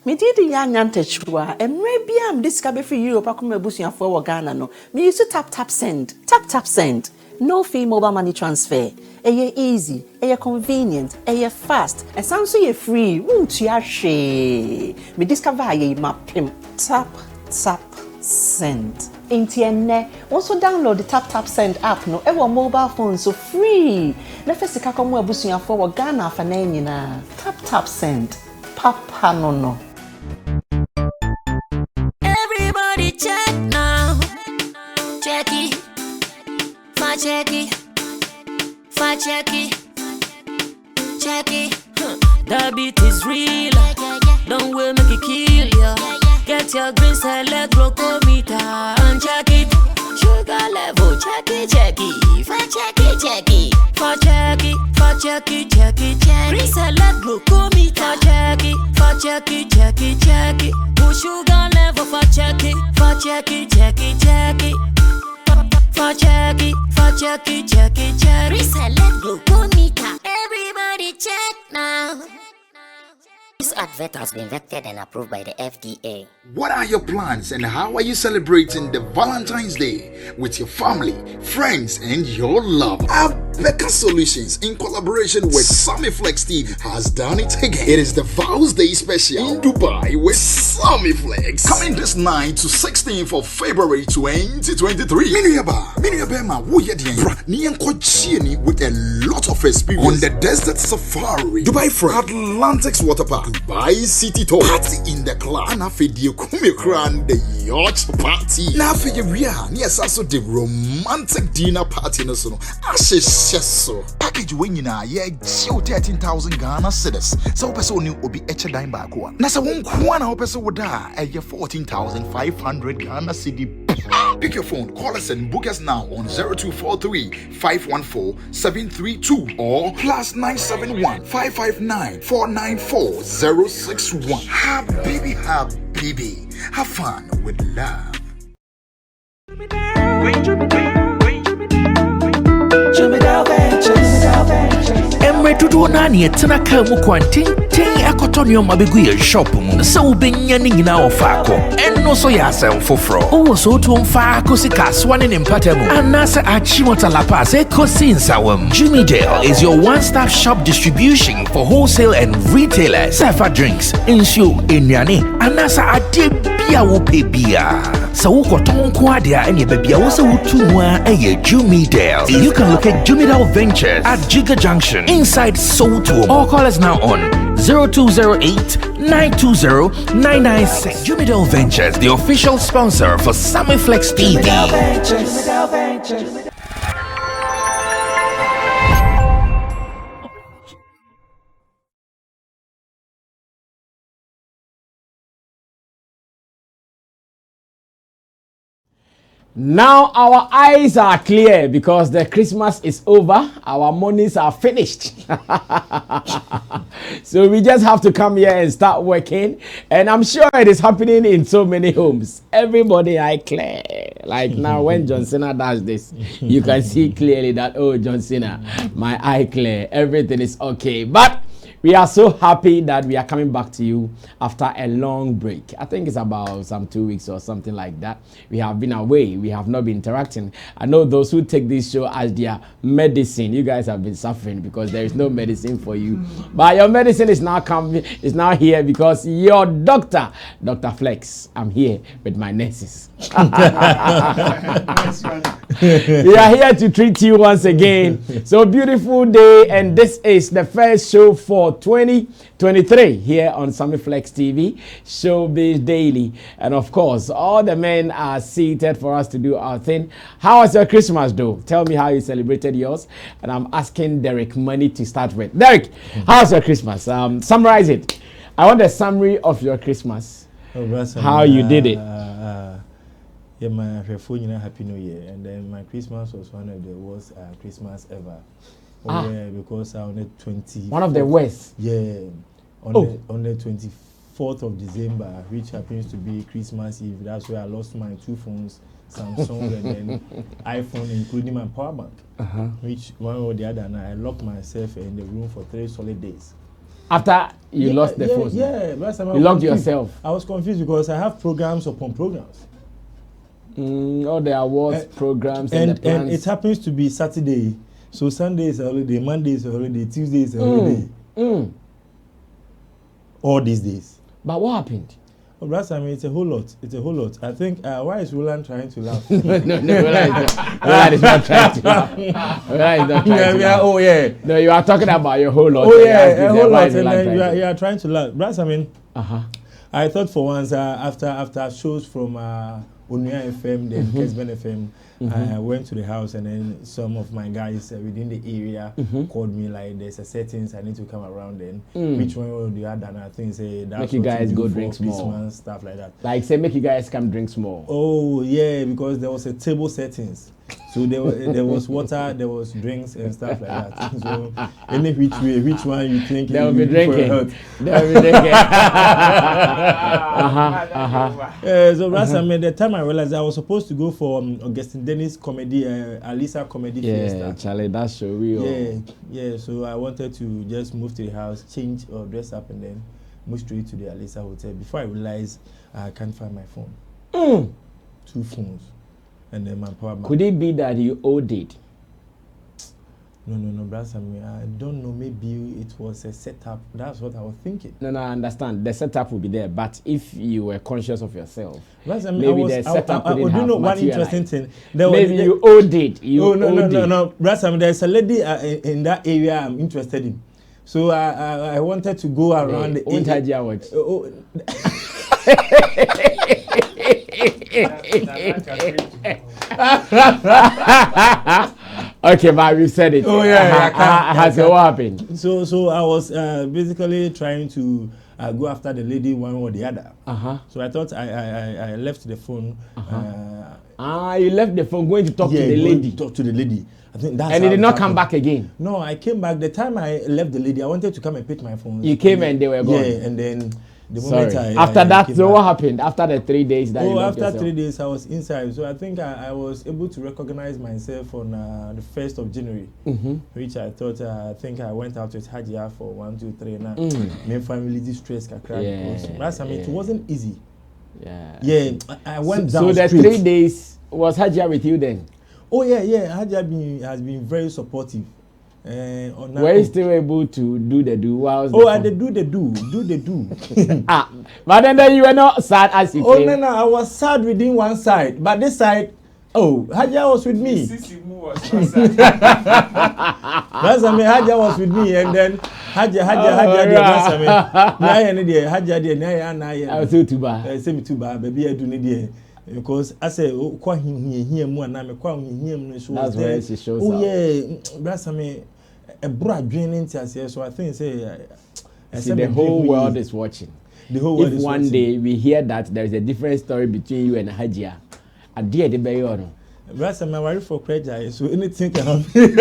Me did the young antechua, and maybe I'm discovered for Europe. I come a bush for Ghana. No, me used to tap send, tap send. No fee mobile money transfer. Eye easy, eye convenient, eye fast, and sounds so free. Won't you share? Me discover ye map him. Tap send. Intienne. Also download the tap send app. No, ever mobile phone so free. Na first ka come a bush for Ghana for na. Tap send. Papa no. Everybody check now. Check it. Check it. That beat is real. Don't wait, make it kill ya. Get your green select glucometer and check it. Sugar level, check it. Check it. Green select glucometer. Check it. Push sugar level for check it. Check it. Reselect glucometer. Everybody check now. This advert has been vetted and approved by the FDA. What are your plans and how are you celebrating the Valentine's Day with your family, friends, and your love? Becca Solutions, in collaboration with Sammy Flex TV, has done it again. It is the Vows Day special in Dubai with Sammy Flex. Coming this 9th to 16th of February 2023. Minuyaba, with a lot of experience on the desert safari, Dubai Front, Atlantic's Water Park, Dubai City Tour, party in the club, and the yacht party. Now for your also the romantic dinner party. So package when you know, 13,000 Ghana cedis. So person new will be each dime back one. Nasa won't one person would die 14,500 Ghana cedi. Pick your phone, call us and book us now on 0243 514 732 or +971 559 494 061. Habibi, have fun with love. Emre tudo nani etena ka mu kwanten akotonyo mabegu ye shop mu se ubenya ni nyina ofako enno so ya asem foforo o so to mfa akosi kaswa ne mpatamu anasa achimota la pass ekosi nsawam. Jimmy Dale is your one-stop shop distribution for wholesale and retailers. Safa drinks, insure, enyane anasa ade bia wo pebia. So ukoton kwadia enye bebia wo se wutumwa eye Jimmy Dale. You can locate Jimmy Dale Ventures at Giga Junction inside Soto or call us now on 0208-920-996. Jimmy Dale Ventures, the official sponsor for Sammy Flex TV. Now our eyes are clear because the Christmas is over. Our mornings are finished. So we just have to come here and start working. And I'm sure it is happening in so many homes. Everybody eye clear. Like now when John Cena does this, you can see clearly that, oh, John Cena, my eye clear. Everything is okay. But we are so happy that we are coming back to you after a long break. I think it's about some 2 weeks or something like that. We have been away. We have not been interacting. I know those who take this show as their medicine. You guys have been suffering because there is no medicine for you. But your medicine is now now here because your doctor, Dr. Flex, I'm here with my nurses. We are here to treat you once again. So beautiful day, and this is the first show for 2023 here on Sammy Flex TV, Showbiz Daily. And of course, all the men are seated for us to do our thing. How was your Christmas though? Tell me how you celebrated yours. And I'm asking Derek Money to start with. Derek, how was your Christmas? Summarize it. I want a summary of your Christmas. How you did it. Yeah, my phone, Happy New Year, and then my Christmas was one of the worst Christmas ever. Yeah, because on the 20. One of the worst. Yeah, on the 24th of December, which happens to be Christmas Eve. That's where I lost my two phones, Samsung and then iPhone, including my power bank. Which one or the other, and I locked myself in the room for 3 solid days. After you lost the phone. Yeah, last time you locked yourself. I was confused because I have programs upon programs. All the awards, programs, and the plans. And it happens to be Saturday. So Sunday is a holiday, Monday is a holiday, Tuesday is a holiday. All these days. But what happened? Oh, Brother Sammy, it's a whole lot. It's a whole lot. I think, why is Roland trying to laugh? no, Roland is not trying to laugh. Roland is not trying to laugh. Oh, yeah. No, you are talking about your whole lot. Oh, yeah, a whole lot. And then you are trying to laugh. Brother Sammy, I thought for once, after shows from Onuya FM, then Kesben FM, I went to the house, and then some of my guys within the area called me like, there's a settings I need to come around. Then which one or the other? And I think say that's make you guys go drink small, stuff like that. Like say make you guys come drink small. Oh yeah, because there was a table settings. So there was water, there was drinks and stuff like that. So any which way, which one you think they will be drinking? They will be drinking. So last time, the time I realized I was supposed to go for Augustine Dennis comedy, Alisa comedy fiesta. Yeah, Charlie, that's so real. Yeah. So I wanted to just move to the house, change or dress up, and then move straight to the Alisa hotel. Before I realized I can't find my phone. 2 phones. And then my power bank. Could it be that you owed it? No, brother Sammy, I don't know. Maybe it was a setup. That's what I was thinking. No, I understand. The setup will be there, but if you were conscious of yourself, maybe the setup couldn't have you know one interesting thing? Maybe you owed it. No, brother Sammy, there's a lady in that area I'm interested in. So I wanted to go around the area. Okay, but we said it. Oh yeah. So what happened? So I was basically trying to go after the lady one or the other. So I thought I left the phone. You left the phone going to talk to the lady. Talk to the lady. I think that's. And he did not come back again. No, I came back. The time I left the lady, I wanted to come and pick my phone. You came and they were gone. Yeah, and then. After that, so what happened? After the 3 days that you after yourself? 3 days, I was inside. So I think I was able to recognize myself on the 1st of January, which I thought, I think I went out with Hajia for 1, 2, 3. Now, my family distress. It wasn't easy. Yeah. I went down. So the straight. 3 days, was Hajia with you then? Oh, yeah. Hajia has been very supportive. Were you still able to do the do? I did do the do. But then you were not sad as you came. No, I was sad within one side, but this side, Hajia was with me. That's Hajia was with me, and then Hajia I was so too bad. Say me too bad, baby. I do need because I say, quite him more, and I'm quite him. That's where she shows up. Oh yeah, that's a broad draining here, so I think the whole world is watching. The whole world if is one watching. day we hear that there is a different story between you and Hajia, I dare the bayo. That's my worry for prejudice, so anything can happen.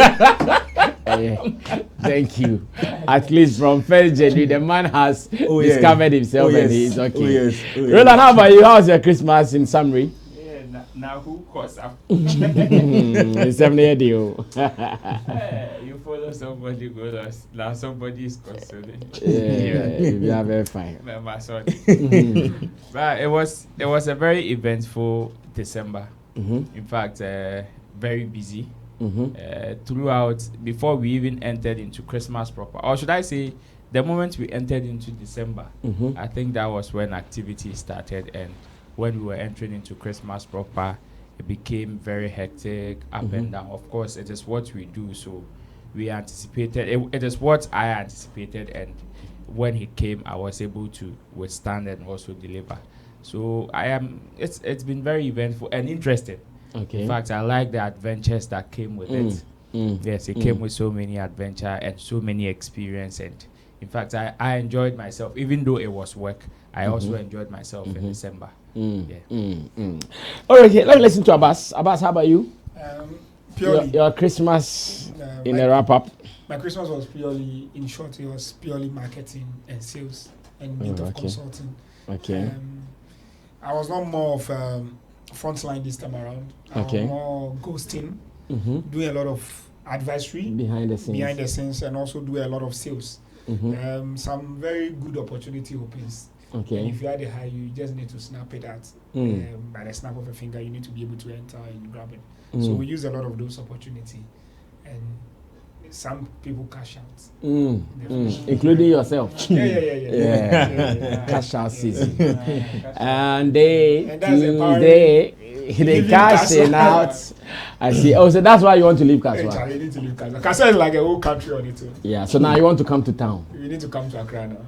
Thank you. At least from 1st January, the man has discovered himself and he is okay. Roland, how about you? How's your Christmas in summary? Now who caused up? It's 7 years deal. You follow somebody, go lost. Now somebody is consoling. We are very fine. My son. But it was a very eventful December. In fact, very busy. Throughout, before we even entered into Christmas proper, or should I say, the moment we entered into December, I think that was when activity started, and when we were entering into Christmas proper, it became very hectic, up and down. Of course, it is what we do, so we anticipated. It is what I anticipated, and when he came, I was able to withstand and also deliver. So it's been very eventful and interesting. Okay. In fact, I like the adventures that came with it. Yes, it came with so many adventure and so many experience, and in fact, I enjoyed myself, even though it was work. I also enjoyed myself in December. All right, okay, let me listen to Abbas. Abbas, how about you? Purely. Your Christmas in a wrap up. My Christmas was purely, in short, it was purely marketing and sales and a bit of consulting. Okay. I was not more of frontline this time around. I was more ghosting, doing a lot of advisory behind the scenes, and also do a lot of sales. some very good opportunity opens. Okay. And if you are the high, you just need to snap it at by the snap of a finger. You need to be able to enter and grab it. So we use a lot of those opportunities, and some people cash out, including yourself. Yeah. Cash out season, and they cashing out. I see. Oh, so that's why you want to leave Kaswa. You need to leave Kaswa. Kaswa is like a whole country on its own. Yeah. So now you want to come to town. You need to come to Accra now.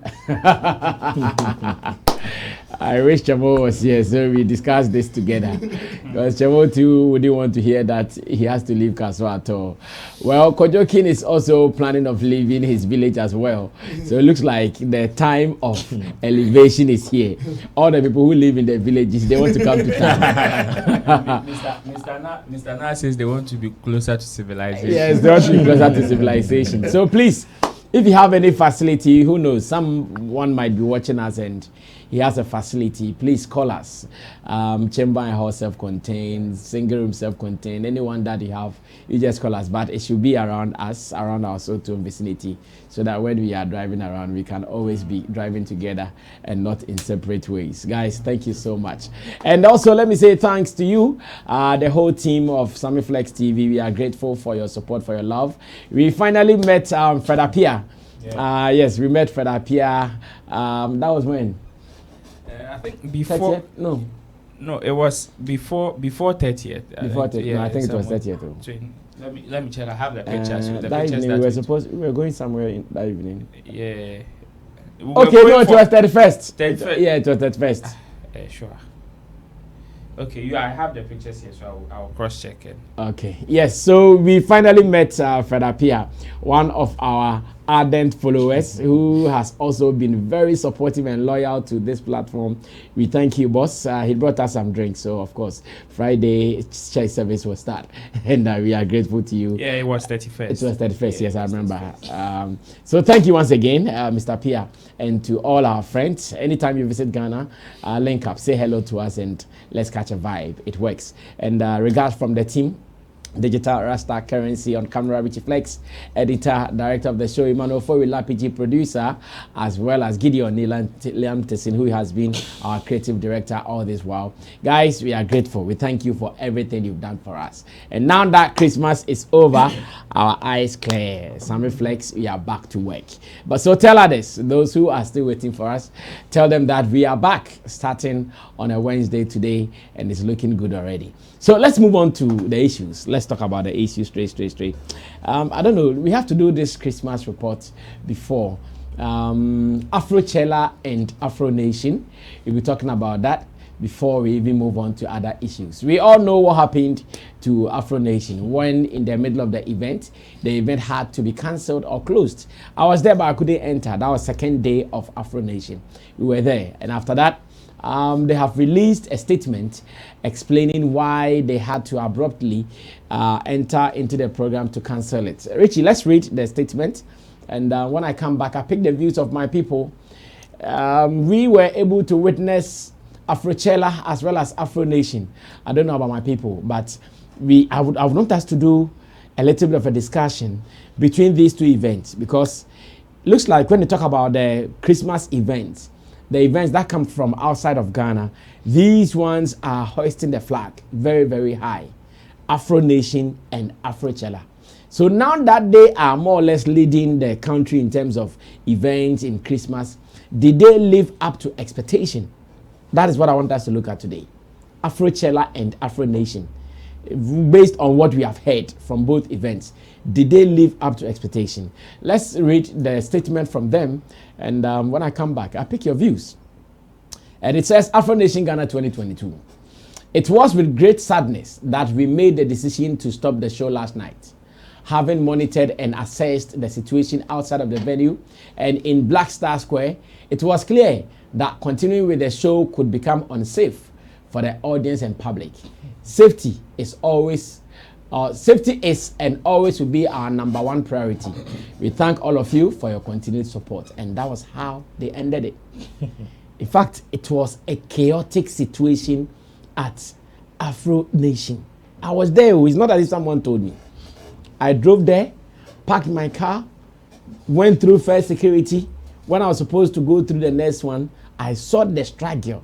I wish Chamo was here, so we discussed this together. Because Chamo too wouldn't want to hear that he has to leave Kaswa at all. Well, Kojokin is also planning of leaving his village as well. So it looks like the time of elevation is here. All the people who live in the villages, they want to come to town. Mr. Na says they want to be closer to civilization. Yes, they want to be closer to civilization. So please, if you have any facility, who knows, someone might be watching us and he has a facility, please call us. Chamber and hall self-contained, single room self-contained, anyone that you have, you just call us. But it should be around us, around our Soto vicinity, so that when we are driving around, we can always be driving together and not in separate ways. Guys, thank you so much. And also, let me say thanks to you, the whole team of Sammy Flex TV. We are grateful for your support, for your love. We finally met Fred Apia. Yes, we met Fred Apia. That was when? I think before. 30th? No, it was before 30th. Before 30th. No, I think it was 30th. Let me check. I have the pictures. The that pictures evening we were going somewhere in that evening. Yeah. Okay, no, it was 31st. 31st. Yeah, it was 31st. Sure. Okay, I have the pictures here, so I'll cross-check it. Okay, yes, so we finally met Fred Apia, one of our ardent followers who has also been very supportive and loyal to this platform. We thank you, boss. He brought us some drinks, so of course, Friday church service will start, and we are grateful to you. Yeah, it was 31st. It was 31st, yes, I remember. So thank you once again, Mr. Pia, and to all our friends. Anytime you visit Ghana, link up, say hello to us, and let's catch a vibe. It works. And regards from the team, Digital Rasta Currency on camera, Richie Flex, editor, director of the show, Emmanuel Fowila, PG producer, as well as Gideon Liam Tessin, who has been our creative director all this while. Guys, we are grateful. We thank you for everything you've done for us. And now that Christmas is over, our eyes clear. Sammy Flex, we are back to work. But so tell others, those who are still waiting for us, tell them that we are back starting on a Wednesday today, and it's looking good already. So let's move on to the issues. Let's talk about the issues straight. I don't know, we have to do this Christmas report before. Afrochella and Afro Nation, we'll be talking about that before we even move on to other issues. We all know what happened to Afro Nation when in the middle of the event had to be cancelled or closed. I was there, but I couldn't enter. That was second day of Afro Nation. We were there, and after that, they have released a statement explaining why they had to abruptly enter into the program to cancel it. Richie, let's read the statement, and when I come back, I pick the views of my people. We were able to witness Afrochella as well as Afro Nation. I don't know about my people, but I would want us to do a little bit of a discussion between these two events, because it looks like when you talk about the Christmas events, the events that come from outside of Ghana, these ones are hoisting the flag very, very high. Afro Nation and Afrochella. So now that they are more or less leading the country in terms of events in Christmas, did they live up to expectation? That is what I want us to look at today. Afrochella and Afro Nation. Based on what we have heard from both events, did they live up to expectation? Let's read the statement from them, and when I come back, I'll pick your views. And it says, Afro Nation Ghana 2022. It was with great sadness that we made the decision to stop the show last night. Having monitored and assessed the situation outside of the venue and in Black Star Square, it was clear that continuing with the show could become unsafe for the audience and public. Safety is and always will be our number one priority. We thank all of you for your continued support. And that was how they ended it. In fact, it was a chaotic situation at Afro Nation. I was there. It's not as if someone told me. I drove there, parked my car, went through first security. When I was supposed to go through the next one, I saw the struggle.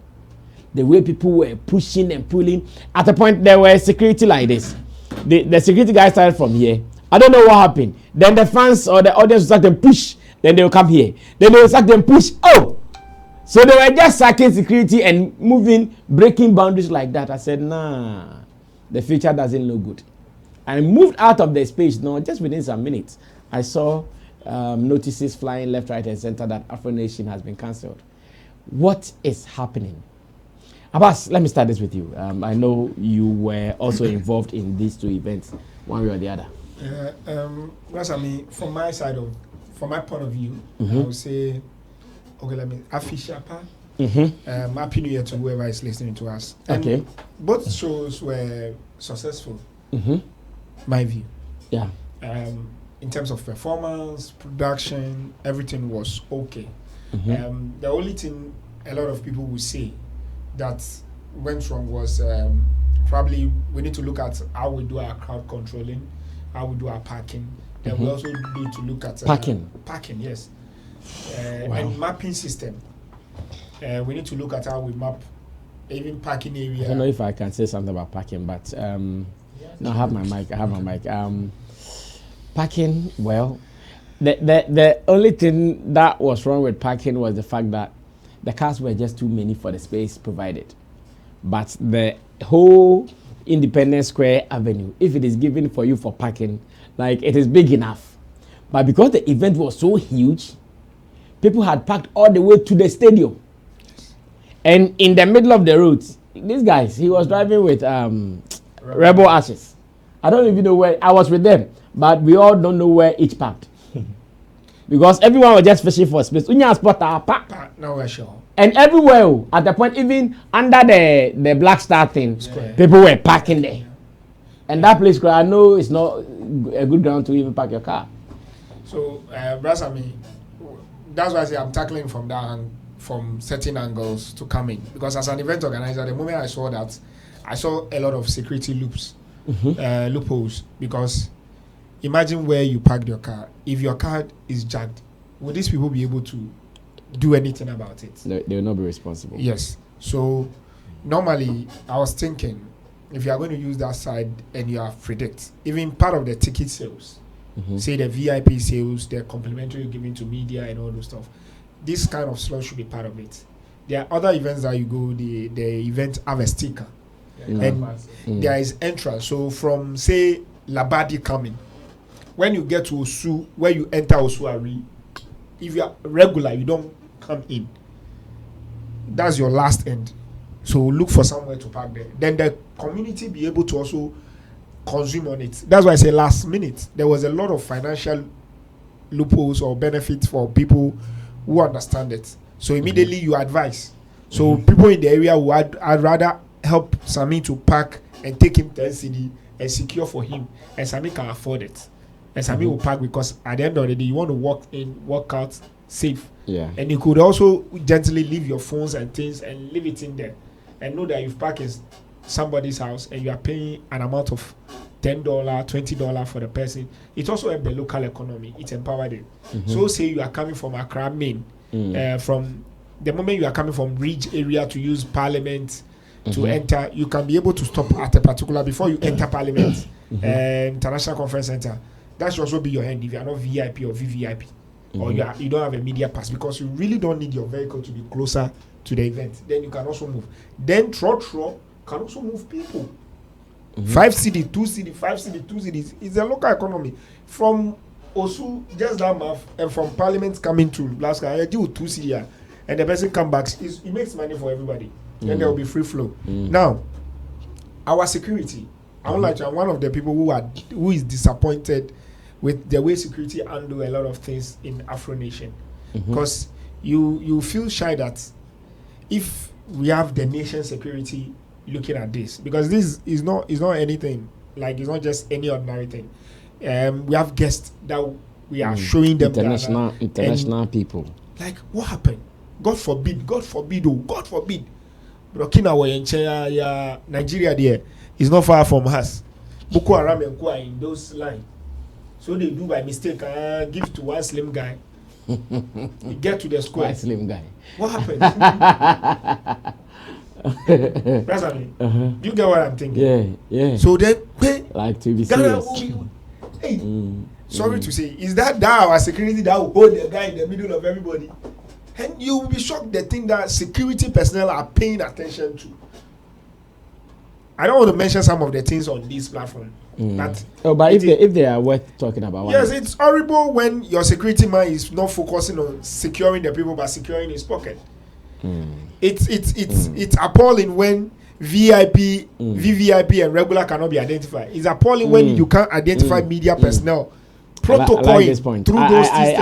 The way people were pushing and pulling. At a point, there were security like this. The security guy started from here. I don't know what happened. Then the fans or the audience will start them push. Then they will come here. Then they will start them push. Oh! So they were just sacking security and moving, breaking boundaries like that. I said, nah, the future doesn't look good. I moved out of the space. No, just within some minutes, I saw notices flying left, right, and center that Afro Nation has been cancelled. What is happening? Abbas, let me start this with you. I know you were also involved in these two events, one way or the other. I mean, from my point of view, I would say, okay, let me Afishapa. Happy New Year to whoever is listening to us. And okay. Both shows were successful. My view. Yeah. In terms of performance, production, everything was okay. The only thing a lot of people would say that went wrong was probably we need to look at how we do our crowd controlling, how we do our parking. Then we also need to look at parking, yes. And mapping system. We need to look at how we map even parking area. I don't know if I can say something about parking, but no, I have my mic. Parking, well, the only thing that was wrong with parking was the fact that the cars were just too many for the space provided. But the whole Independence Square Avenue, if it is given for you for parking, like it is big enough. But because the event was so huge, people had parked all the way to the stadium. And in the middle of the road, these guys, he was driving with Rebel Ashes. I don't even know where, I was with them, but we all don't know where each parked. Because everyone was just fishing for space. No, we're sure. And everywhere, at the point, even under the Black Star thing, people were parking there. And that place, I know it's not a good ground to even park your car. So, Brasami, that's why I say I'm tackling from that from certain angles to come in. Because as an event organizer, the moment I saw that, I saw a lot of security loopholes. Because imagine where you parked your car. If your car is jacked, will these people be able to do anything about it? They will not be responsible. Yes. So normally I was thinking, if you are going to use that side and you have predict, even part of the ticket sales, say the VIP sales, the complimentary giving to media and all those stuff, this kind of slot should be part of it. There are other events that you go, the event have a sticker, and there is entrance. So from say Labadi coming, when you get to Osu, where you enter Osuari, if you are regular, you don't come in. That's your last end. So look for somewhere to park there. Then the community be able to also consume on it. That's why I say last minute. There was a lot of financial loopholes or benefits for people who understand it. So immediately you advise. So people in the area would I'd rather help Sammy to park and take him 10 cedi and secure for him. And Sammy can afford it. And Sammy will park because at the end of the day, you want to walk in, walk out safe. Yeah. And you could also gently leave your phones and things and leave it in there. And know that you've parked in somebody's house and you are paying an amount of $10, $20 for the person. It also helps the local economy. It empowered it. So say you are coming from Accra main, from the moment you are coming from Ridge area to use Parliament to enter, you can be able to stop at a particular, before you enter Parliament, International Conference Center. That should also be your hand if you are not VIP or VVIP, or you don't have a media pass, because you really don't need your vehicle to be closer to the event. Then you can also move. Then Trotro can also move people. 5 city, 2 city, 5 city, 2 cities. It's a local economy. From Osu, just that map, and from Parliament coming to Blackson, I do 2 city, and the person come back. It makes money for everybody. Then there will be free flow. Now, our security. I would like to. I'm one of the people who is disappointed with the way security handle a lot of things in Afro Nation, because you feel shy that if we have the nation security looking at this, because this is not anything, like it's not just any ordinary thing. We have guests that we are showing them international people. Like, what happened? God forbid, Burkina Nigeria there is not far from us. Boko Haram and Kwa in those lines. So they do by mistake, give to one slim guy. You get to the square. One slim guy. What happened? That's what I mean. You get what I'm thinking? Yeah. So then, like to be Ghana, serious. Sorry to say, is that our security that will hold the guy in the middle of everybody? And you will be shocked the thing that security personnel are paying attention to. I don't want to mention some of the things on this platform. But if they are worth talking about, yes, it's horrible when your security man is not focusing on securing the people but securing his pocket. It's appalling when VIP, VVIP, and regular cannot be identified. It's appalling when you can't identify media personnel. Protocol I like this point. Through those systems.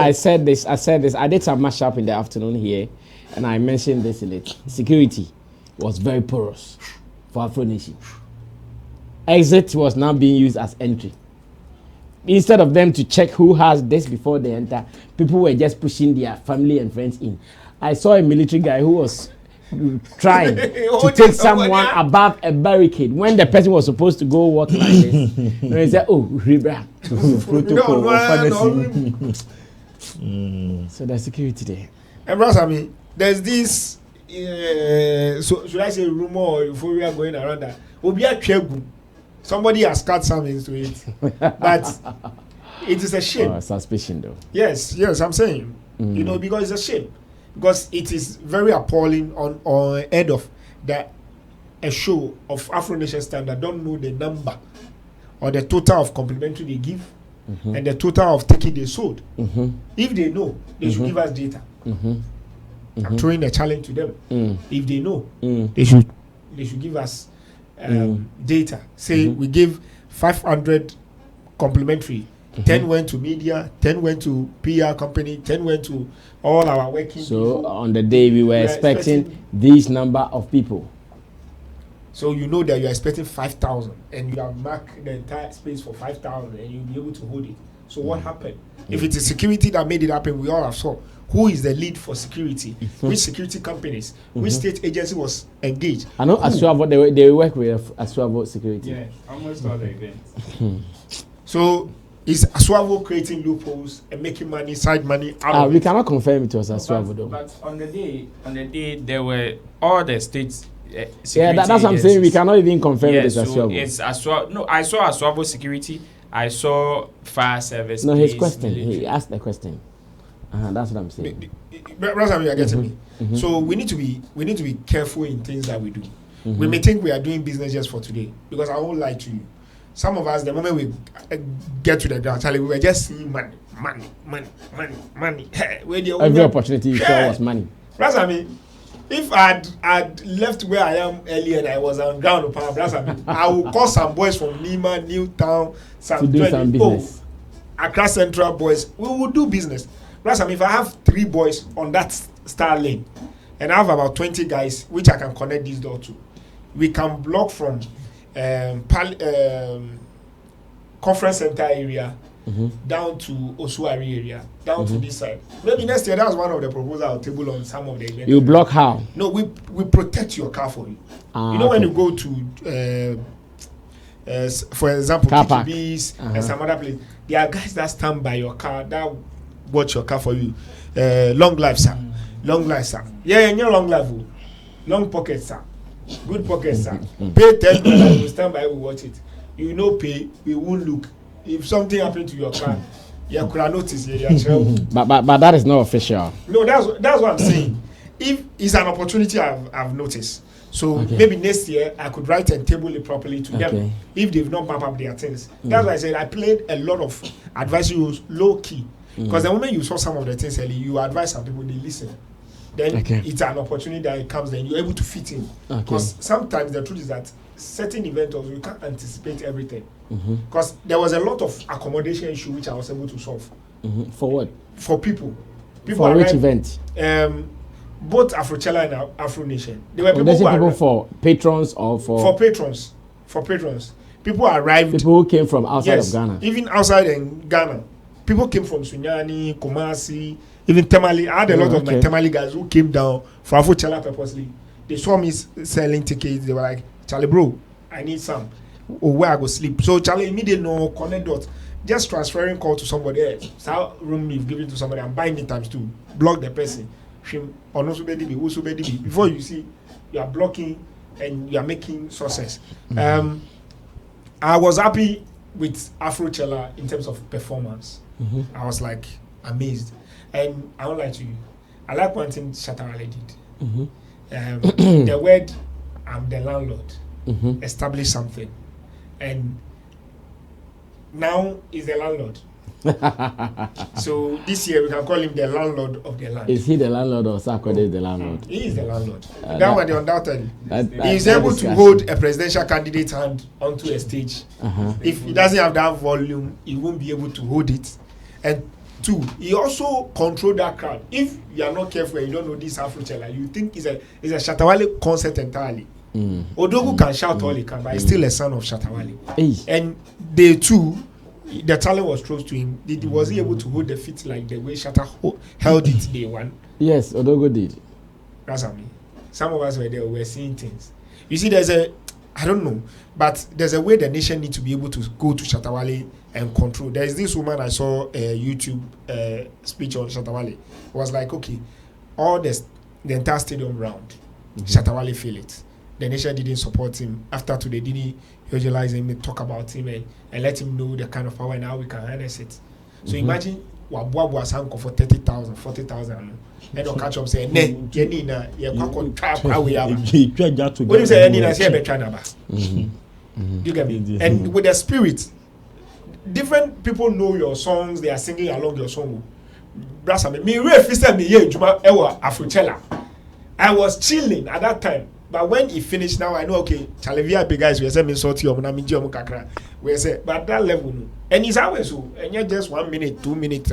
I said this. I did some mashup in the afternoon here, and I mentioned this in it. Security was very porous for Afro Nation. Exit was now being used as entry. Instead of them to check who has this before they enter, people were just pushing their family and friends in. I saw a military guy who was trying to take someone above a barricade when the person was supposed to go walk like this. And he said, "Oh, Ribra." So there's security there. And Rasami, there's this. So should I say rumor or euphoria going around that Obia Chegu? Somebody has cut some into it, but it is a shame. Suspicion, though. Yes, I'm saying, you know, because it's a shame, because it is very appalling on end of that a show of Afro Nation standard don't know the number or the total of complimentary they give and the total of ticket they sold. If they know, they should give us data. I'm throwing a challenge to them. If they know, they should give us data. Say we give 500 complimentary, 10 went to media, 10 went to PR company, 10 went to all our working people. So on the day we were expecting this number of people. So you know that you are expecting 5,000 and you have marked the entire space for 5,000 and you'll be able to hold it. So what happened? If it is security that made it happen, we all have saw. Who is the lead for security? Which security companies? Which state agency was engaged? I know Asuavo, they work with Asuavo security. Yeah, almost all the events. So is Asuavo creating loopholes and making money, side money out of We it? cannot confirm it was Asuavo though. But on the day there were all the states. Yeah, that's what I'm saying. We cannot even confirm it is Asuavo. It's Asuavo. No, I saw Asuavo security. I saw fire service. No, his question. He asked the question. That's what I'm saying. Brother, you are getting me. So we need to be careful in things that we do. We may think we are doing business just for today, because I won't lie to you. Some of us, the moment we get to the ground, Charlie, we were just seeing money. Every opportunity you saw was money. Brother, if I'd left where I am earlier and I was on ground, I will call some boys from Nima, Newtown, to do some business. Accra Central boys. We will do business. Plus, if I have 3 boys on that star lane, and I have about 20 guys which I can connect this door to, we can block from conference center area down to Osuari area, down to this side. Maybe next year, that's one of the proposals I'll table on some of the events. You block how? No, we protect your car for you. When you go to, for example, PTBs and some other place, there are guys that stand by your car that watch your car for you. Long life, sir. Long life, sir. Yeah, long life. Long pocket, sir. Good pocket, sir. Pay $10, we stand by, we watch it. You know, pay, we won't look. If something happened to your car, you could notice. But that is not official. No, that's what I'm saying. If it's an opportunity, I've noticed. So maybe next year I could write and table it properly to them if they've not mapped up their things. That's why I said I played a lot of advisory rules low key. Because the moment you saw some of the things early, you advise some people, they listen. Then it's an opportunity that it comes, then you're able to fit in. Because sometimes the truth is that certain events, you can't anticipate everything. Because there was a lot of accommodation issue which I was able to solve. For what? For people. For which event? Both Afrochella and Afro Nation. They were people for patrons or for patrons. For patrons. People arrived. People who came from outside of Ghana. Even outside in Ghana. People came from Sunyani, Kumasi, even Tamale. I had a lot of my Tamale guys who came down for Afrochella purposely. They saw me selling tickets. They were like, Charlie, bro, I need some. Or where I go sleep. So Charlie immediately no connect dots. just transferring call to somebody else. So room you've given to somebody, I'm buying it times 2. Block the person. Before you see, you are blocking and you are making success. I was happy with Afro Chella in terms of performance. I was like amazed, and I won't lie to you. I like one thing Shatawale did. The word "I'm the landlord" established something, and now he's the landlord. So this year we can call him the landlord of the land. Is he the landlord or Sarkodie is the landlord? He is the landlord. That one, undoubtedly. He is able to hold a presidential candidate's hand onto a stage. If he doesn't have that volume, he won't be able to hold it. And 2, he also controls that crowd. If you are not careful and you don't know this Afro Chella, you think it's a Shatawale concert entirely. Odogu can shout all he can, but he's still a son of Shatawale. And they too, the talent was close to him. Was he able to hold the feet like the way Shatta held it day one? Yes, Odogo did. That's what I mean. Some of us were there, we were seeing things. You see, I don't know, but there's a way the nation needs to be able to go to Shatawale and control. There's this woman I saw a YouTube speech on Shatawale. It was like, okay, all the entire stadium round, Shatawale feel it. The nation didn't support him. After today, didn't visualize him, talk about him, and let him know the kind of power and how we can harness it. So imagine Wabwa Sanko for 30,000, 40,000. And don't catch up saying, "Ne, Jenina, you can't trap how we are." What do you say? Jenina, say be trying about. You get me? And with the spirit, different people know your songs. They are singing along your song. Brasa me refuse me ye juma ewa Afro Chella. I was chilling at that time. But when he finished, now I know, okay, Chalevia big guys, we say me sorti or na minji or kakra. We say, but that level, and it's always so, and you're just 1 minute, 2 minutes,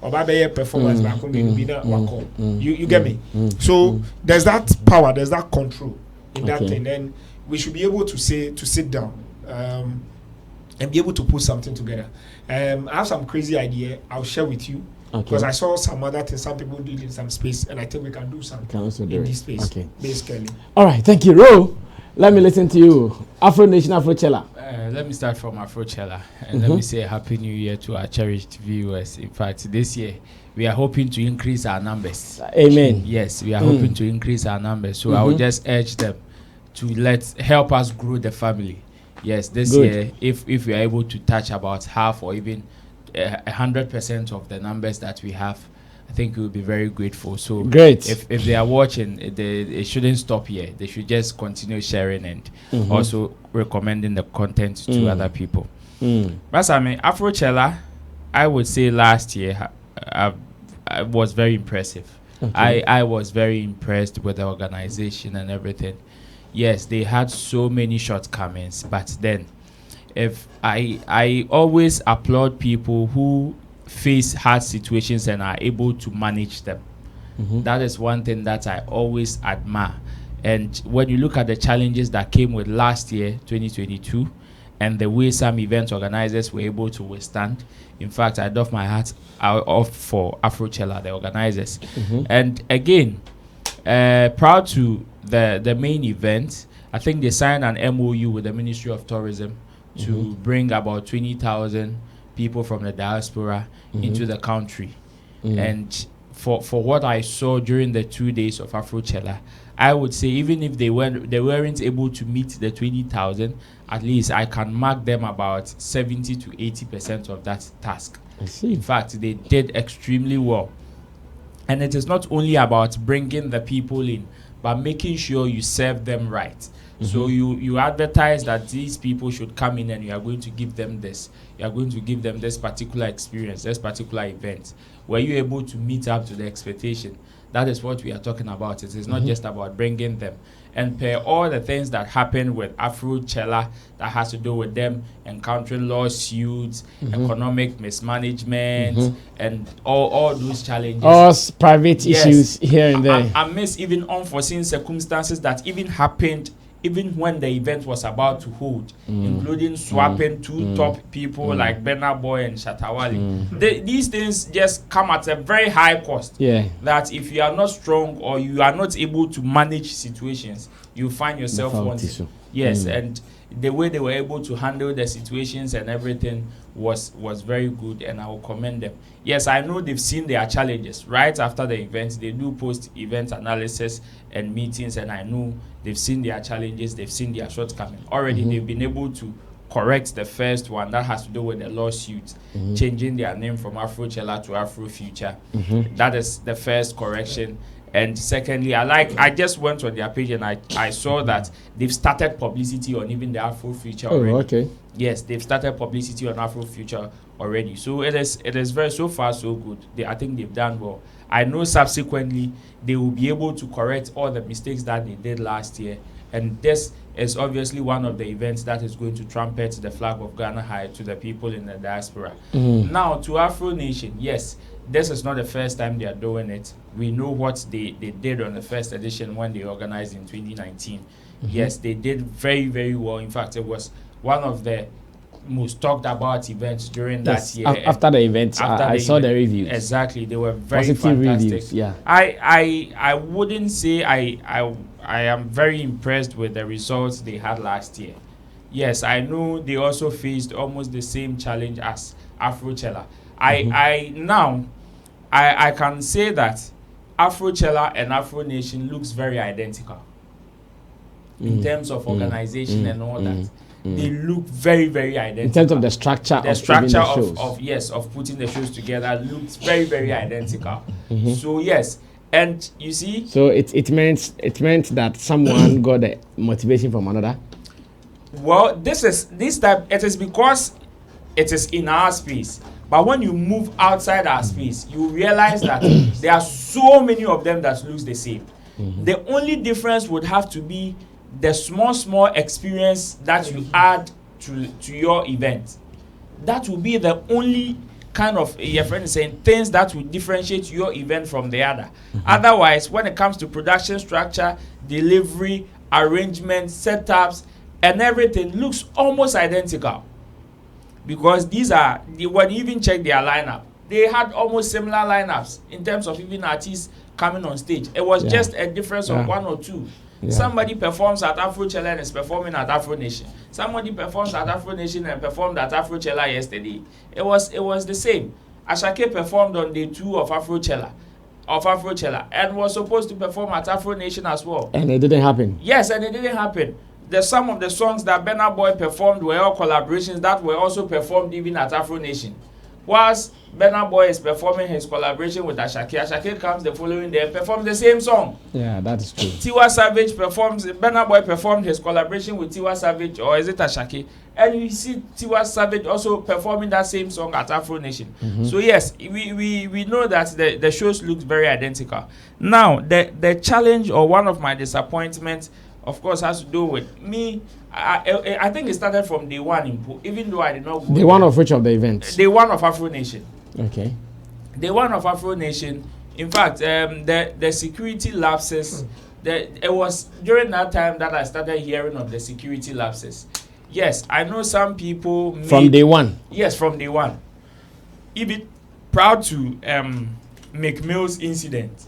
or by performance, you get me? So there's that power, there's that control in that thing, and we should be able to sit down, and be able to put something together. I have some crazy idea I'll share with you. Because I saw some other things some people did in some space, and I think we can do something in this space. Basically. All right, thank you, Ro. Let me listen to you. Afro Nation, Afro Chella. Let me start from Afro Chella, and let me say Happy New Year to our cherished viewers. In fact, this year we are hoping to increase our numbers. Amen. Yes, we are hoping to increase our numbers. So I would just urge them to help us grow the family. Yes, this year, if we are able to touch about half or even 100% of the numbers that we have, I think we will be very grateful. So great. If they are watching, they shouldn't stop here. They should just continue sharing and also recommending the content to other people. But I mean, Afro Chella, I would say last year I was very impressive. I was very impressed with the organization and everything. Yes, they had so many shortcomings, but then if I always applaud people who face hard situations and are able to manage them. That is one thing that I always admire. And when you look at the challenges that came with last year, 2022, and the way some event organizers were able to withstand, in fact, I doff my hat off for Afro Chella, the organizers. And again, proud to the main event. I think they signed an MOU with the Ministry of Tourism to bring about 20,000 people from the diaspora into the country. And for what I saw during the 2 days of Afro Chella, I would say even if they weren't able to meet the 20,000, at least I can mark them about 70 to 80% of that task. I see. In fact, they did extremely well. And it is not only about bringing the people in, but making sure you serve them right. So you advertise that these people should come in and you are going to give them this. You are going to give them this particular experience, this particular event. Were you able to meet up to the expectation? That is what we are talking about. It is not just about bringing them. And per all the things that happened with Afro Chella that has to do with them encountering lawsuits, economic mismanagement, and all those challenges. All private issues here and there. Amidst even unforeseen circumstances that even happened even when the event was about to hold, including swapping two top people like Burna Boy and Shatawale. These things just come at a very high cost. Yeah. That if you are not strong or you are not able to manage situations, you find yourself wanting. Yes, and the way they were able to handle the situations and everything was very good, and I will commend them. Yes, I know they've seen their challenges right after the event. They do post-event analysis and meetings, and I know they've seen their challenges, they've seen their shortcomings. Already they've been able to correct the first one that has to do with the lawsuit, changing their name from Afrochella to Afro Future. That is the first correction. And secondly, I just went on their page and I saw that they've started publicity on even the Afro Future already. Oh, okay. Yes, they've started publicity on Afro Future already. So it is very, so far so good. I think they've done well. I know subsequently they will be able to correct all the mistakes that they did last year. And this is obviously one of the events that is going to trumpet the flag of Ghana high to the people in the diaspora. Now, to Afro Nation, yes, this is not the first time they are doing it. We know what they did on the first edition when they organized in 2019. Yes, they did very, very well. In fact, it was one of the most talked about events during that year. After the event, I saw the reviews. Exactly, they were very positive fantastic. Reviews, yeah. I wouldn't say I am very impressed with the results they had last year. Yes, I know they also faced almost the same challenge as Afrochella. I can say that Afrochella and Afro Nation looks very identical in terms of organization and all that. They look very, very identical. In terms of the structure of putting the shows together looks very, very identical. So yes, and you see, so it meant that someone got the motivation from another. Well, this type, it is because it is in our space. But when you move outside our space, you realize that there are so many of them that looks the same. The only difference would have to be the small experience that you add to your event. That will be the only kind of, your friend is saying, things that will differentiate your event from the other. Otherwise, when it comes to production structure, delivery, arrangement, setups, and everything looks almost identical. Because these are, when you even check their lineup, they had almost similar lineups in terms of even artists coming on stage. It was just a difference of one or two. Somebody performs at Afrochella and is performing at Afro Nation. Somebody performs at Afro Nation and performed at Afrochella yesterday. It was the same. Ashake performed on day 2 of Afrochella and was supposed to perform at Afro Nation as well. And it didn't happen. Yes, and it didn't happen. Some of the songs that Burna Boy performed were all collaborations that were also performed even at Afro Nation. Whilst Burna Boy is performing his collaboration with Ashake comes the following day and performs the same song. Yeah, that is true. Burna Boy performed his collaboration with Tiwa Savage, or is it Ashake? And you see Tiwa Savage also performing that same song at Afro Nation. So yes, we know that the shows look very identical. Now, the challenge or one of my disappointments, of course, has to do with me. I think it started from day one, even though I did not go. Day one of which of the events? Day one of Afro Nation. Okay. Day one of Afro Nation. In fact, the security lapses. It was during that time that I started hearing of the security lapses. Yes, I know some people. From day one. Yes, from day one. Even proud to McMill's incident.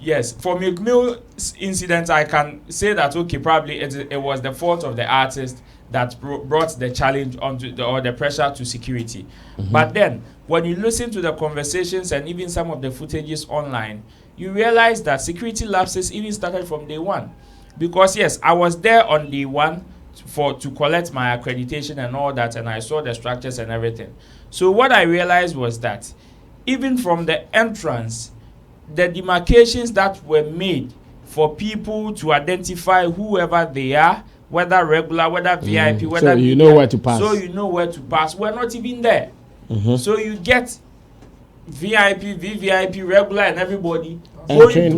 Yes, for McMill's incident, I can say that, okay, probably it was the fault of the artist that brought the challenge onto the pressure to security. But then, when you listen to the conversations and even some of the footages online, you realize that security lapses even started from day one. Because yes, I was there on day one to collect my accreditation and all that, and I saw the structures and everything. So what I realized was that even from the entrance, the demarcations that were made for people to identify whoever they are, whether regular, whether VIP, whether so you know where to pass. So you know where to pass. We're not even there. So you get VIP, VVIP, regular, and everybody going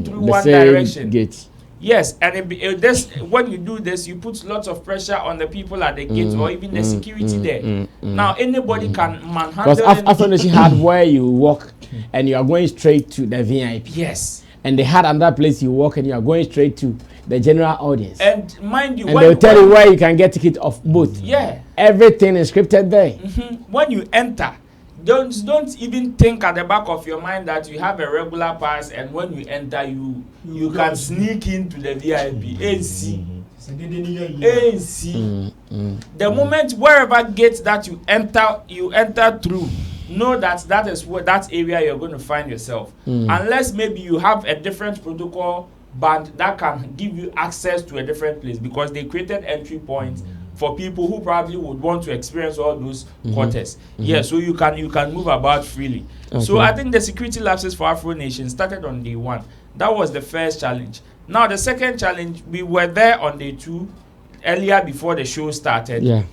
through one direction. Gate. Yes, and when you do this, you put lots of pressure on the people at the gate or even the security there. Now anybody can manhandle. Because Afro Nation had where you walk and you are going straight to the VIP. Yes. And they had another place you walk and you are going straight to the general audience. And mind you, and they'll tell you where you can get ticket of both. Yeah. Everything is scripted there. When you enter, don't even think at the back of your mind that you have a regular pass, and when you enter, you can sneak into the VIP. AC. The moment wherever gate that you enter through, know that is what that area you're going to find yourself. Unless maybe you have a different protocol band that can give you access to a different place, because they created entry points for people who probably would want to experience all those quarters. Yeah, so you can move about freely. Okay. So I think the security lapses for Afro Nation started on day 1. That was the first challenge. Now the second challenge, we were there on day 2, earlier before the show started. Yeah.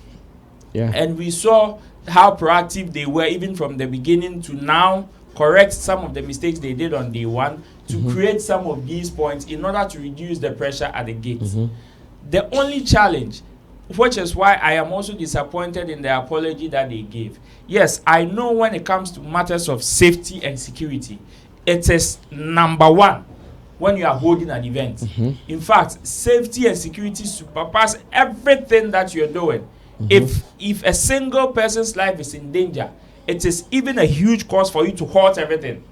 And we saw how proactive they were, even from the beginning to now, correct some of the mistakes they did on day 1 to create some of these points in order to reduce the pressure at the gates. The only challenge, which is why I am also disappointed in the apology that they gave. Yes, I know when it comes to matters of safety and security, it is number 1 when you are holding an event. In fact, safety and security surpass everything that you're doing. If a single person's life is in danger, it is even a huge cause for you to halt everything.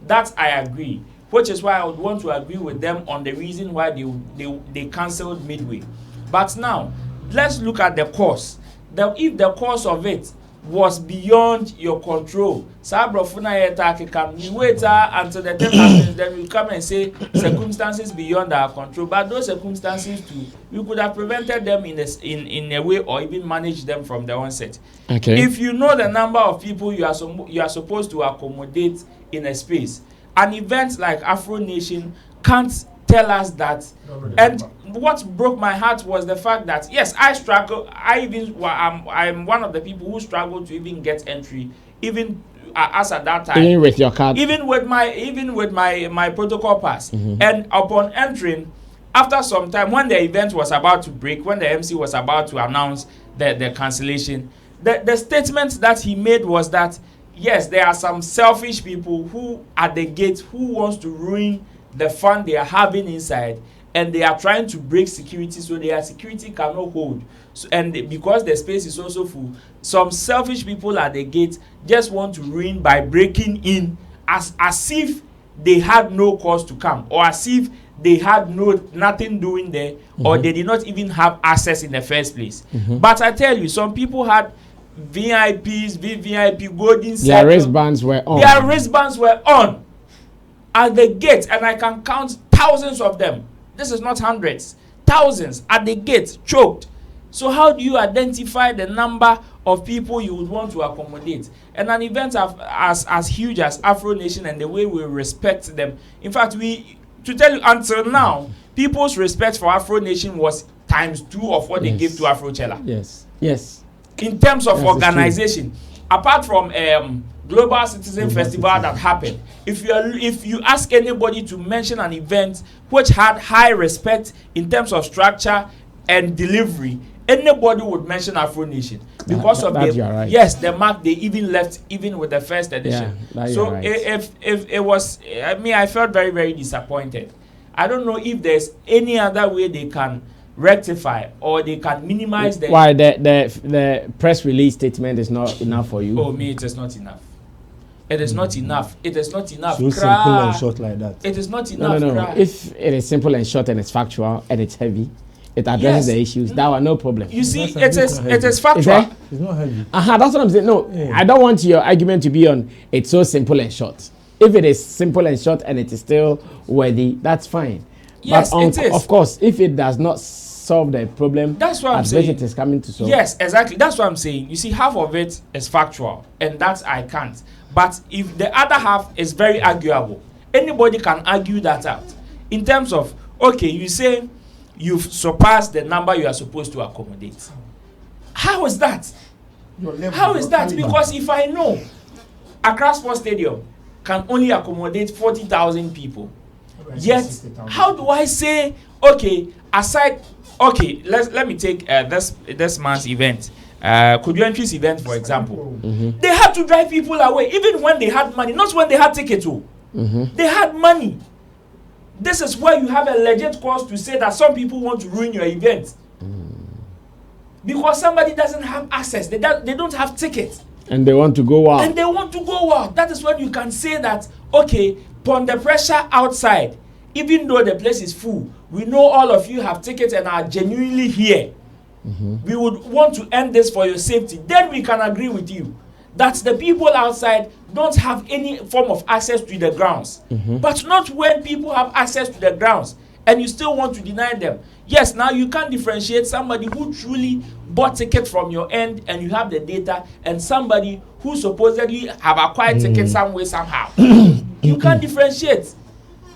That I agree, which is why I would want to agree with them on the reason why they cancelled midway. But now, let's look at the cause. If the cause of it was beyond your control, you wait until the time happens, then we come and say circumstances beyond our control. But those circumstances too, we could have prevented them in a way, or even managed them from the onset. Okay. If you know the number of people you are supposed to accommodate in a space, an event like Afro Nation can't tell us that. And what broke my heart was the fact that yes, I struggle. I'm one of the people who struggled to even get entry, even as at that time. Even with your card. Even with my protocol pass. And upon entering, after some time, when the event was about to break, when the MC was about to announce the cancellation, the statement that he made was that yes, there are some selfish people who at the gate who wants to ruin the fun they are having inside, and they are trying to break security so their security cannot hold. So, and because the space is also full, some selfish people at the gate just want to ruin by breaking in as if they had no cause to come, or as if they had nothing doing there, or they did not even have access in the first place. But I tell you, some people had VIPs, VVIP, golden circle. Their wristbands were on at the gate, and I can count thousands of them. This is not hundreds, thousands at the gate, choked. So how do you identify the number of people you would want to accommodate? And an event as huge as Afro Nation, and the way we respect them. In fact, to tell you, until now, people's respect for Afro Nation was ×2 of what they gave to Afrochella. Yes. In terms of organization, apart from Global Citizen Festival that happened, if you ask anybody to mention an event which had high respect in terms of structure and delivery, anybody would mention Afro Nation because of the mark they even left even with the first edition. So if it was I felt very, very disappointed. I don't know if there's any other way they can rectify or they can minimize the why the press release statement is not enough for you. Oh, me, it is not enough. It is not enough. It is not enough. So simple and short like that. It is not enough. No. If it is simple and short and it's factual and it's heavy, it addresses the issues. That one, no problem. You see, it is factual. It's not heavy. That's what I'm saying. No, I don't want your argument to be on it's so simple and short. If it is simple and short and it is still worthy, that's fine. Yes, but it is. Of course, if it does not solve the problem, that's what I'm saying. It is coming to solve. Yes, exactly. That's what I'm saying. You see, half of it is factual, and that I can't. But if the other half is very arguable, anybody can argue that out. In terms of, okay, you say you've surpassed the number you are supposed to accommodate. How is that? How is that? Because if I know Accra Sports Stadium can only accommodate 40,000 people, yet how do I say, okay, let me take this month's event. Kudwentry's event, for example. They had to drive people away, even when they had money, not when they had tickets. They had money. this is where you have a legit cause to say that some people want to ruin your event. Because somebody doesn't have access, they don't have tickets. And they want to go out. That is when you can say that, okay, upon the pressure outside, even though the place is full, we know all of you have tickets and are genuinely here. We would want to end this for your safety. Then we can agree with you that the people outside don't have any form of access to the grounds. But not when people have access to the grounds and you still want to deny them. Yes, now you can't differentiate somebody who truly bought ticket from your end and you have the data, and somebody who supposedly have acquired ticket some way, somehow. You can't differentiate.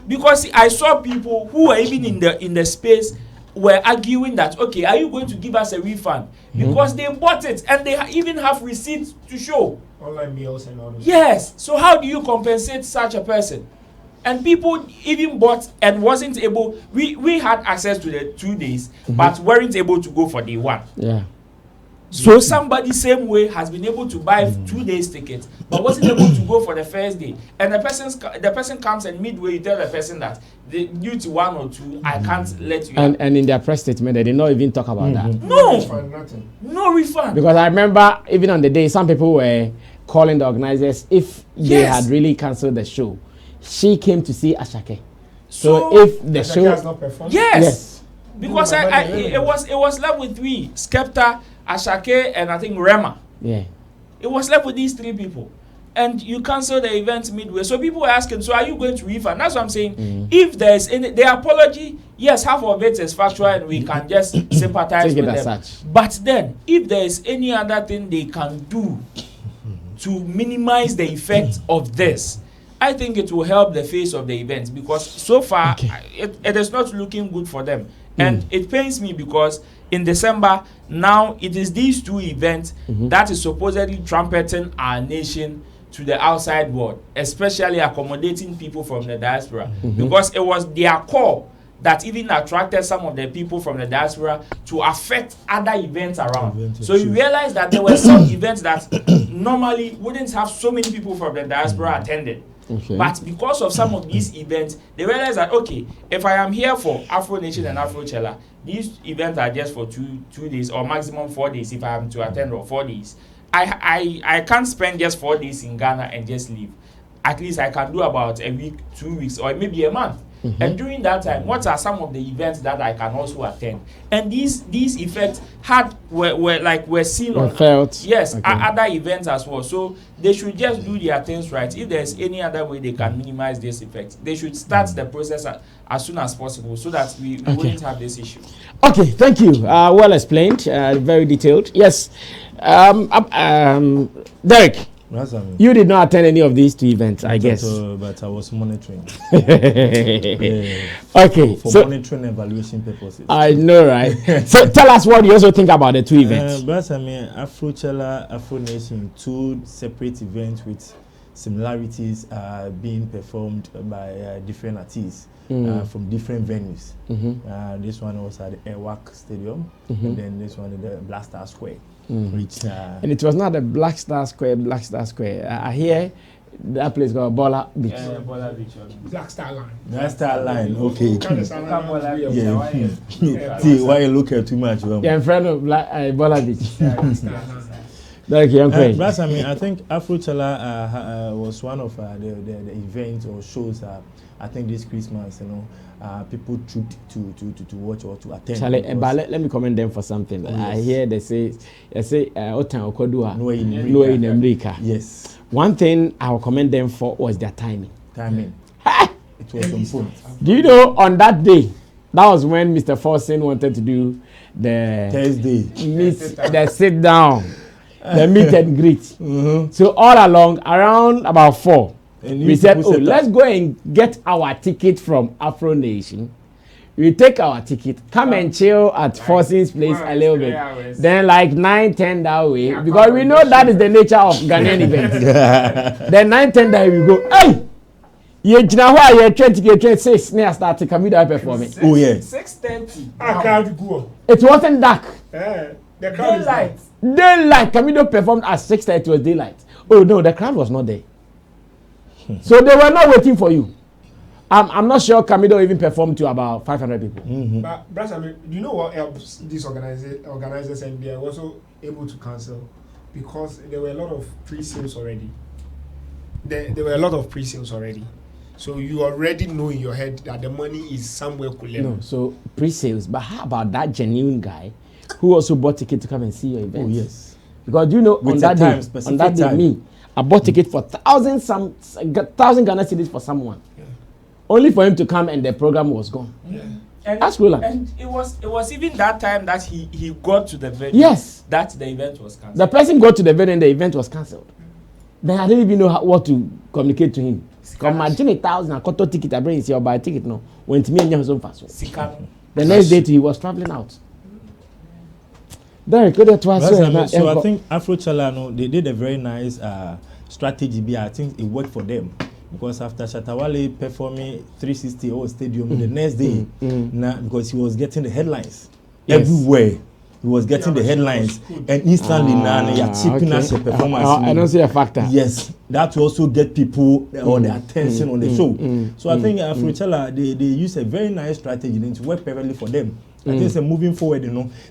Because I saw people who were even in the space were arguing that, okay, are you going to give us a refund? Because they bought it and they even have receipts to show. Online meals and all that. Yes. So how do you compensate such a person? And people even bought and wasn't able. We had access to the 2 days, but weren't able to go for day 1. Yeah. So somebody same way has been able to buy 2 days tickets, but wasn't able to go for the first day. And the person comes and midway you tell the person that due to 1 or 2, I can't let you. And in their press statement, they did not even talk about that. No refund. Because I remember even on the day, some people were calling the organizers if they had really cancelled the show. She came to see Ashake. So if the show has not performed, yes. Because it was left with 3: Skepta, Ashake, and I think Rema. Yeah. It was left with these 3 people. And you cancel the event midway. So people were asking, so are you going to refund? That's what I'm saying. If there's any, the apology, yes, half of it is factual and we can just sympathize with them. Such. But then, if there is any other thing they can do to minimize the effect of this, I think it will help the face of the event, because so far it is not looking good for them. And it pains me because in December, now it is these 2 events that is supposedly trumpeting our nation to the outside world, especially accommodating people from the diaspora, because it was their call that even attracted some of the people from the diaspora to affect other events around. So you realize that there were some events that normally wouldn't have so many people from the diaspora attending. But because of some of these events, they realize that, okay, if I am here for Afro Nation and Afro Chella, these events are just for 2 days or maximum 4 days if I am to attend, or 4 days. I can't spend just 4 days in Ghana and just leave. At least I can do about a week, 2 weeks, or maybe a month. And during that time, what are some of the events that I can also attend? And these effects were seen on felt. Yes, other events as well. So they should just do their things right. If there's any other way they can minimize this effect, they should start the process as soon as possible, so that we wouldn't have this issue. Okay, thank you. Well explained, very detailed. Yes, Derek. You did not attend any of these 2 events, I guess. But I was monitoring. Okay. For monitoring evaluation purposes. I know, right? So tell us what you also think about the 2 events. But I mean, Afro Chella, Afro Nation, 2 separate events with similarities being performed by different artists from different venues. This one was at the Airwalk Stadium, and then this one at the Blackson Square. Which, and it was not the Blackson Square. I hear that place called Bola Beach. Bola Beach. Black Star Line. Black Star Line, okay. Yeah. See, why you look at too much? Yeah, in front of Bola Beach. But I mean, I think Afro Chella was one of the events or shows I think this Christmas, people trooped to watch or to attend. Charlie, but let me comment them for something. Yes. I hear they say Otan Okodua no in America. Yes. One thing I will commend them for was their timing. It was on point. Do you know on that day, that was when Mr. Forsen wanted to do the Thursday the sit down, the meet and greet. So all along, around about 4. We said, let's go and get our ticket from Afro Nation. We take our ticket, come and chill at Forsen's place a little bit. Then like 9-10 that way, because we know that is the nature of Ghanaian events. Then 9-10 that way we go, hey! You know why you're trying to get 6 near starting, can we do a performance? Oh yeah. 6:30. I can't go. It wasn't dark. The crowd is Daylight. Daylight. Camido performed at 6:30. It was daylight. Oh no, the crowd was not there. So they were not waiting for you. I'm not sure Camido even performed to about 500 people. But Brass, I mean, do you know what helps these organizers and they are also able to cancel? Because there were a lot of pre-sales already. There were a lot of pre-sales already. So you already know in your head that the money is somewhere collected. No, so pre-sales. But how about that genuine guy who also bought ticket to come and see your event? Oh yes. Because you know With on that day, me, I bought ticket for 1,000 Ghana cedis for someone. Yeah. Only for him to come and the program was gone. Yeah. Ask Roland. And it was even that time that he got to the venue. Yes. That the event was cancelled. The person got to the venue and the event was cancelled. Then I didn't even know what to communicate to him. Imagine 1,000 I got a ticket, I bring you buy a ticket no. Went to me and your husband fast. The next day he was traveling out. Derek, so I think Afro Chalano, they did a very nice strategy. I think it worked for them. Because after Shatawale performing 360 over stadium the next day, because he was getting the headlines everywhere. He was getting the headlines and instantly you're chipping us a performance. I don't see a factor. Yes, that will also get people or their attention on the show. So I think Afrochala they use a very nice strategy and to work perfectly for them. I think moving forward,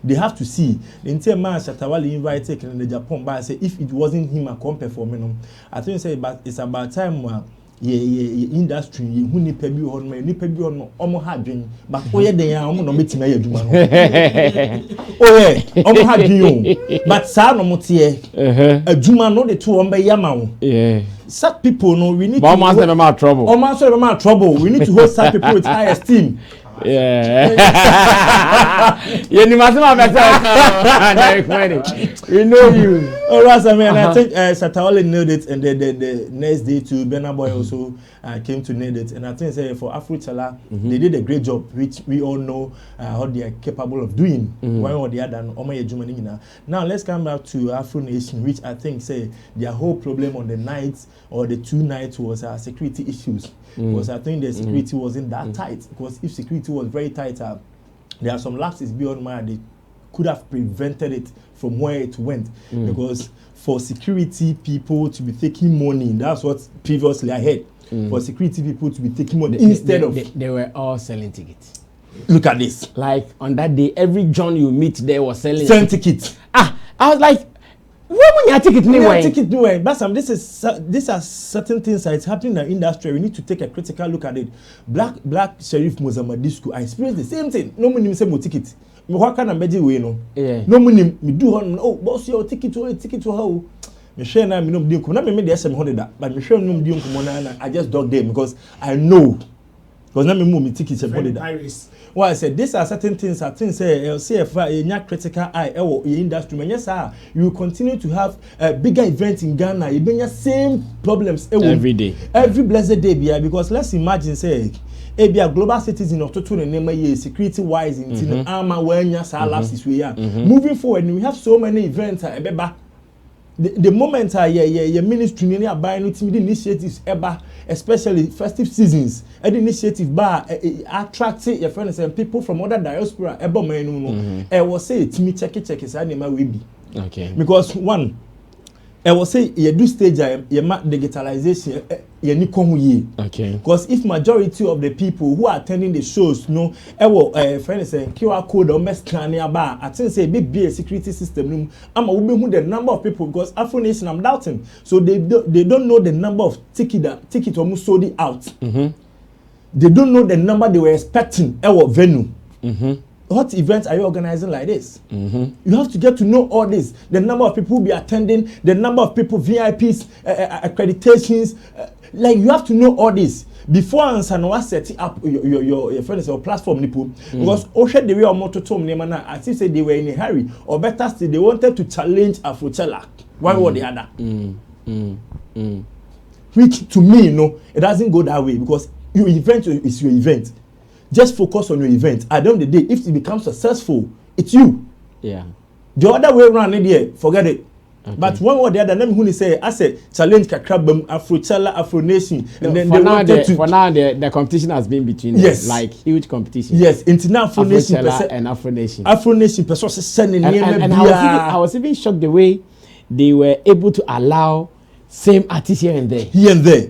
they have to see. The entire man Shatawale invited in the Japan, but I say if it wasn't him a come performing, I think it's about time. Industry who ni pebi on me ni pebi on omo hadwen but oye den ya omo no metima ya aduma no oye omo hadwen but sa no motie aduma no de to omo be yama wo such people no we need to omo answer be trouble omo answer be trouble we need to hold such people with high esteem. Yeah. You need to we know you. All right, I mean, I think Sataole nailed it, and the next day too, Burna Boy also came to nail it, and I think for Afro Chala, they did a great job, which we all know how they are capable of doing. One or the other, now let's come back to Afro Nation, which I think their whole problem on the nights or the 2 nights was security issues. Because I think the security wasn't that tight. Because if security was very tight, there are some lapses beyond mind. They could have prevented it from where it went. Because for security people to be taking money, that's what previously I heard. For security people to be taking money instead of they were all selling tickets. Look at this. Like on that day, every John you meet there was selling tickets. I was like, when you ticket anyway. But these are certain things that is happening in the industry. We need to take a critical look at it. Black Sheriff Mozamadisku, I experienced the same thing. No money say mo ticket. Me what kind of beji we no. No money me do on boss your ticket to how. Me share na me no di nko. Na me dey SM 100 but me share no di nko na I just dog them because I know. Because na me move me ticket 100. Well, I said these are certain things. I think say critical eye in industry. Yes, you will continue to have bigger events in Ghana. You bring same problems every day, every blessed day. Because let's imagine say, global citizen of total name security wise in armor when lapses we are moving forward. We have so many events. The moment your ministry any buying initiatives especially festive seasons and initiative bar attract your friends and people from other diaspora was say to me check is animal will be okay because one I will say you do stage digitalization okay because if majority of the people who are attending the shows friends say QR code or scan bar I think say big security system who the number of people because Afro Nation I'm doubting so they don't know the number of ticket almost sold it out they don't know the number they were expecting venue what events are you organizing like this? You have to get to know all this. The number of people will be attending, the number of people, VIPs, accreditations. Like you have to know all this before and set up your friends or platform. Because Osha the way or motor tom I think say they were in a hurry, or better still, they wanted to challenge Afrochella one or the other. Which to me, it doesn't go that way because your event is your event. Just focus on your event. At the end of the day, if it becomes successful, it's you. Yeah. The other way around, forget it. Okay. But one or the other, let me say, I say challenge Kakrabum, Afrochella, Afro Nation, and then for now the competition has been between them, like huge competition. Yes, international Afro Nation and Afro Nation. Afro Nation, person sending and I was even shocked the way they were able to allow same artists here and there.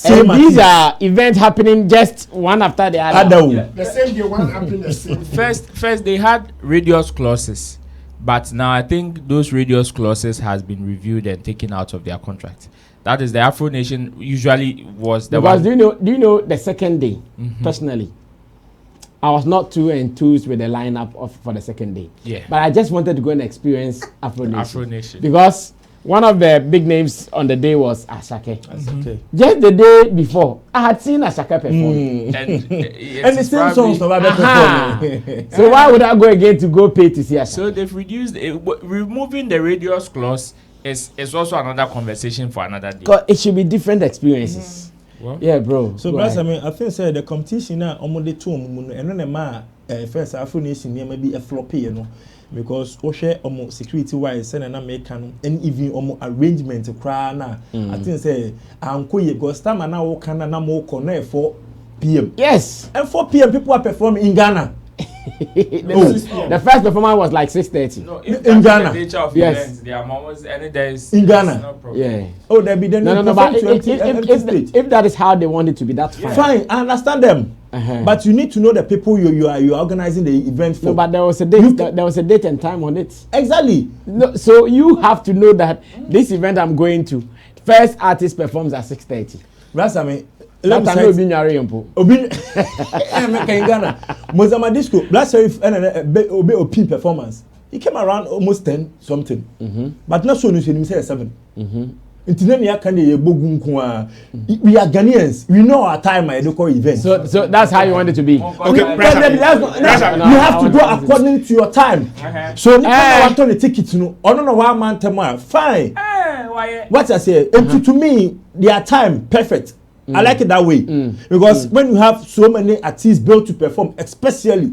And these are events happening just one after the other. Yeah. The same day, one happened the same. First they had radius clauses, but now I think those radius clauses has been reviewed and taken out of their contract. That is the Afro Nation usually was the because one. do you know the second day, personally, I was not too enthused with the lineup for the second day. Yeah. But I just wanted to go and experience Afro Nation. Afro Nation. Because one of the big names on the day was Ashake. Okay. Just the day before, I had seen Ashake perform. And the same songs of other performing. So why would I go again to go pay to see Ashake? So they've reduced removing the radius clause is also another conversation for another day. Because it should be different experiences. Well, Yeah, bro. So, Blackson, I mean, I think the competition now almost the two and then the man first Afro Nation maybe a floppy, you know, because we share almost security wise and American and even almost arrangement to cry now. I think say I'm cool because time now can na more connect 4 p.m. Yes. And 4 p.m. people are performing in Ghana. The first performance was like 6:30. no, in Ghana. The nature of Yes. events, there are moments and there's In Ghana. no problem. Yeah. Oh, there be the No. But if that is how they want it to be, that's fine. fine, I understand them. Uh-huh. But you need to know the people you are organizing the event for. No, but there was a date. There was a date and time on it. Exactly. No, so you have to know that this event I'm going to, first artist performs at 6:30. That's I mean. That time will be Nyarempo. Obi in Ghana. Mozambique disco. Blackson and Obi performance. He came around almost 10 something. But not so you say 7. We are Ghanaians. We know our time at the event. So that's how you want it to be. Okay, you have to go according to your time. So you want to the ticket no. Oh no, 1 month tomorrow. Fine. What I say, to me, their time perfect. I like it that way because when you have so many artists built to perform, especially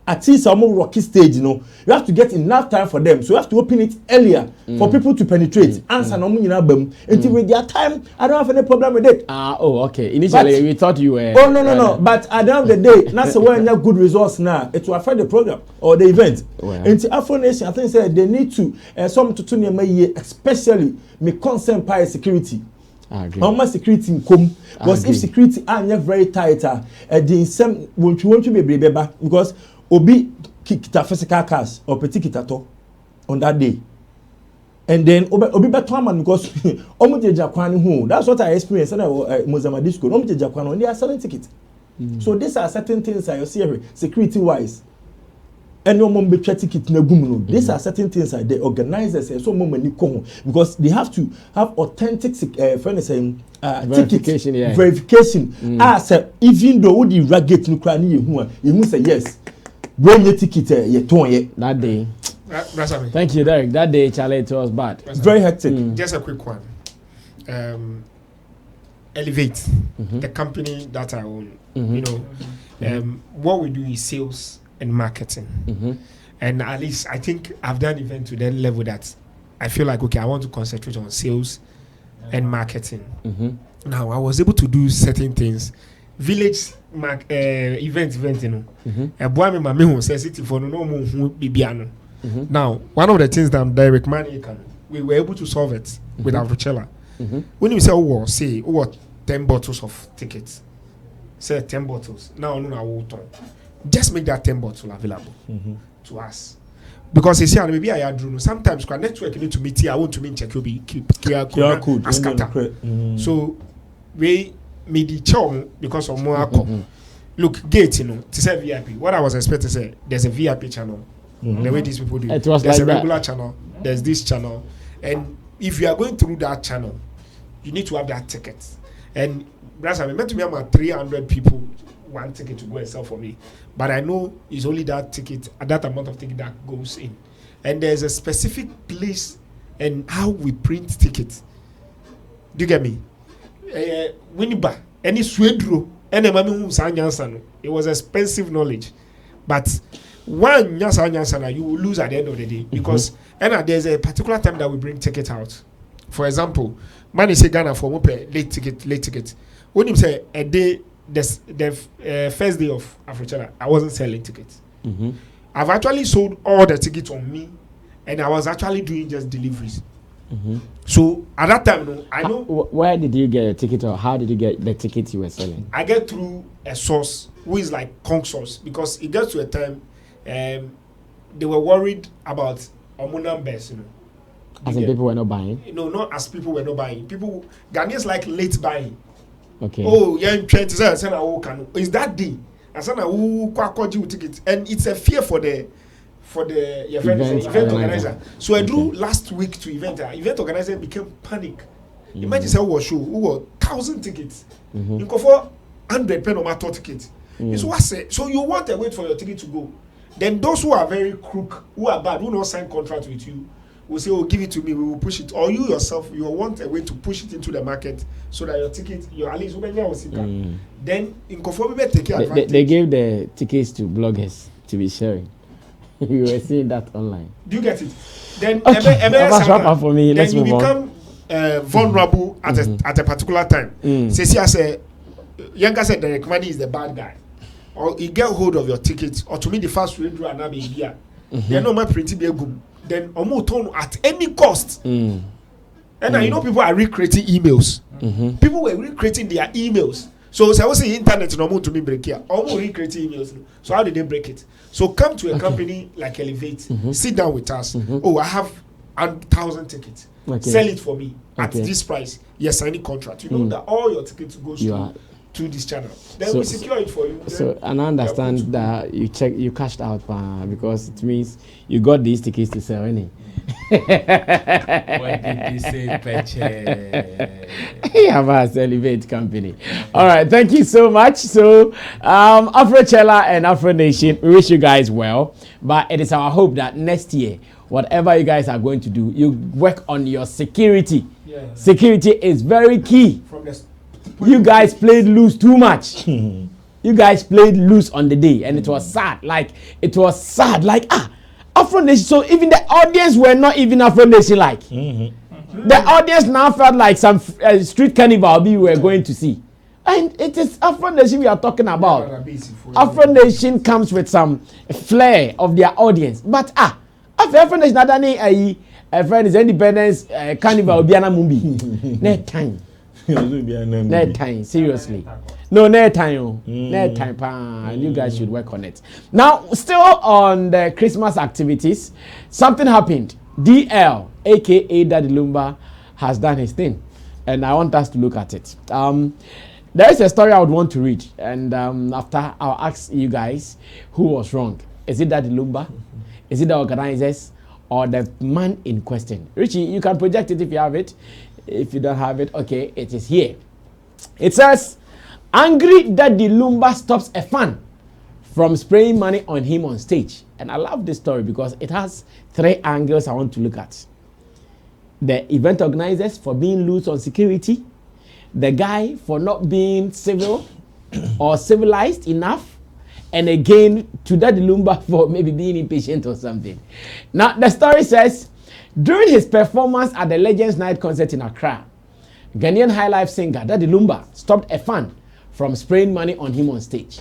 artists on rocky stage, you know, you have to get enough time for them. So you have to open it earlier for people to penetrate. Answer no until with their time, I don't have any problem with it. Okay. Initially, we thought you were. Oh no. But at the end of the day, that's when you have good results now. It will affect the program or the event. And Afro Nation, I think they need to some to especially me concern by security. How much security in come? Because if security are very tight, the same won't you be beba because obi kita physical cars or petit kita on that day, and then obi better man because that's what I experienced and Mozambique disco. They are selling tickets. So these are certain things I see security wise. And no mom be ticket na gum. These are certain things that the organizers so many come because they have to have authentic verification. Even though the ragged no cry you say yes. Bring your ticket That day. Rasami. Thank you, Derek. That day, Charlie, it was bad. Very hectic. Just a quick one. Elevate the company that I own. You know, what we do is sales and marketing. And at least I think I've done event to that level that I feel like okay, I want to concentrate on sales and marketing. Now I was able to do certain things. Village event, you know. A boy me mama who says it for no more bibiano. Now, one of the things that direct money can we were able to solve it with Afrochella. When you say say 10 bottles of tickets, say 10 bottles. Now no just make that 10 bottle available to us. Because you see, maybe I drew sometimes network need to meet here. I want to mean check QR code. So we made the chow because of more look gate, you know, to say VIP. What I was expecting to say there's a VIP channel. The way these people do it was there's like a regular channel, there's this channel, and if you are going through that channel, you need to have that ticket. And that's I meant to me about 300 people one ticket to go and sell for me, but I know it's only that ticket, that amount of ticket that goes in, and there's a specific place and how we print tickets. Do you get me? Winiba, any swedro, any mami it was expensive knowledge, but one nyasa you will lose at the end of the day because and there's a particular time that we bring ticket out. For example, man is Ghana for late ticket. When you say a day. The first day of Afrochella, I wasn't selling tickets. I've actually sold all the tickets on me, and I was actually doing just deliveries. So at that time, no, I know. Where did you get a ticket, or how did you get the ticket you were selling? I get through a source who is like Kong source, because it gets to a time they were worried about numbers, you know. As in people were not buying? No, not as people were not buying. People, Ghanaians like late buying. Okay. Oh, yeah, is that day? I said, who ticket, and it's a fear for the event organizer. So I drew last week to event organizer became panic. Imagine say who show who 1,000 tickets. You go for 100 pen or matter tickets. So what say? So you want to wait for your ticket to go. Then those who are very crook, who are bad, who not sign contract with you, will say, "Oh, give it to me. We will push it." Or you yourself, you want a way to push it into the market so that your ticket, your at least then in conformity take advantage. They gave the tickets to bloggers to be sharing. You were seeing that online. Do you get it? Then for me. Let's then you move on. become vulnerable at a particular time. Say, younger said the money is the bad guy, or you get hold of your tickets, or to me the first radio and be here. They're not my pretty big. Then almost turn at any cost. And now you know people are recreating emails. People were recreating their emails. So I was saying internet no more to me break here. Almost recreating emails. So how did they break it? So come to a company like Elevate, sit down with us. Oh, I have 1,000 tickets. Sell it for me at this price. Yes, sign a contract. You know that all your tickets goes to this channel. Then we secure it for you. So and I understand that you cashed out because it means you got these tickets to sell, innit? What did you say, Peche? Have Elevate company. All right, thank you so much. So, Afrochella and Afro Nation, we wish you guys well. But it is our hope that next year, whatever you guys are going to do, you work on your security. Yeah. Security is very key. You guys played loose too much. You guys played loose on the day, and it was sad. Afro Nation. So even the audience were not even Afro Nation like. The audience now felt like some street carnival we were going to see, and it is Afro Nation we are talking about. Afro Nation comes with some flair of their audience, but Afro Nation adani a friend is independence carnival biana mumbi. Net time. Net time, seriously. No, net time. Net time, and you guys should work on it. Now, still on the Christmas activities, something happened. DL, aka Daddy Lumba, has done his thing, and I want us to look at it. There is a story I would want to read, and after I'll ask you guys who was wrong. Is it Daddy Lumba? Is it the organizers or the man in question? Richie, you can project it if you have it. If you don't have it, okay, it is here. It says, angry Daddy Lumba stops a fan from spraying money on him on stage. And I love this story because it has 3 angles I want to look at. The event organizers for being loose on security, the guy for not being civil or civilized enough, and again to Daddy Lumba for maybe being impatient or something. Now, the story says, during his performance at the Legends Night concert in Accra, Ghanaian high life singer Daddy Lumba stopped a fan from spraying money on him on stage.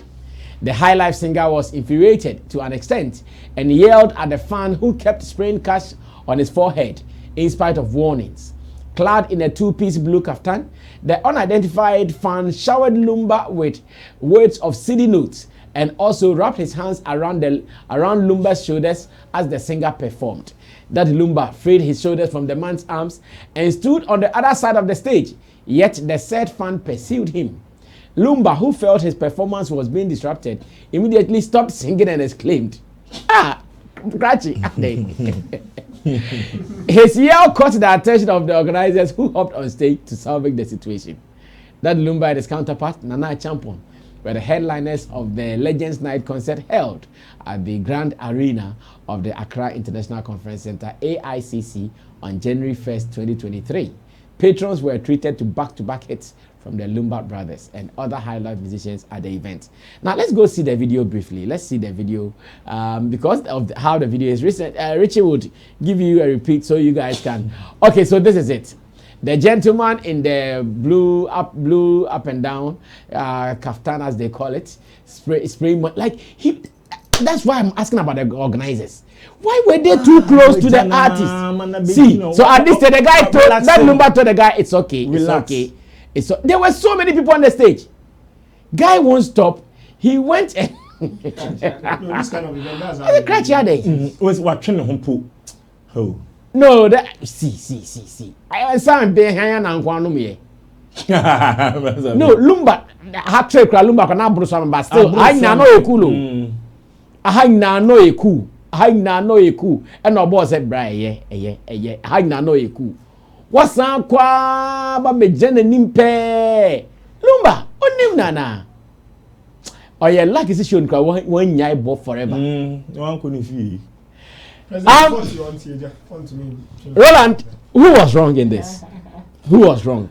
The high life singer was infuriated to an extent and yelled at the fan who kept spraying cash on his forehead in spite of warnings. Clad in a 2-piece blue kaftan, the unidentified fan showered Lumba with words of cedi notes and also wrapped his hands around Lumba's shoulders as the singer performed. Daddy Lumba freed his shoulders from the man's arms and stood on the other side of the stage, yet the said fan pursued him. Lumba, who felt his performance was being disrupted, immediately stopped singing and exclaimed, Scratchy. His yell caught the attention of the organizers who hopped on stage to salvage the situation. Daddy Lumba and his counterpart, Nana Champon, were the headliners of the Legends Night concert held at the Grand Arena of the Accra International Conference Center, AICC, on January 1st, 2023. Patrons were treated to back-to-back hits from the Lumba brothers and other high-life musicians at the event. Now, let's go see the video briefly. Let's see the video because of how the video is recent. Richie would give you a repeat so you guys can. Okay, so this is it. The gentleman in the blue up and down kaftan, as they call it, spraying like he. That's why I'm asking about the organizers. Why were they too close to the artist? See, so at this the guy told that Lumba told the guy it's okay, Relax. it's okay. There were so many people on the stage. Guy won't stop. He went and This kind of event, that's the crutch had it. Was watching the home. Oh. No, that see. I sound there hanging on one me. No, Lumba hat trick Lumba can not brush but still I know you cool. I know you cool. I know you cool. And no boss said bra I know you cool. What's on qua but me jen nimpe Lumba onim nana. Oh yeah, like is shown one yai bo forever. One couldn't feel. Roland, who was wrong in this? Who was wrong?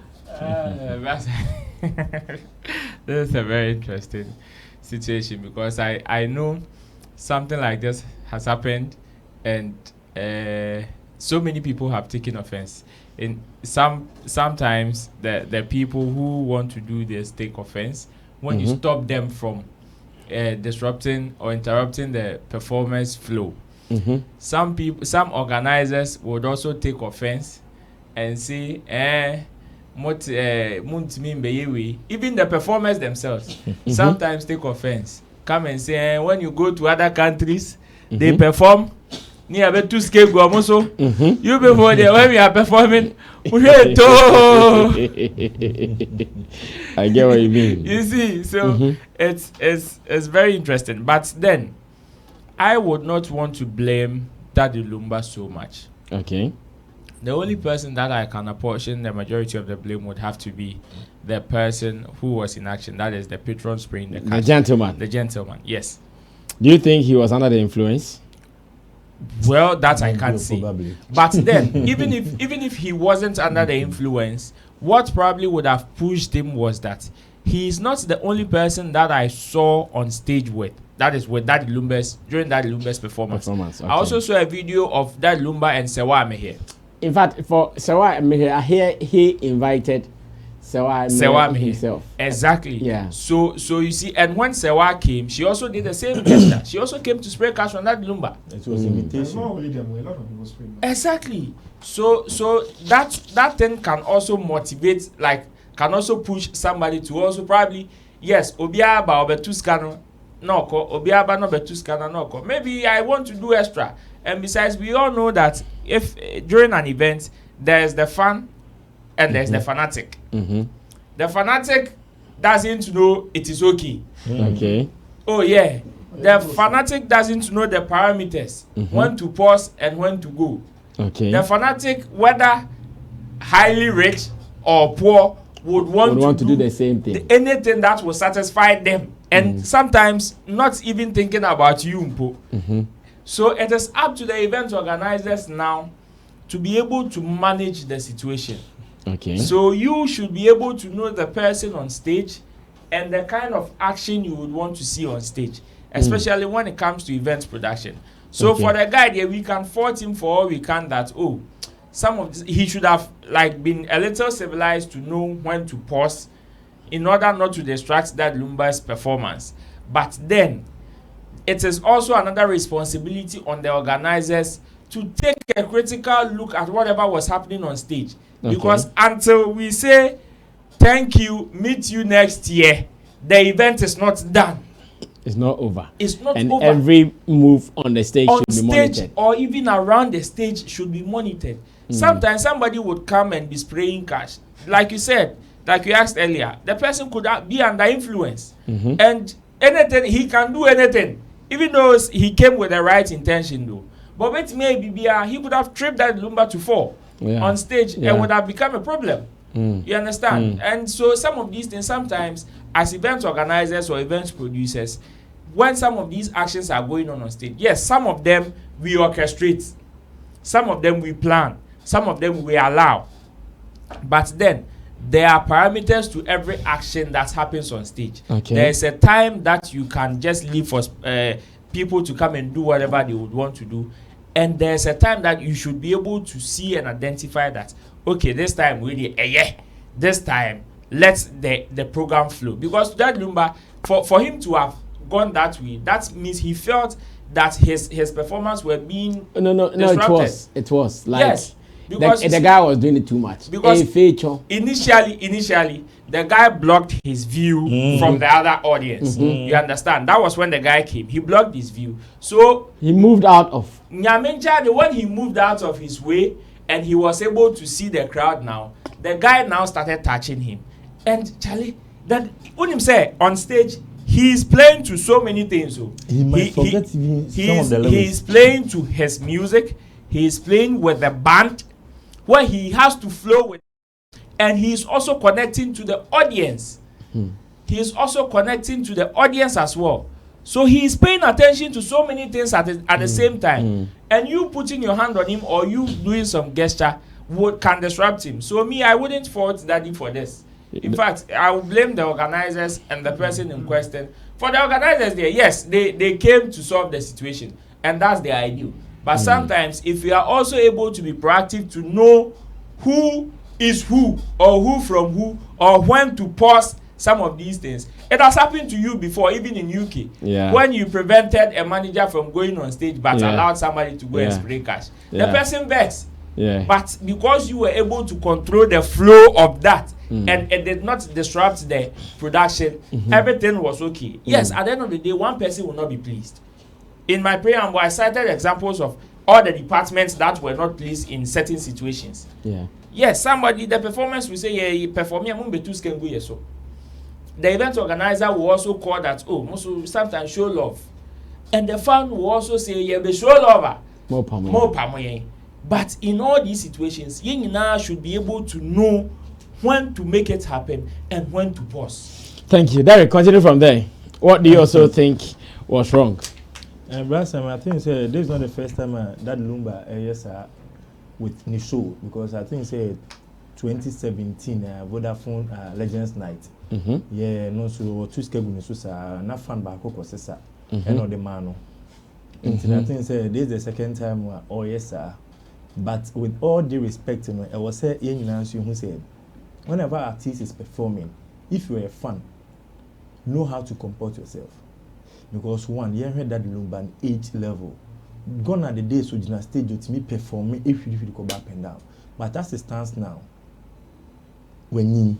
This is a very interesting situation because I know something like this has happened and so many people have taken offense. In sometimes the people who want to do this take offense when you stop them from disrupting or interrupting the performance flow. Some organizers would also take offense and say, even the performers themselves sometimes take offense. Come and say, when you go to other countries, they perform. You before there when we are performing, I get what you mean. You see, so it's very interesting. But then I would not want to blame Daddy Lumba so much. Okay. The only person that I can apportion the majority of the blame would have to be the person who was in action. That is the patron spraying the cat. The gentleman, yes. Do you think he was under the influence? Well, that I can't say. But then, even if he wasn't under the influence, what probably would have pushed him was that he is not the only person that I saw on stage with. That is with Daddy Lumba's during Daddy Lumba's performance. Okay. I also saw a video of Daddy Lumba and Sewa Mehe. In fact, for Sewa Mehe, I hear he invited Sewa Mehe himself. Exactly. Yeah. So you see, and when Sewa came, she also did the same gesture. She also came to spray cash on Daddy Lumba. It was invitation. Not only them, a lot of people spraying. Exactly. So that thing can also motivate, like, can also push somebody to also probably, yes, Obiaba Obetuskano. No, Obiaba no Betuskana no. Maybe I want to do extra. And besides, we all know that if during an event there's the fan and there's the fanatic. The fanatic doesn't know it is okay. Okay. Oh yeah. The fanatic doesn't know the parameters, when to pause and when to go. Okay. The fanatic, whether highly rich or poor, would want to do the same thing. Anything that will satisfy them. And sometimes not even thinking about you, Mpo. So it is up to the event organizers now to be able to manage the situation. Okay. So you should be able to know the person on stage and the kind of action you would want to see on stage, especially when it comes to event production. So for the guy there, we can fault him for all we can that, some of this, he should have like been a little civilized to know when to pause in order not to distract that Lumba's performance. But then it is also another responsibility on the organizers to take a critical look at whatever was happening on stage. Because until we say thank you, meet you next year, the event is not done. It's not over. It's not and over. Every move on the stage should be monitored. Or even around the stage should be monitored. Sometimes somebody would come and be spraying cash. Like you said, like you asked earlier, the person could be under influence. And anything, he can do anything. Even though he came with the right intention though. But with maybe he would have tripped that Lumba to fall on stage and would have become a problem. You understand? And so some of these things, sometimes as event organizers or event producers, when some of these actions are going on stage, yes, some of them we orchestrate, some of them we plan, some of them we allow. But then there are parameters to every action that happens on stage. There is a time that you can just leave for people to come and do whatever they would want to do. And there's a time that you should be able to see and identify that, okay, this time really, this time, let the program flow. Because that Lumba, for him to have gone that way, that means he felt that his performance were being no, it was like yes, because the guy was doing it too much. Because initially the guy blocked his view from the other audience. You understand? That was when the guy came. He blocked his view. So he moved out of Nyamencha, when he moved out of his way and he was able to see the crowd now, the guy now started touching him. And Charlie, that when him say on stage, he's playing to so many things. So he might forget some of the lyrics. He's playing to his music. He's playing with the band, where he has to flow with, and he's also connecting to the audience. He's also connecting to the audience as well. So he's paying attention to so many things at the same time. And you putting your hand on him or you doing some gesture can disrupt him. So me, I wouldn't fault Daddy for this. In fact, I would blame the organizers and the person in question. For the organizers there, yes, they came to solve the situation, and that's the ideal. But sometimes, if we are also able to be proactive to know who is who, or who from who, or when to pause some of these things. It has happened to you before, even in UK. Yeah. When you prevented a manager from going on stage but allowed somebody to go and spray cash. The person vexed. Yeah. But because you were able to control the flow of that and it did not disrupt the production, everything was okay. Yes, at the end of the day, one person will not be pleased. In my preamble, I cited examples of all the departments that were not pleased in certain situations. Yeah. Yes, the performance will say, yeah, you perform, yeah, so. The event organizer will also call that, also sometimes show love. And the fan will also say, yeah, they show love. More palm. But in all these situations, you now should be able to know when to make it happen and when to pause. Thank you. Derek, continue from there. What do you also think was wrong? Blackson, I think this is not the first time that Lumba with Nisho, because I think 2017 Vodafone Legends Night. Yeah, no, so two schedule na fan back sir. And not the man. And I think this is the second time yes sir. But with all due respect, I was saying who said whenever an artist is performing, if you're a fan, know how to comport yourself. Because one, you heard that Lumba age level. Gone are the days so you stage to me performing if you go up and down. But that's the stance now. When you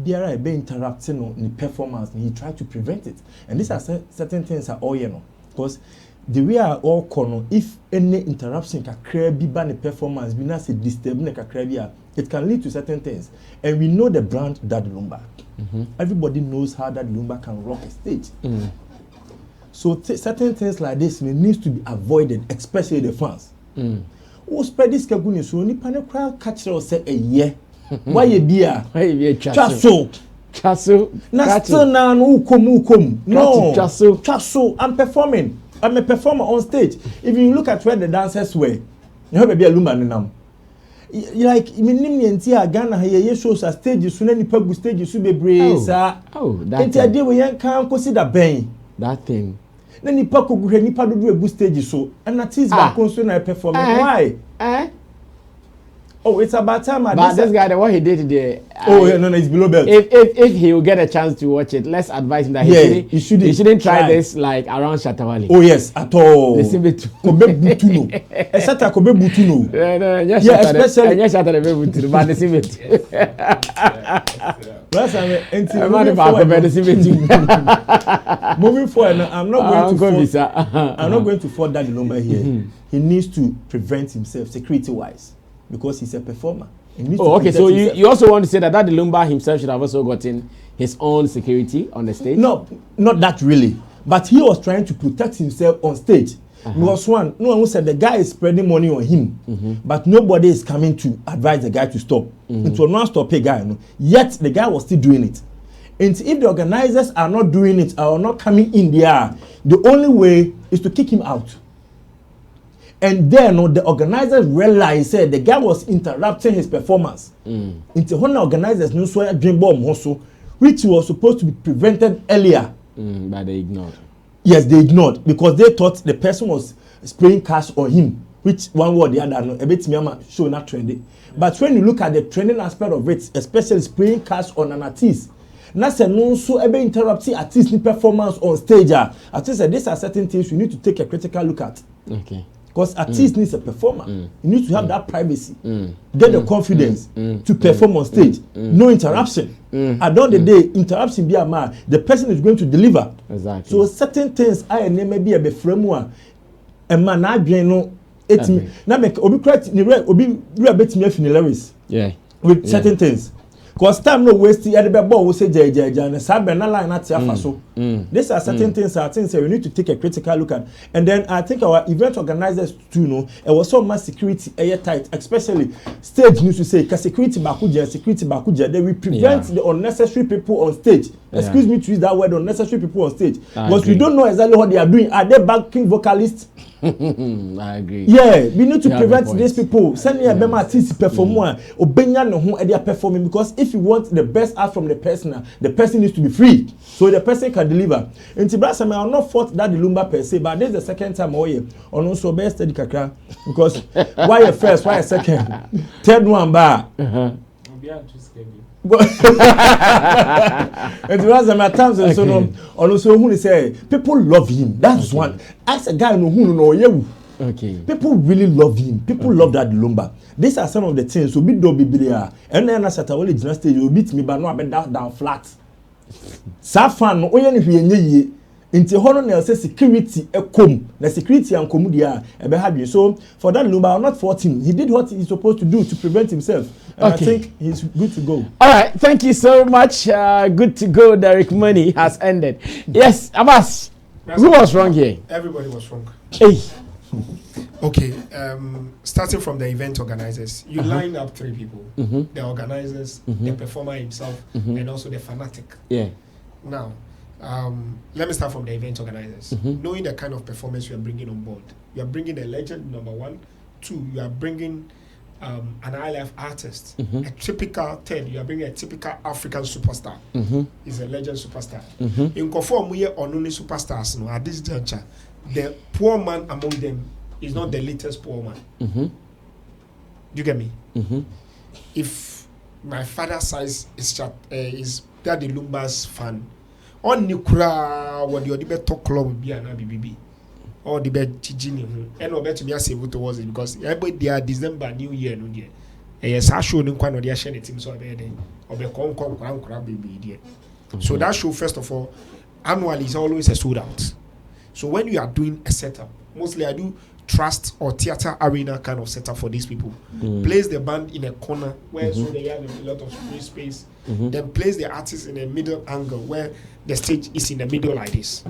biara be interrupting on the performance, he tried to prevent it. And these are certain things are all because the way are all corner, if any interruption can create the performance, be not disturbing it can lead to certain things. And we know the brand that Lumba. Everybody knows how that Lumba can rock a stage. So certain things like this needs to be avoided, especially the fans. Who spread this kabuni so ni panel crowd catch us say a year. Why you beer? Chaso. Na still na no ukom. No. Chaso. I'm performing. I'm a performer on stage. If you look at where the dancers were, you have a Lumba nam. Like minimum Ghana here shows a stage so na nipa go stage so bebre sa. Oh, that. Enti ade we yan kan consider ben. That thing. Na nipa ko go nipa do ebu stage so and that is back so na performing. Why? Oh, it's about time. But this guy, what he did today. It's below belt. If he will get a chance to watch it, let's advise him that he shouldn't try this like around Shatawale. Oh yes, at all. Listen to Kobe Butuno. Esata Kobe Butuno. Yeah, especially. Yes, Shatawale Butuno. But listen to. Moving forward, I'm not going to fall that number here. He needs to prevent himself security-wise. Because he's a performer. Okay, so you also want to say that the Lumba himself should have also gotten his own security on the stage? No, not that really. But he was trying to protect himself on stage. Because no one said the guy is spreading money on him. But nobody is coming to advise the guy to stop. It was not stop a guy. Yet the guy was still doing it. And if the organizers are not doing it or not coming in there, the only way is to kick him out. And then the organizers realized the guy was interrupting his performance. Until when the organizers knew so dream bomb also, which was supposed to be prevented earlier. But they ignored. Yes, they ignored because they thought the person was spraying cash on him, which one word the other a bit show not trendy. But when you look at the trending aspect of it, especially spraying cash on an artist, na se no so ebe interrupt artist ni performance on stage. Artist say these are certain things you need to take a critical look at. Okay. Because artist needs a performer. You need to have that privacy. Get the confidence to perform on stage. No interruption. At the end of the day, interruption be a man. The person is going to deliver. Exactly. So certain things I name be a framework. A man I no it me. Now make obi correct ni obi bet me fini lyrics. Yeah. With certain things. Because time no waste the ball will say and sabe na line at so. These are certain things I think we need to take a critical look at. And then I think our event organizers too know it was so much security airtight, especially stage news to say because security bakuja they will prevent the unnecessary people on stage. Excuse me to use that word, unnecessary people on stage. Because we don't know exactly what they are doing. Are they backing vocalists? I agree. Yeah, we need to prevent these people. Send me a bema artist performer obenya no ho e dey performing, because if you want the best out from the person needs to be free so the person can deliver. Nti Blackson, I will not fault that the Lumba per se, but this is the second time on also best study kakra, because why a first, why a second, third one ba. And at times and so on also who say people love him. That's one. As a guy who know you. Okay. People really love him. People love that Lumba. These are some of the things. So be do be there. And then as at all the stage you beat me, but no I down flat. Safan no oye ni hwe nti hono na say security ekom na security and komudia ebe have. So for that Lumba, I'm not fault him. He did what he's supposed to do to prevent himself. And I think he's good to go. All right, thank you so much. Good to go. Derek Money has ended. Yes, Abbas. Who was wrong here? Everybody was wrong. Hey. Okay, starting from the event organizers, you line up 3 people: the organizers, the performer himself, and also the fanatic. Yeah. Now, let me start from the event organizers. Knowing the kind of performance you are bringing on board, you are bringing a legend, number 1. 2, you are bringing an high-life artist, a typical 10. You are bringing a typical African superstar. He's a legend superstar. In conform we are only superstars. No, at this juncture, the poor man among them is not the latest poor man. You get me? If my father's size is that the Lumba's fan, on Nukra, what the Odibe club will be an BBB. Or the bed teaching and no better me as able towards it, because everybody there December, New Year, no year. Yes, I show them quite their sharing teams or be baby. So that show, first of all, annually is always a sold out. So when you are doing a setup, mostly I do trust or theater arena kind of setup for these people. Place the band in a corner where so they have a lot of free space. Then place the artist in a middle angle where the stage is in the middle like this.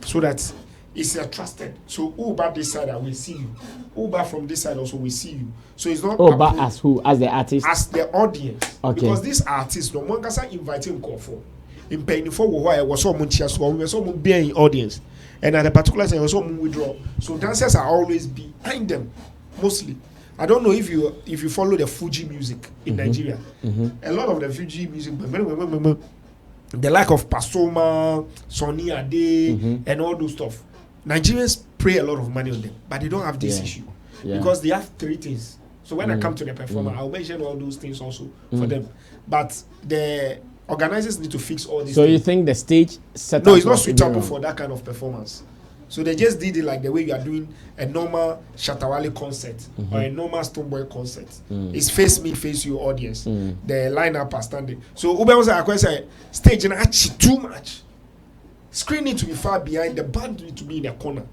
So that it's trusted. So Uber this side I will see you. Uber from this side also will see you. So it's not Uber as who? As the artist? As the audience. Okay. Because these artists, no one can invite him for. In paying for why I was so much as well, we were so much being audience. And at a particular time, also withdraw. So dancers are always behind them, mostly. I don't know if you follow the Fuji music in Nigeria. A lot of the Fuji music, the like of Pasoma, Sonny Ade, and all those stuff. Nigerians pay a lot of money on them, but they don't have this issue because they have 3 things. So when I come to the performer, I'll mention all those things also for them. But the organizers need to fix all these so things. You think the stage setup? No, it's not suitable for that kind of performance. So they just did it like the way you are doing a normal Shatawale concert or a normal Stoneboy concert. It's face me, face you audience. The lineup are standing. So Ube was a stage and actually too much. Screen need to be far behind, the band need to be in the corner.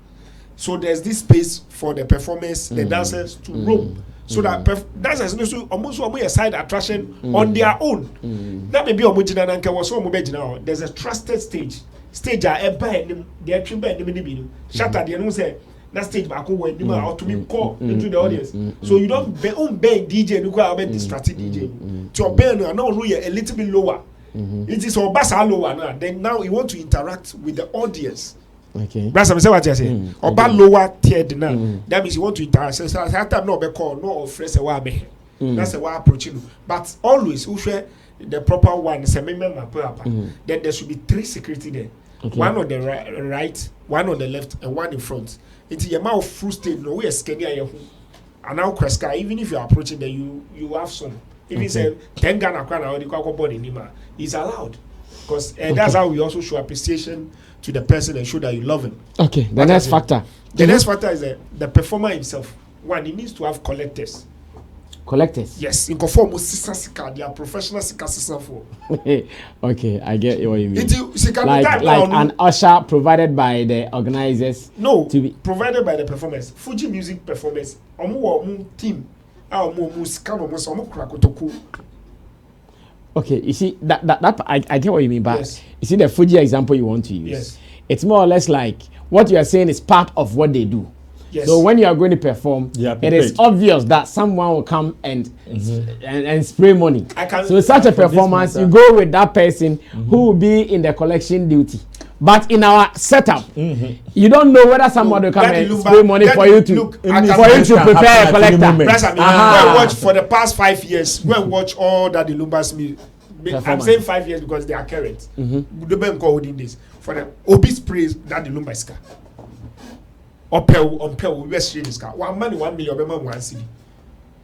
So there's this space for the performers, the dancers to roam. So that dancers almost a side attraction on their own. That may be there's a trusted stage. Stage are they are tripping shatter the say that stage back when you are to be call into the audience. So you don't beg DJ you go about distracted DJ. To obey now a little bit lower. It is all bass lower now. Then now you want to interact with the audience. Okay. That's what I say. Or bad lower tiered now. That means you want to interact. So that time no be call no offense a that's a way approaching. But always we share the proper one. It's a member. Then there should be 3 security there. Okay. One on the right, one on the left, and one in front. It's your mouth full stage. No, we are scared here. And now, Kreska, even if you are approaching there, you have some. If you say 10 Ghana crown or the Coco body, is allowed. because that's how we also show appreciation to the person and show that you love him. Okay, the next factor. The next factor is the performer himself. One, he needs to have collectors. Collectors? Yes, in conform with Sika, they are professional Sika for. Okay, I get what you mean. Like an usher provided by the organizers? No, provided by the performers. Fuji music performers. Team. Okay, you see, that I get what you mean, but yes. You see the Fuji example you want to use? Yes. It's more or less like what you are saying is part of what they do. Yes. So when you are going to perform, it is obvious that someone will come and spray money. So such a performance, you go with that person who will be in the collection duty. But in our setup, you don't know whether someone will come and spray money for you to prepare a collector. Go and watch for the past 5 years. Go and watch all that the Lumba's music. I'm saying 5 years because they are current. The bank holding this for the Obi sprays that the Lumba is. $1 million,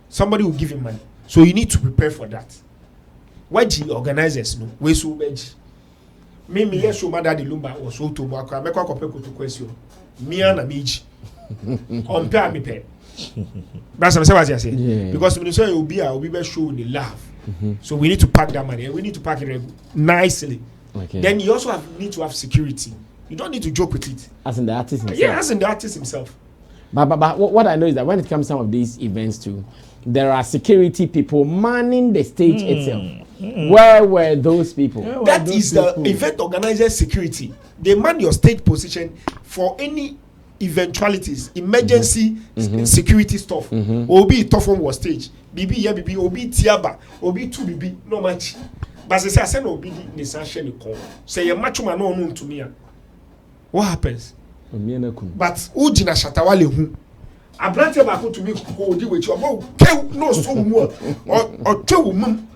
somebody will give him money. So you need to prepare for that. What the organizers know, we so veg. Me yes, show that the Lumba was so to work. I make a question. Me and a midge. On pair me pay. That's what I say. Because when you say you'll be showing the love. So we need to pack that money and we need to pack it nicely. Okay. Then you also need to have security. You don't need to joke with it. As in the artist himself. Yeah, as in the artist himself. But what I know is that when it comes to some of these events too, there are security people manning the stage itself. Where were those people? That is the event organizer's security. They man your stage position for any eventualities, emergency security stuff. Obi tough on your stage. BB yeah BB Obi tiaba Obi 2 BB no match. But they say I send Obi the sanction you call. Say you match man no known to me. What happens? But Ujina Shatawale who Abrante back to me go deal with you about no so more or 2 women.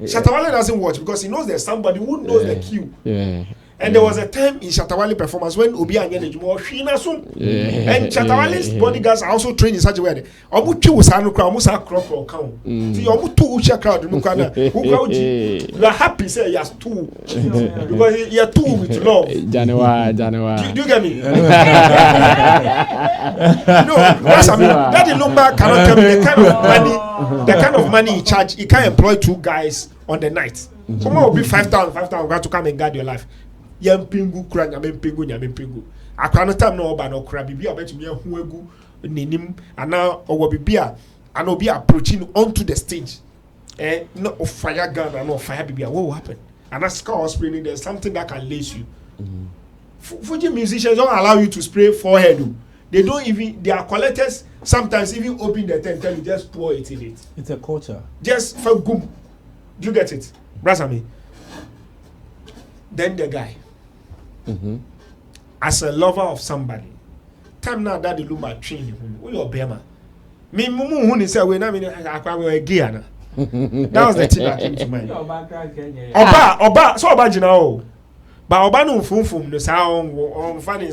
Shatawale doesn't watch because he knows there's somebody who knows the cue. Yeah. And there was a time in Shatawale performance when Obi and Yenejimo were Shina soon. And Shatawale's bodyguards are also trained in such a way. Omu two was Sanu crowd, Musa crop or count. See, Omu two Usha crowd, you are happy, say he has 2. Because he are 2 with love. January. Do you get me? No, that's I mean. That the Lumba cannot tell me the kind of money he charge. He can't employ 2 guys on the night. Someone will be 5,000 got to come and guard your life. Yam pingu kura nyame pingu akwa no time no oba no kura bibi obetumi ehu egu nenim ana owo bibi a ana obi approaching onto the stage no fire gun and no fire bibi what will happen and as car spraying there's something that can lace you. Fuji musicians don't allow you to spray forehead. They don't even, they are collectors sometimes even open the tent tell you just pour it in it. It's a culture. Just for goom. Do you get it? Brasami. Then the guy. As a lover of somebody, time now that the Lumba train you, who your bema? Me mumu who say we na me akwa gear na. That was the thing that came to mind. Oba so oba jina o. But oba no fum no sound on funny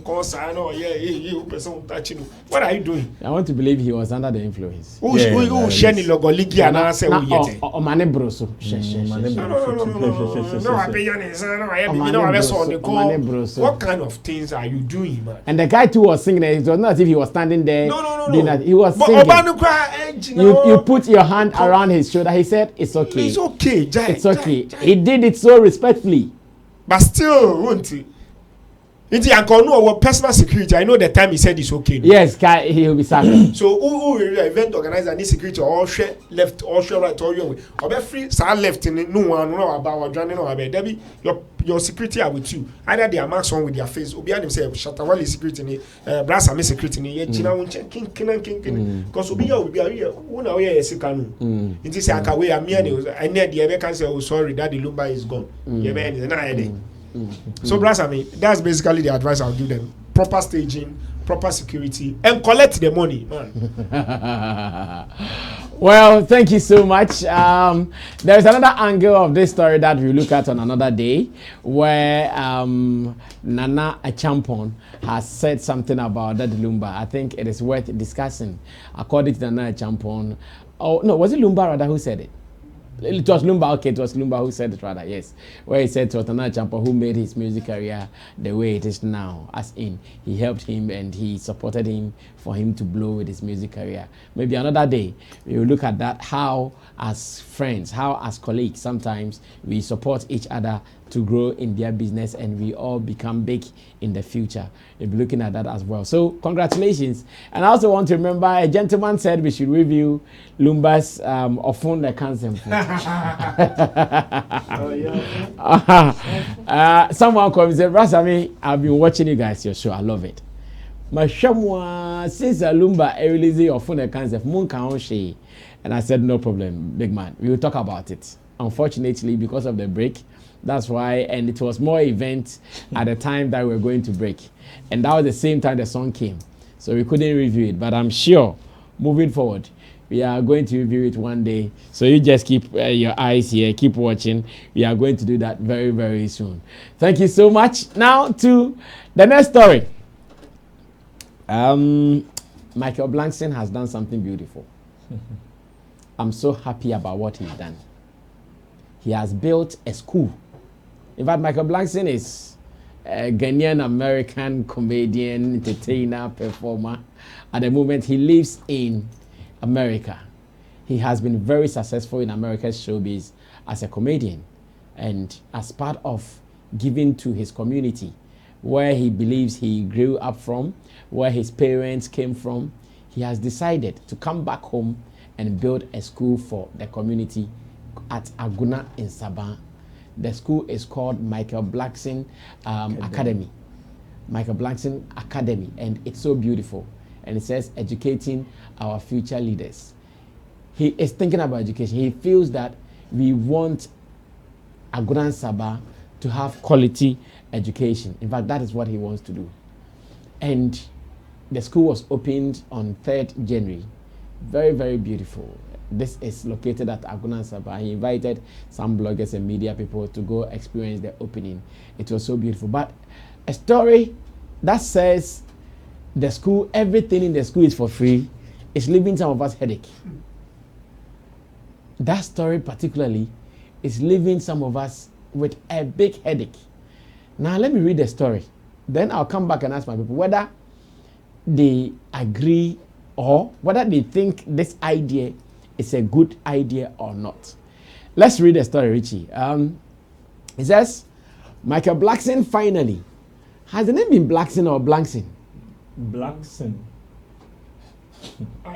cause I know yeah person touching. What are you doing? I want to believe he was under the influence. Who share the logo ligi and say we yet. O mane broso. No, I be what kind of things are you doing, man? And the guy too was singing. It was not as if he was standing there. No. He was singing. You put your hand around his shoulder. He said, "It's okay. It's okay, it's okay." He did it so respectfully. But still, won't he? It's uncle no personal security. I know the time he said it's okay. No? Yes, he will be sacked. So who event organizer need security or share left or share right or your way? Or be free side left in no one know about drowning or about Debbie. Your security are with you. Either they are marked on with their face. Obi and himself Shatawale security ni Blackson security ni. China won king. Because Obi here. Who now here is Sikanu. It is a way a mere I near the ever can say oh sorry that the Lumba is gone. So Blackson, that's basically the advice I'll give them. Proper staging, proper security, and collect the money, man. Well, thank you so much. There's another angle of this story that we look at on another day, where Nana Achampon has said something about that Lumba. I think it is worth discussing. According to Nana Achampon, oh no, was it Lumba rather who said it? It was Lumba, okay, it was Lumba who said it rather, yes. Where he said to Otana Champa, who made his music career the way it is now, as in, he helped him and he supported him for him to blow with his music career. Maybe another day, we will look at that, how as friends, how as colleagues, sometimes we support each other to grow in their business and we all become big in the future. We'll be looking at that as well. So congratulations. And I also want to remember a gentleman said we should review Lumba's Ofun the Cancer. Someone called me and said, Rasami, I've been watching you guys, your show. I love it. My shamwa since Lumba release Ofun the Cancer, Moon Kaonshi. And I said, no problem, big man. We will talk about it. Unfortunately, because of the break, that's why, and it was more events at the time that we were going to break. And that was the same time the song came. So we couldn't review it. But I'm sure, moving forward, we are going to review it one day. So you just keep your eyes here, keep watching. We are going to do that very, very soon. Thank you so much. Now to the next story. Michael Blackson has done something beautiful. I'm so happy about what he's done. He has built a school. In fact, Michael Blackson is a Ghanaian American comedian, entertainer, performer. At the moment, he lives in America. He has been very successful in America's showbiz as a comedian and as part of giving to his community, where he believes he grew up from, where his parents came from. He has decided to come back home and build a school for the community at Aguna in Sabah. The school is called Michael Blackson Academy. Michael Blackson Academy, and it's so beautiful. And it says, educating our future leaders. He is thinking about education. He feels that we want Aguna in Sabah to have quality education. In fact, that is what he wants to do. And the school was opened on 3rd January. Very, very beautiful. This is located at Aguna Sabah. He invited some bloggers and media people to go experience the opening. It was so beautiful. But a story that says the school, everything in the school is for free, is leaving some of us headache. That story particularly is leaving some of us with a big headache. Now let me read the story. Then I'll come back and ask my people whether they agree or whether they think this idea is a good idea or not. Let's read the story, Richie. It says, Michael Blackson finally. Has the name been Blackson or Blackson? Blackson.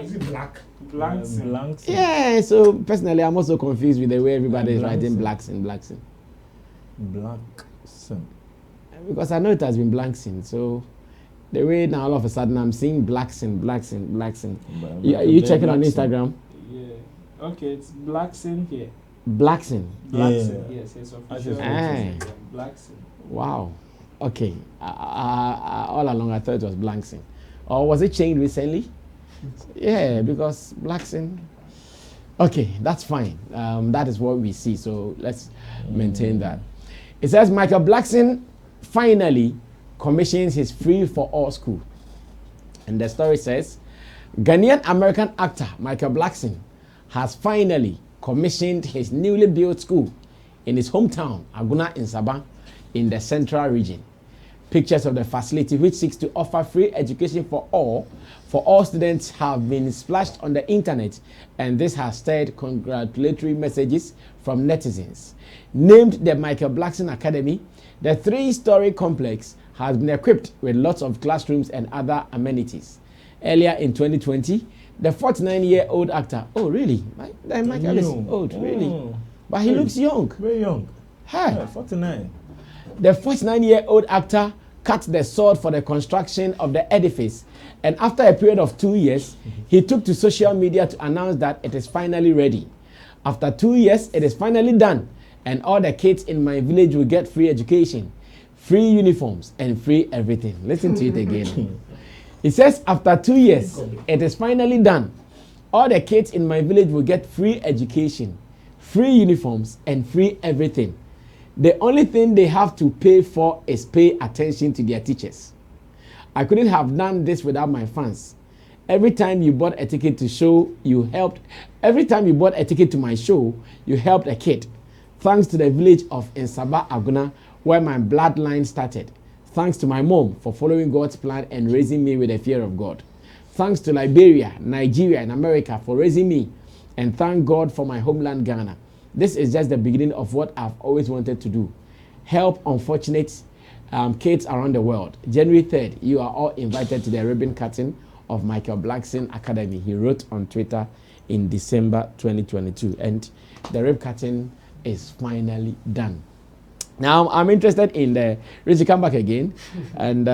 Is it black? Blackson. Yeah, so personally, I'm also confused with the way everybody is writing Blackson. Blackson. Because I know it has been Blackson, so the way now all of a sudden I'm seeing Blackson. You checking on Instagram? Yeah. Okay, it's Blackson here. Blackson. Blackson. Yes, it's official. Blackson. Wow. Okay. All along I thought it was Blackson. Or was it changed recently? Yeah, because Blackson. Okay, that's fine. That is what we see. So let's maintain that. It says Michael Blackson finally commissions his Free for All school. And the story says, Ghanaian American actor Michael Blackson has finally commissioned his newly built school in his hometown, Aguna in Sabah, in the central region. Pictures of the facility, which seeks to offer free education for all students, have been splashed on the internet, and this has stirred congratulatory messages from netizens. Named the Michael Blackson Academy, the 3-story complex has been equipped with lots of classrooms and other amenities. Earlier in 2020, the 49-year-old actor, oh really? Michael is old, really? But he looks young. Very young. Hey. Yeah, 49. The 49-year-old actor cut the sword for the construction of the edifice, and after a period of 2 years, he took to social media to announce that it is finally ready. After 2 years, it is finally done, and all the kids in my village will get free education, free uniforms, and free everything. Listen to it again. He says, after 2 years, it is finally done. All the kids in my village will get free education, free uniforms, and free everything. The only thing they have to pay for is pay attention to their teachers. I couldn't have done this without my fans. Every time you bought a ticket to show, you helped. Every time you bought a ticket to my show, you helped a kid. Thanks to the village of Nsaba Aguna, where my bloodline started. Thanks to my mom for following God's plan and raising me with the fear of God. Thanks to Liberia, Nigeria, and America for raising me. And thank God for my homeland, Ghana. This is just the beginning of what I've always wanted to do. Help unfortunate kids around the world. January 3rd, you are all invited to the ribbon cutting of Michael Blackson Academy. He wrote on Twitter in December 2022. And the ribbon cutting is finally done. Now, I'm interested in the... Richie, come back again. And...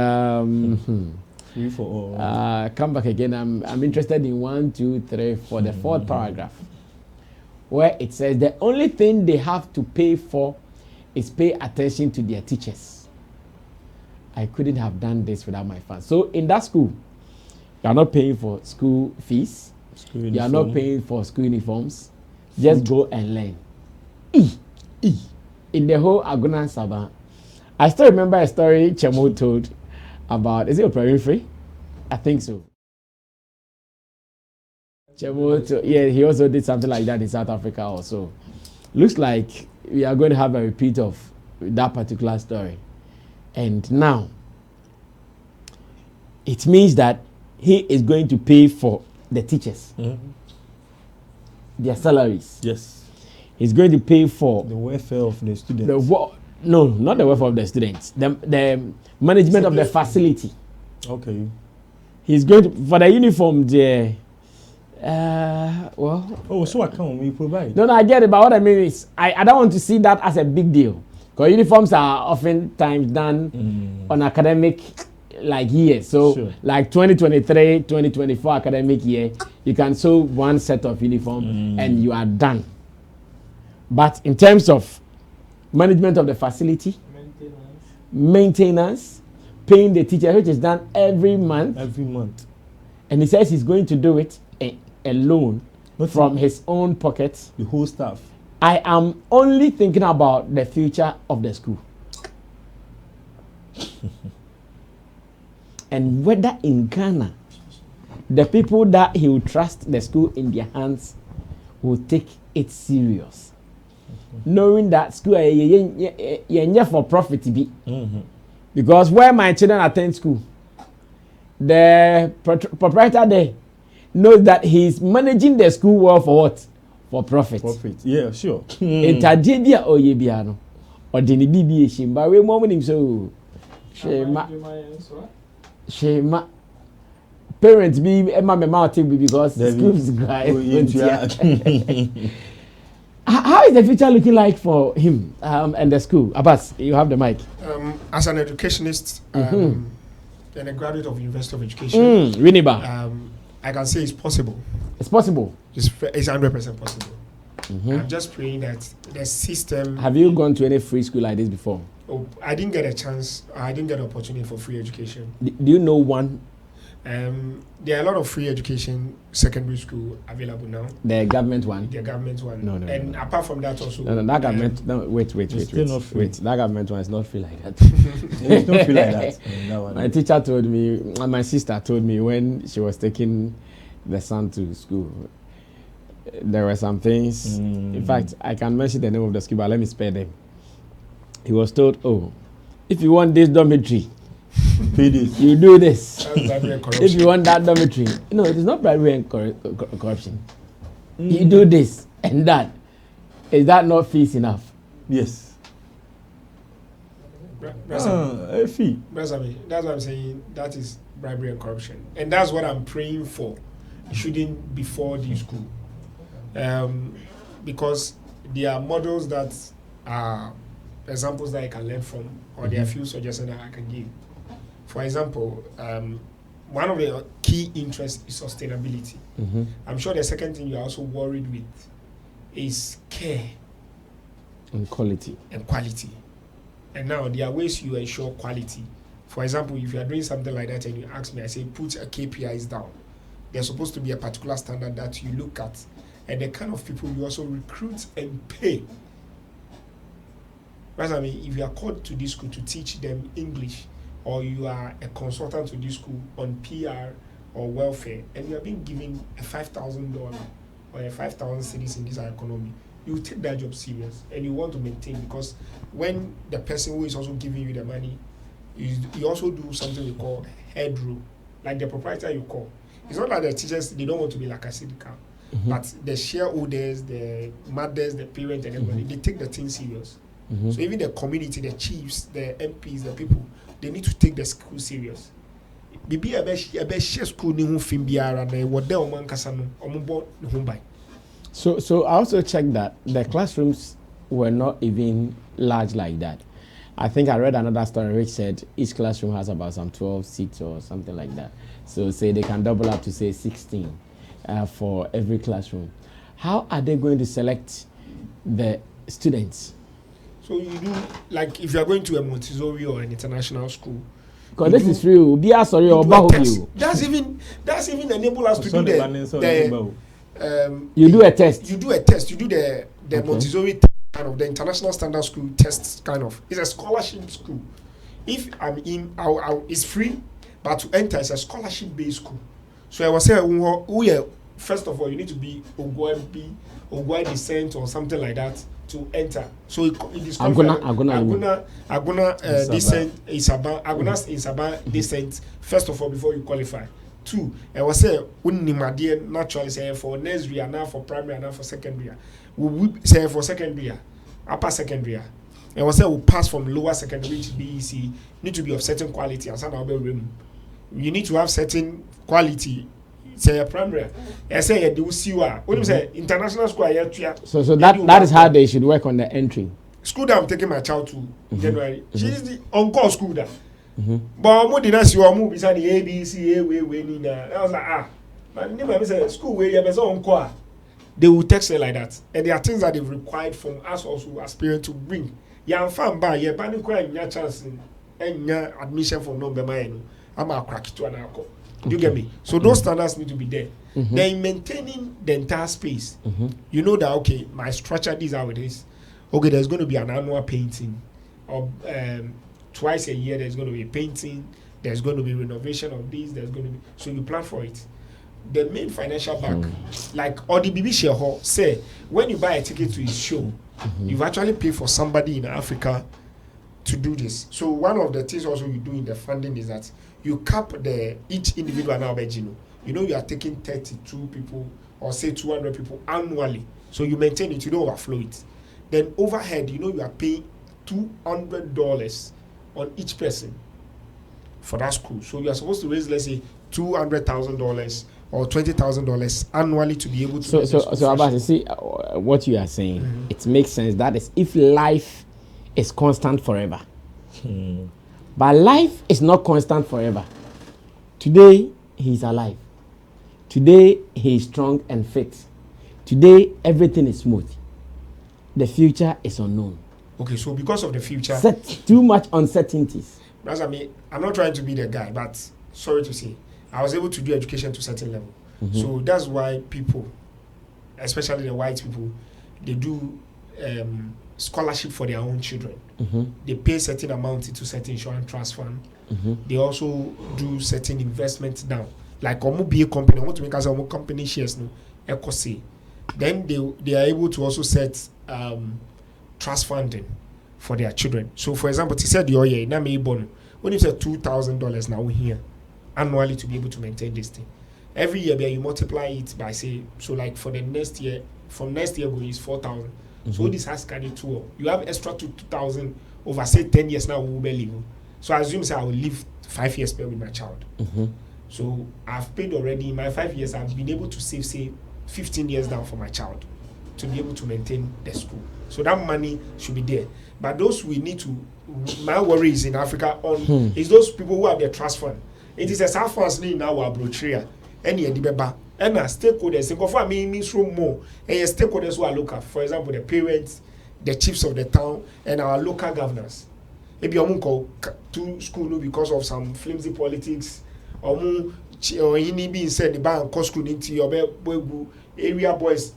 come back again. I'm interested in 1, 2, 3 for the fourth paragraph, where it says the only thing they have to pay for is pay attention to their teachers. I couldn't have done this without my fans. So in that school, you are not paying for school fees. You are not paying for school uniforms. Just go and learn. In the whole Aguna Saba, I still remember a story Chemo told about, is it a primary free? I think so. Yeah, he also did something like that in South Africa also. Looks like we are going to have a repeat of that particular story. And now, it means that he is going to pay for the teachers, their salaries. Yes. He's going to pay for the welfare of the students. No, not the welfare of the students. The management of the facility. Okay. He's going to, for the uniform, the so what can we provide? No, I get it, but what I mean is I don't want to see that as a big deal. Because uniforms are oftentimes done on academic years. So sure. Like 2023, 2024 academic year, you can sew one set of uniform and you are done. But in terms of management of the facility, maintenance, paying the teacher, which is done every month. And he says he's going to do it alone from his own pocket. The whole staff. I am only thinking about the future of the school. And whether in Ghana, the people that he will trust the school in their hands will take it serious. Knowing that school is for profit to be. Because where my children attend school, the proprietor there knows that he's managing the school well for what? For profit. Yeah, sure. Interjedia or yebiano or denibi shimba. We moment so shema. Parents be Emma Mount because the school is How is the future looking like for him and the school? Abbas, you have the mic. As an educationist and a graduate of University of Education, I can say it's possible. It's possible. It's 100% possible. I'm just praying that the system... Have you gone to any free school like this before? Oh, I didn't get a chance. I didn't get an opportunity for free education. Do you know one? There are a lot of free education secondary school available now. The government one? The government one. No. And apart from that also... No, that government... wait. That government one is not free like that. It's not free like that. My teacher told me, my sister told me when she was taking the son to school, there were some things... In fact, I can mention the name of the school, but let me spare them. He was told, if you want this dormitory, you do this. If you want that dormitory, no, it is not bribery and corruption. You do this and that. Is that not fees enough? Yes. A fee. That's what I'm saying. That is bribery and corruption, and that's what I'm praying for. It shouldn't before the school, because there are models that are examples that I can learn from, or there are few suggestions that I can give. For example, one of the key interests is sustainability. I'm sure the second thing you're also worried with is care and quality. And now there are ways you ensure quality. For example, if you are doing something like that and you ask me, I say put a KPIs down. There's supposed to be a particular standard that you look at, and the kind of people you also recruit and pay. Right? I mean, if you are called to this school to teach them English, or you are a consultant to this school on PR or welfare, and you are being given a $5,000 or a 5,000 cedis in this economy, you take that job serious and you want to maintain, because when the person who is also giving you the money, you also do something we call head rule, like the proprietor you call. It's not like the teachers, they don't want to be like a syndical, but the shareholders, the mothers, the parents, and everybody, they take the thing serious. So even the community, the chiefs, the MPs, the people, they need to take the school serious. Bibi a share school ni hufim biara na wode oman kasa no ombo home by. So I also checked that the classrooms were not even large like that. I think I read another story which said each classroom has about some 12 seats or something like that. So say they can double up to say 16 for every classroom. How are they going to select the students? So you do, like if you are going to a Montessori or an international school. Because this is real. Be a sorry or you. That's even enable us to do you do a test. You do a test. You do the Montessori kind of the international standard school test kind of. It's a scholarship school. If I'm in, it's free, but to enter it's a scholarship based school. So I was saying, first of all, you need to be Ogwai descent or something like that to enter. So it is Aguna descent Isaba descent first of all before you qualify. 2, I was say naturally say for nursery and now for primary and now for secondary. We say for secondary, upper secondary. I was say we pass from lower secondary to BEC need to be of certain quality and some you need to have certain quality. Say a primary. I say you do see what you say international school. So that is how they should work on the entry. School that I'm taking my child to January. She is the on-call school that. But I'm didn't see you move beside the ABC I was like but never say school where you are on-call. They will text her like that, and there are things that they've required from us also aspiring to bring. Yeah, I'm fine, but yeah, but you chance and admission for no I'm a crack to an alcohol. You get me? So those standards need to be there. Then maintaining the entire space. You know that okay, my structure this how it is. Okay, there's going to be an annual painting, or twice a year there's going to be a painting. There's going to be renovation of this. There's going to be so you plan for it. The main financial back, like or the BB share hall, say when you buy a ticket to his show, you've actually paid for somebody in Africa to do this. So one of the things also you do in the funding is that you cap each individual now you know you are taking 32 people or say 200 people annually, so you maintain it, you don't overflow it. Then overhead, you know you are paying $200 on each person for that school, so you are supposed to raise, let's say, $200,000 or $20,000 annually to be able to so Abbas, you see what you are saying, it makes sense. That is if life is constant forever. But life is not constant forever. Today, he is alive. Today, he is strong and fit. Today, everything is smooth. The future is unknown. Okay, so because of the future... too much uncertainties. That's, I mean, I'm not trying to be the guy, but sorry to say, I was able to do education to a certain level. So that's why people, especially the white people, they do... scholarship for their own children. They pay certain amount into certain insurance trust fund. They also do certain investments down. Like be a company, I want to make us a company shares no equity. Then they are able to also set trust funding for their children. So for example, he said your year, now me born when you say $2,000 now here annually to be able to maintain this thing. Every year you multiply it by say so like for the next year, from next year go is 4,000. So this has carried 2. You have extra 2,000 over say 10 years now we will leave. So I assume say I will live 5 years with my child. So I've paid already in my 5 years. I've been able to save say 15 years down for my child to be able to maintain the school. So that money should be there. But those we need to. My worry is in Africa on is those people who have their trust fund. It is a South France in our brochure. Any edibeba. And stakeholders, means more. And stakeholders who are local, for example, the parents, the chiefs of the town, and our local governors. Maybe I'm going to school because of some flimsy politics, or being said the bank cost school into your area boys,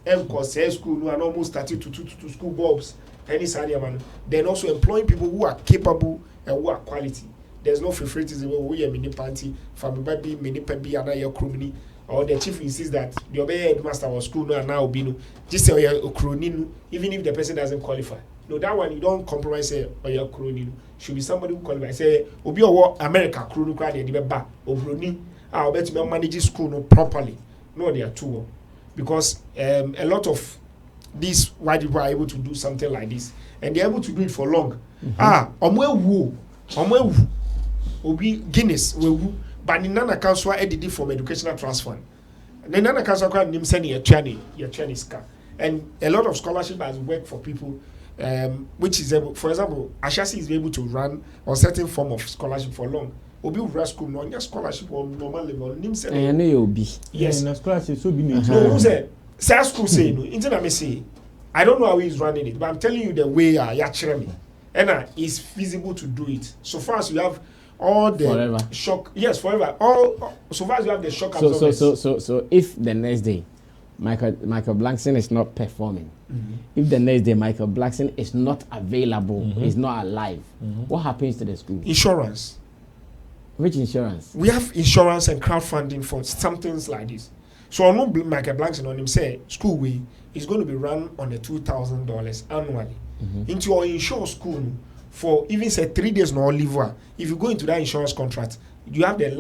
school, and almost started to school bulbs, any man. Then also employing people who are capable and who are quality there's no favoritism. We are mini party, family baby, mini pebi, and your crony. Or the chief insists that the obey headmaster was school no and now be just say your crony, even if the person doesn't qualify. No, that one you don't compromise or your crony. Should be somebody who qualifies. Say, Obi or America crony crowd the back or brony. I'll bet you manage school no properly. No, they are too. Because a lot of these white people are able to do something like this, and they're able to do it for long. Obi Guinness woo, but in Nana Council edited from educational trust fund. The Nana Council name sending your Chinese car, and a lot of scholarship has worked for people, which is able, for example, Ashasi is able to run a certain form of scholarship for long. Obi will school no your scholarship on normal level. Name sending. Yes, na scholarship so be no. Who said? Say school say no. Internet me say. I don't know how he's running it, but I'm telling you the way me. And it's feasible to do it. So far as you have all the forever. Shock, yes, forever. All so far as you have the shock absorbers. So if the next day Michael Blackson is not performing, if the next day Michael Blackson is not available, is not alive, what happens to the school? Insurance. Which insurance? We have insurance and crowdfunding for some things like this. So I know Michael Blackson on him say school way is going to be run on the $2,000 annually into your insurance school for even say 3 days no leave. If you go into that insurance contract, you have the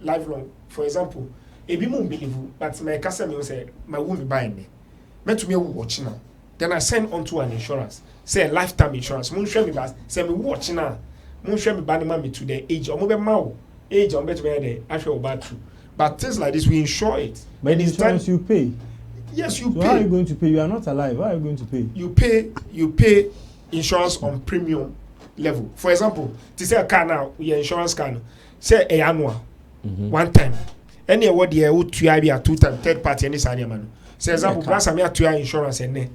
lifelong. For example, if you won't believe, but my customer say my won't be buying me. Me to me watch now. Then I sign onto an insurance, say lifetime insurance. Mun share me bas say me watch now. Mun share me ban me to the age or mobile age on better the actual battery. But things like this, we insure it. But the insurance you pay. Yes, you so pay. How are you going to pay? You are not alive. How are you going to pay? You pay insurance on premium level. For example, to say a car now, your insurance car, say a annual, one time. Any award year would be a 2 time, third party, any side man. Say example, plus I'm here to your insurance and then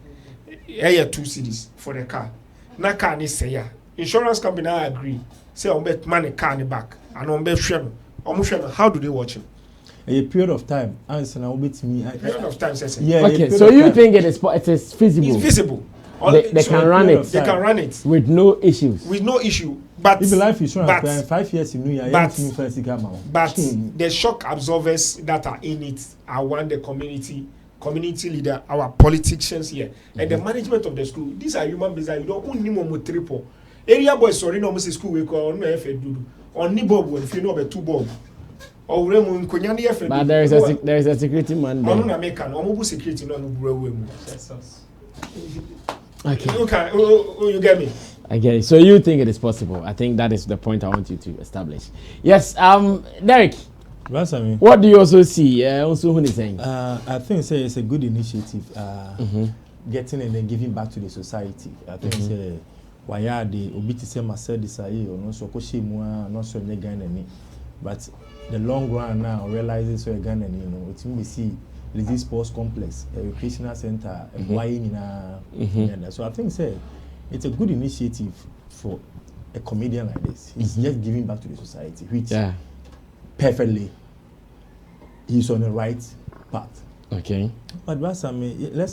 2 cities for the car. Na car ni say ya. Insurance company I agree. Say on bet money car ni back and on bet share. How do they watch him? A period of time. Answer now with me. Period of time, says yeah. Okay, so you think it is feasible? It's feasible. They can run it. They can run it with no issues. With no issue, but if life insurance, 5 years in New Year, but the shock absorbers that are in it are one the community leader, our politicians here, and the management of the school. These are human beings. You don't need more triple. Area boys sorry no must school we call no FA on ni bob if you know about 2 bob. But there is a security man there. Security okay. You get me? I get it. So you think it is possible? I think that is the point I want you to establish. Yes, Derek. What do you also see? Also, who is saying? I think it's a good initiative. Getting and then giving back to the society. I think it's why are they obiti say myself this or no so koshimwa no so nyegana but the long run now realizing so again and you know it's we see this sports complex a recreational center so I think it's a good initiative for a comedian like this. He's just giving back to the society, which perfectly he's on the right path. Okay, but let's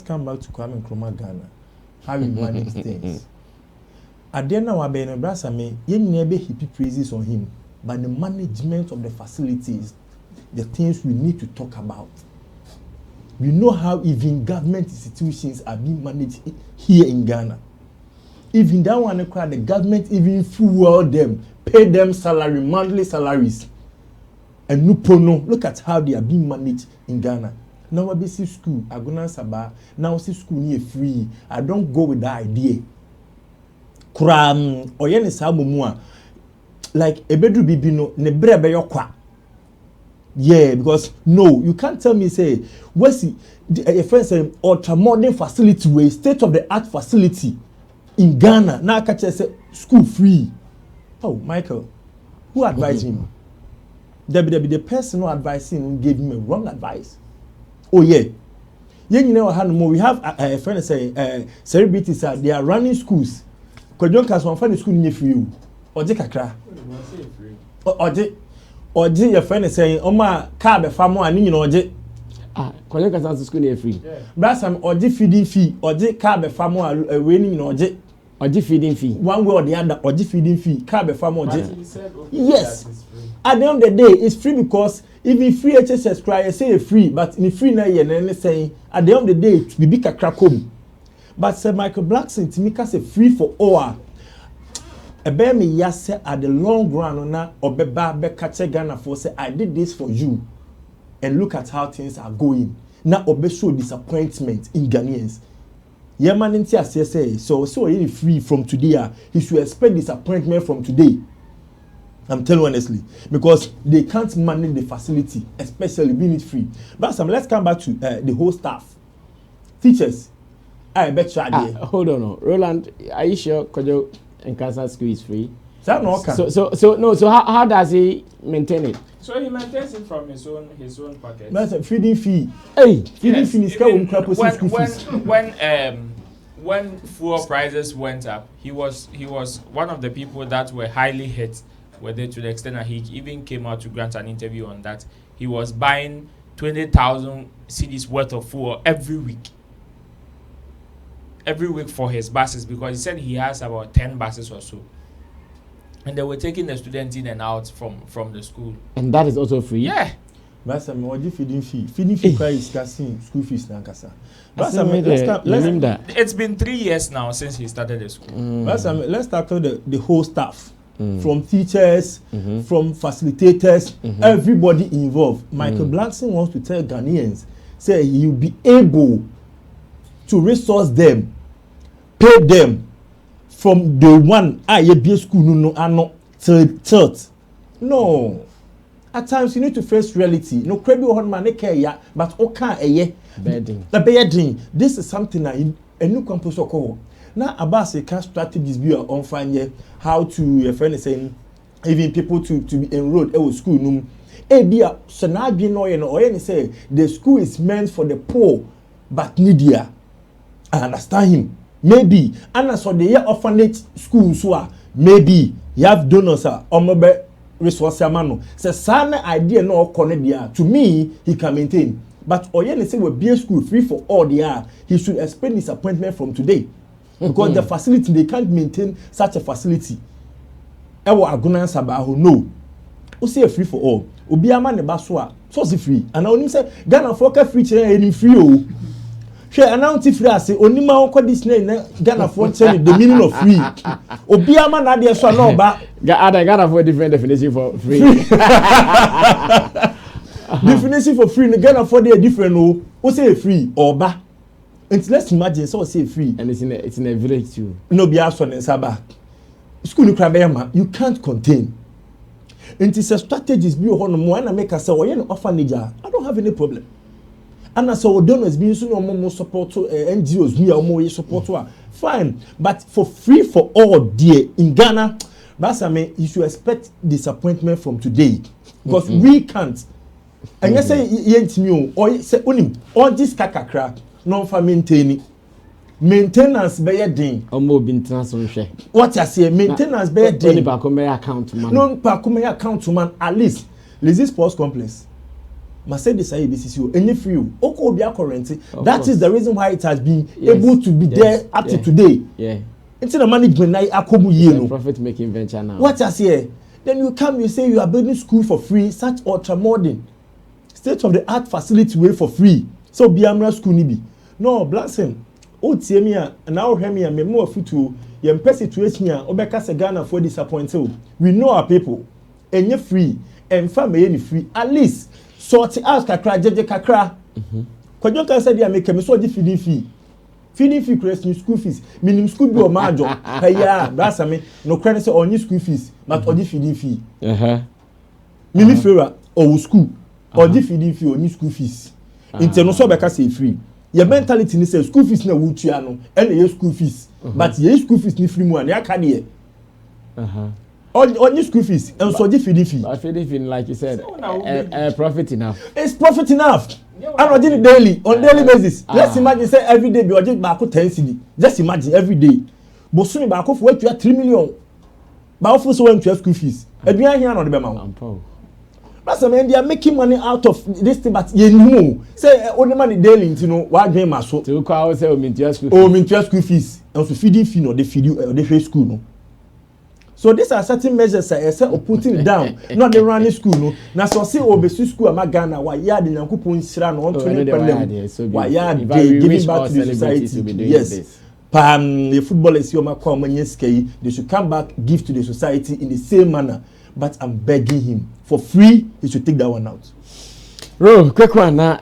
come back to Kwame Nkrumah Ghana, how he manage things. At the end of our Brasame, you never heap praises on him, but the management of the facilities, the things we need to talk about. We know how even government institutions are being managed here in Ghana. Even that one, the government even fuel them, pay them salary, monthly salaries. And look at how they are being managed in Ghana. Now I see school, I go to Sabah, now see school near free. I don't go with that idea. Kram or yen sa mumua like a bedroom bibi no ne brebe yokwa. Yeah, because no, you can't tell me say what's a friend say ultra modern facility way, state of the art facility in Ghana. Now catch say school free. Oh, Michael, who advised him? The person who advised him gave him a wrong advice. Oh yeah. You know we have a friend say celebrities they are running schools. Kwadjon ka so fan school nye free o je kakra o je your friend say o ma car be fam an nyina o je Kwadjon ka so school nye free brasam o je feeding fee o je car be fam a we nyina o je Or the feeding fee. One way or the other, or the feeding fee. Can't be far more. Yes. At the end of the day, it's free because even free HSS cry, say it's free, but in free na yen and say at the end of the day, it's be a crack home. But Sir Michael Blackson to make us a free for all. A bear me yes at the long run on or be catch Ghana for say I did this for you, and look at how things are going. Now obe show disappointment in Ghanaians. Yeah, man, in say so really free from today. He should expect disappointment from today. I'm telling you honestly, because they can't manage the facility, especially being it free. But let's come back to the whole staff, teachers. I bet you idea. Hold on, Roland. Are you sure Kojo and Kansas School is free? So how does he maintain it? So he maintains it from his own pocket. That's a feeding fee. Hey, feeding fee is when fuel prices went up, he was one of the people that were highly hit with it, to the extent that he even came out to grant an interview on that. He was buying 20,000 cedis worth of fuel every week for his buses, because he said he has about 10 buses or so. And they were taking the students in and out from the school. And that is also free? Yeah. But what do feeding fee? Feeding fee is casting school fees. It's been 3 years now since he started the school. Let's tackle the whole staff. From teachers, from facilitators, everybody involved. Michael Blackson wants to tell Ghanaians, say you'll be able to resource them, pay them from the one be school no till no. At times you need to face reality. No credit on man care but okay bedding. This is something that a new campus call. Now about say can strategies be on fine how to your friend is saying even people to be enrolled at school no be a scenario or say the school is meant for the poor but needier. I understand him. Maybe and so the year orphanage school so maybe you have donors or resource amano. So some idea no connect to me he can maintain. But Oyene say we be a school free for all the year, he should expect disappointment from today. Because the facility, they can't maintain such a facility. Ewo aguna sabaho no. O say free for all. Obi ama ne baswa so si free. And I only say Ghana for free chere any free o. She announce free as onima onko this na Ghana for tell the meaning of free. Obi ama na dey so no ba. Ghana for different definition for free. Definition for free in Ghana for dey different o. O say free or ba. And let's imagine so say free. And it's in a village too. No be asked on Saba. School you can't contain. And it's a strategies be on one make us say orphanage. I don't have any problem. And as our donors being so no more support to NGOs, we are more support to fine. But for free for all dear in Ghana, Basame, you should expect disappointment from today. Because we can't. And you say yent me or say all this kakakra. Non for maintenance be din omo bi ntranso what I say maintenance be din no pa come account man no pa come account man at least Lizzy Sports Complex Mercedes IBCC any free oko be current that is the reason why it has been able to be there up to today it's the management na akobu ye no profit making venture now what I say then you come you say you are building school for free such ultra modern state of the art facility way for free so be amra school ni bi no Blackson o tie me a na o hwe me a me mo afutu ye mpe situation a obeka se Ghana for disappointed we know our people enye free emfa me ye free at least sort out kakra jeje kakra kwajon kan say dia make me so di feeding fee create school fees minimum school bi o ma ajo ya brasa me no credit say only school fees but odi feeding fee mini fera o school odi feeding fee only school fees inte no so beka say free your mentality ni say school fees na wutua no and your school fees but your school fees ni free mu an ya ka de on school fees and so the feeding fee like you said profit enough it's profit enough and on daily basis let's imagine say every day be o just back 10 cedi just imagine every day bosumi back for what you 3 million ba ofo so when 12 school fees eduan here na de be ma But some they are making money out of this thing, but you know, say only money daily, you know, why dream as so. To call say mintua school. Oh, mintua school fees. And so feeding fee no, they feed you, they pay school no. So these are certain measures I say or putting down, not the running school no. Na so say obesi school Magana, why ya the Yankupon Sira no to them. Why ya they giving back to the society. Yes. The footballers you come they should come back, give to the society in the same manner. But I'm begging him for free, he should take that one out. Bro, quick one now.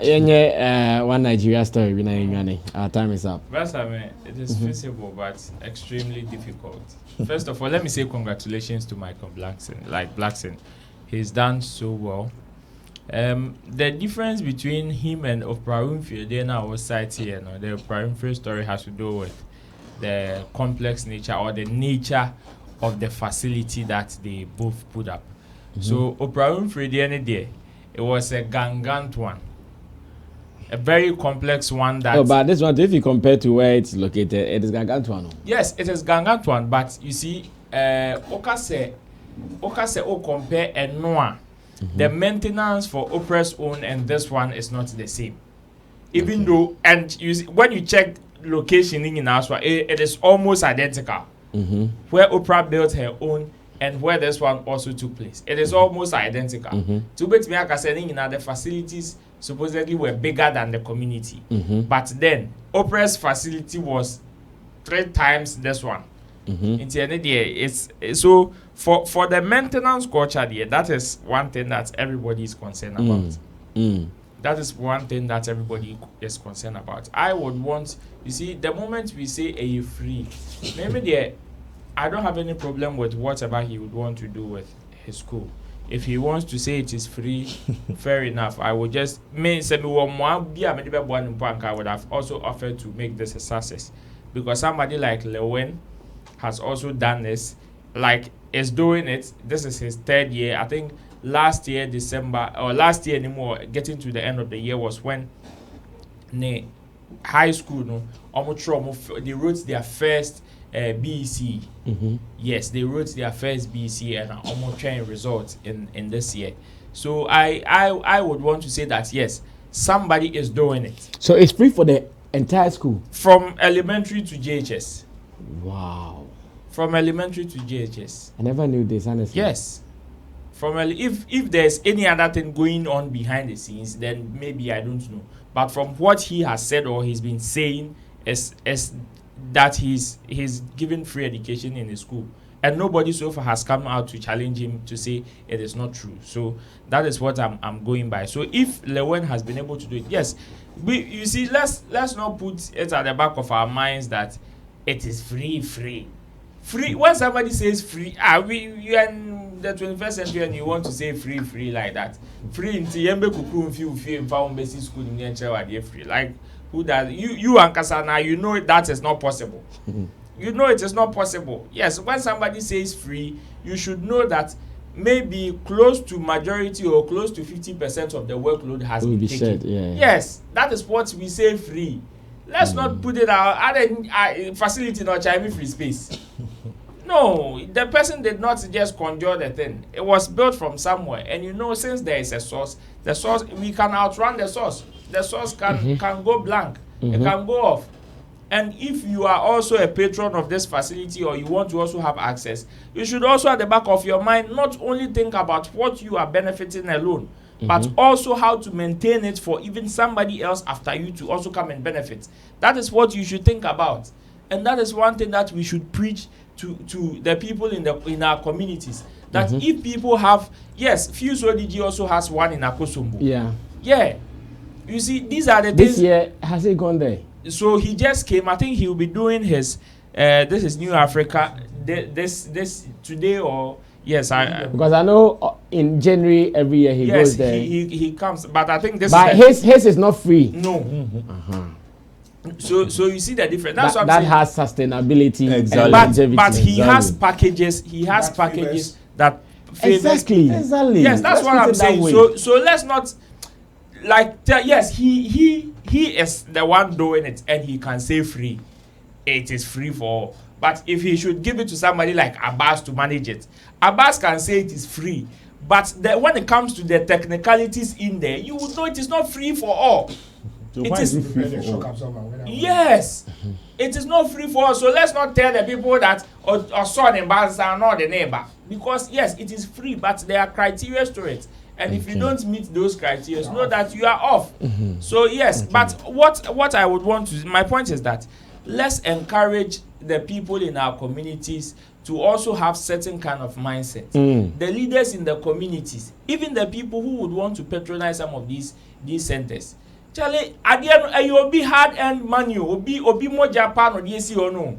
One Nigeria story. We know our time is up. It is feasible, but extremely difficult. First of all, let me say congratulations to Michael Blackson. He's done so well. The difference between him and Oprah Winfrey, they now was cited here. The Oprah Winfrey story has to do with the complex nature or the nature of the facility that they both put up. So Oprah Winfrey, the end day, it was a gangant one, a very complex one. That but this one, if you compare to where it's located, it is gangant one. Yes, it is gangant one, but you see, Okase compare and Noah. The maintenance for Oprah's own and this one is not the same. Even though, and you see, when you check location in Aswa, it is almost identical. Where Oprah built her own and where this one also took place, it is almost identical. To bet me, I saying the facilities supposedly were bigger than the community, but then Oprah's facility was 3 times this one. In the end of the day, it's so for the maintenance culture there, that is one thing that everybody is concerned about. That is one thing that everybody is concerned about. I would want, you see, the moment we say a free, maybe there, I don't have any problem with whatever he would want to do with his school. If he wants to say it is free, fair enough. I would just I would have also offered to make this a success, because somebody like Lewin has also done this, like is doing it. This is his 3rd year. I think last year December or last year anymore, getting to the end of the year was when high school they wrote their first BEC. Yes, they wrote their first BEC and are almost trying results in this year. So I would want to say that yes, somebody is doing it. So it's free for the entire school from elementary to JHS. Wow. From elementary to JHS. I never knew this, honestly. Yes. From if there's any other thing going on behind the scenes, then maybe I don't know. But from what he has said or he's been saying is that he's given free education in his school, and nobody so far has come out to challenge him to say it is not true. So that is what I'm going by. So if Lewen has been able to do it, yes, you see, let's not put it at the back of our minds that it is free. When somebody says free, we are in the 21st century and you want to say free like that. Free in Tiyembe Kuku in found basic school in the free. Like who does you and Kasana, you know that is not possible. You know it is not possible. Yes, when somebody says free, you should know that maybe close to majority or close to 50% of the workload has been taken. Yes, that is what we say free. Let's not put it out facility not Chinese free space. No, the person did not just conjure the thing. It was built from somewhere. And you know, since there is a source, the source, we can outrun the source. The source can go blank. It can go off. And if you are also a patron of this facility or you want to also have access, you should also at the back of your mind not only think about what you are benefiting alone, but also how to maintain it for even somebody else after you to also come and benefit. That is what you should think about. And that is one thing that we should preach to the people in our communities. That if people have, yes, Fuse ODG also has one in Akosombo. Yeah. You see, these are the things. This year, has he gone there? So he just came. I think he will be doing his, this is New Africa, this today or, yes. Because I know in January every year he goes there. He comes, but I think this his is not free. No. So you see the difference. That's what that has sustainability. Exactly. But he has packages. He has packages that exactly. Yes, that's what I'm saying. So let's not yes, he is the one doing it, and he can say free. It is free for all. But if he should give it to somebody like Abbas to manage it, Abbas can say it is free. But when it comes to the technicalities in there, you would know it is not free for all. So it why is is it free for all? Yes, it is not free for all. So let's not tell the people that or son and bars are not the neighbor, because yes, it is free, but there are criteria to it. And if you don't meet those criteria, know that you are off. So yes, but what I would want to, my point is that let's encourage the people in our communities to also have certain kind of mindset. The leaders in the communities, even the people who would want to patronize some of these centers. Charlie, again, you will be hard-earned money, will be more Japan or DSC or no.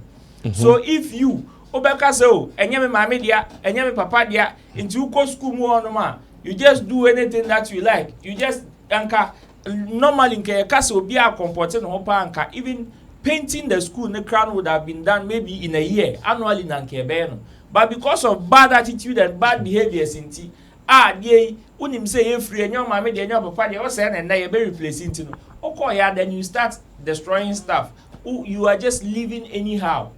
So if you, Obeka so, and you mama dia, and you papa dia, into you go school more no ma, you just do anything that you like. You just anka normally in castle be a comporting hopa anka even painting the school in the crown would have been done maybe in a year annually in but because of bad attitude and bad behaviors in tea. Unim say you free and your mammy, then your papa, they all say, and they are very replacing to know. Okay, yeah, then you start destroying stuff. You are just living anyhow.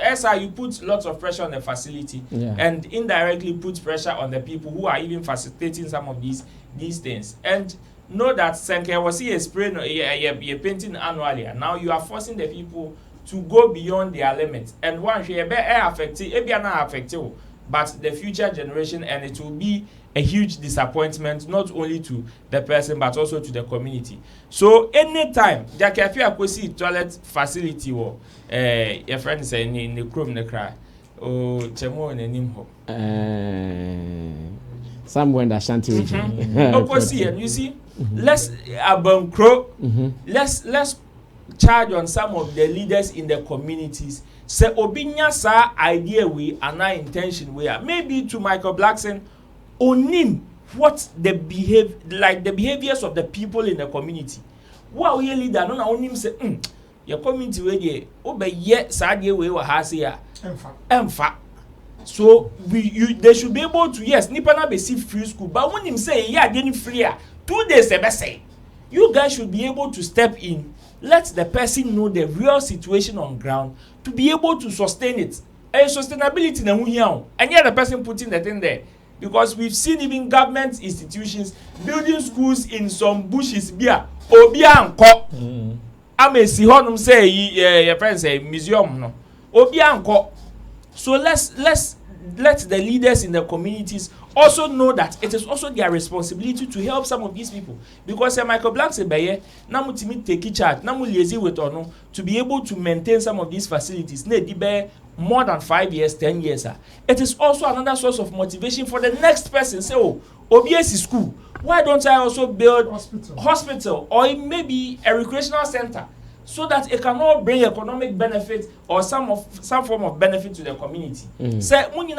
As you put lots of pressure on the facility and indirectly put pressure on the people who are even facilitating some of these things. And know that Senke was here spraying you're painting annually, and now you are forcing the people to go beyond their limits. And once you are affected, but the future generation, and it will be a huge disappointment not only to the person but also to the community. So anytime Jackie, if you go see toilet facility or your friend say in the room the cry oh chemo in him ho somewhere in the Ashanti region. And you see, let's let's charge on some of the leaders in the communities. Say obinya sa idea we and our intention we are maybe to Michael Blackson onim what the behaviors of the people in the community. What we leader no na onim say your community we dey obeye sa idea we wa ha say ya emfa. So they should be able to nipa na be see free school, but when him say yeah dey free 2 days e be say you guys should be able to step in. Let the person know the real situation on ground to be able to sustain it. And sustainability na hu and yet the person putting the thing there. Because we've seen even government institutions building schools in some bushes bia obia anko. Amesi honum say your friend say museum no. Obia anko. So let's let the leaders in the communities also know that it is also their responsibility to help some of these people, because Michael Blackson beye na mutimi take charge na mu liaise with ono to be able to maintain some of these facilities na di be more than 5 years 10 years. It is also another source of motivation for the next person. Say OBS school, why don't I also build hospital or maybe a recreational center, so that it can all bring economic benefit or some form of benefit to the community. Say when you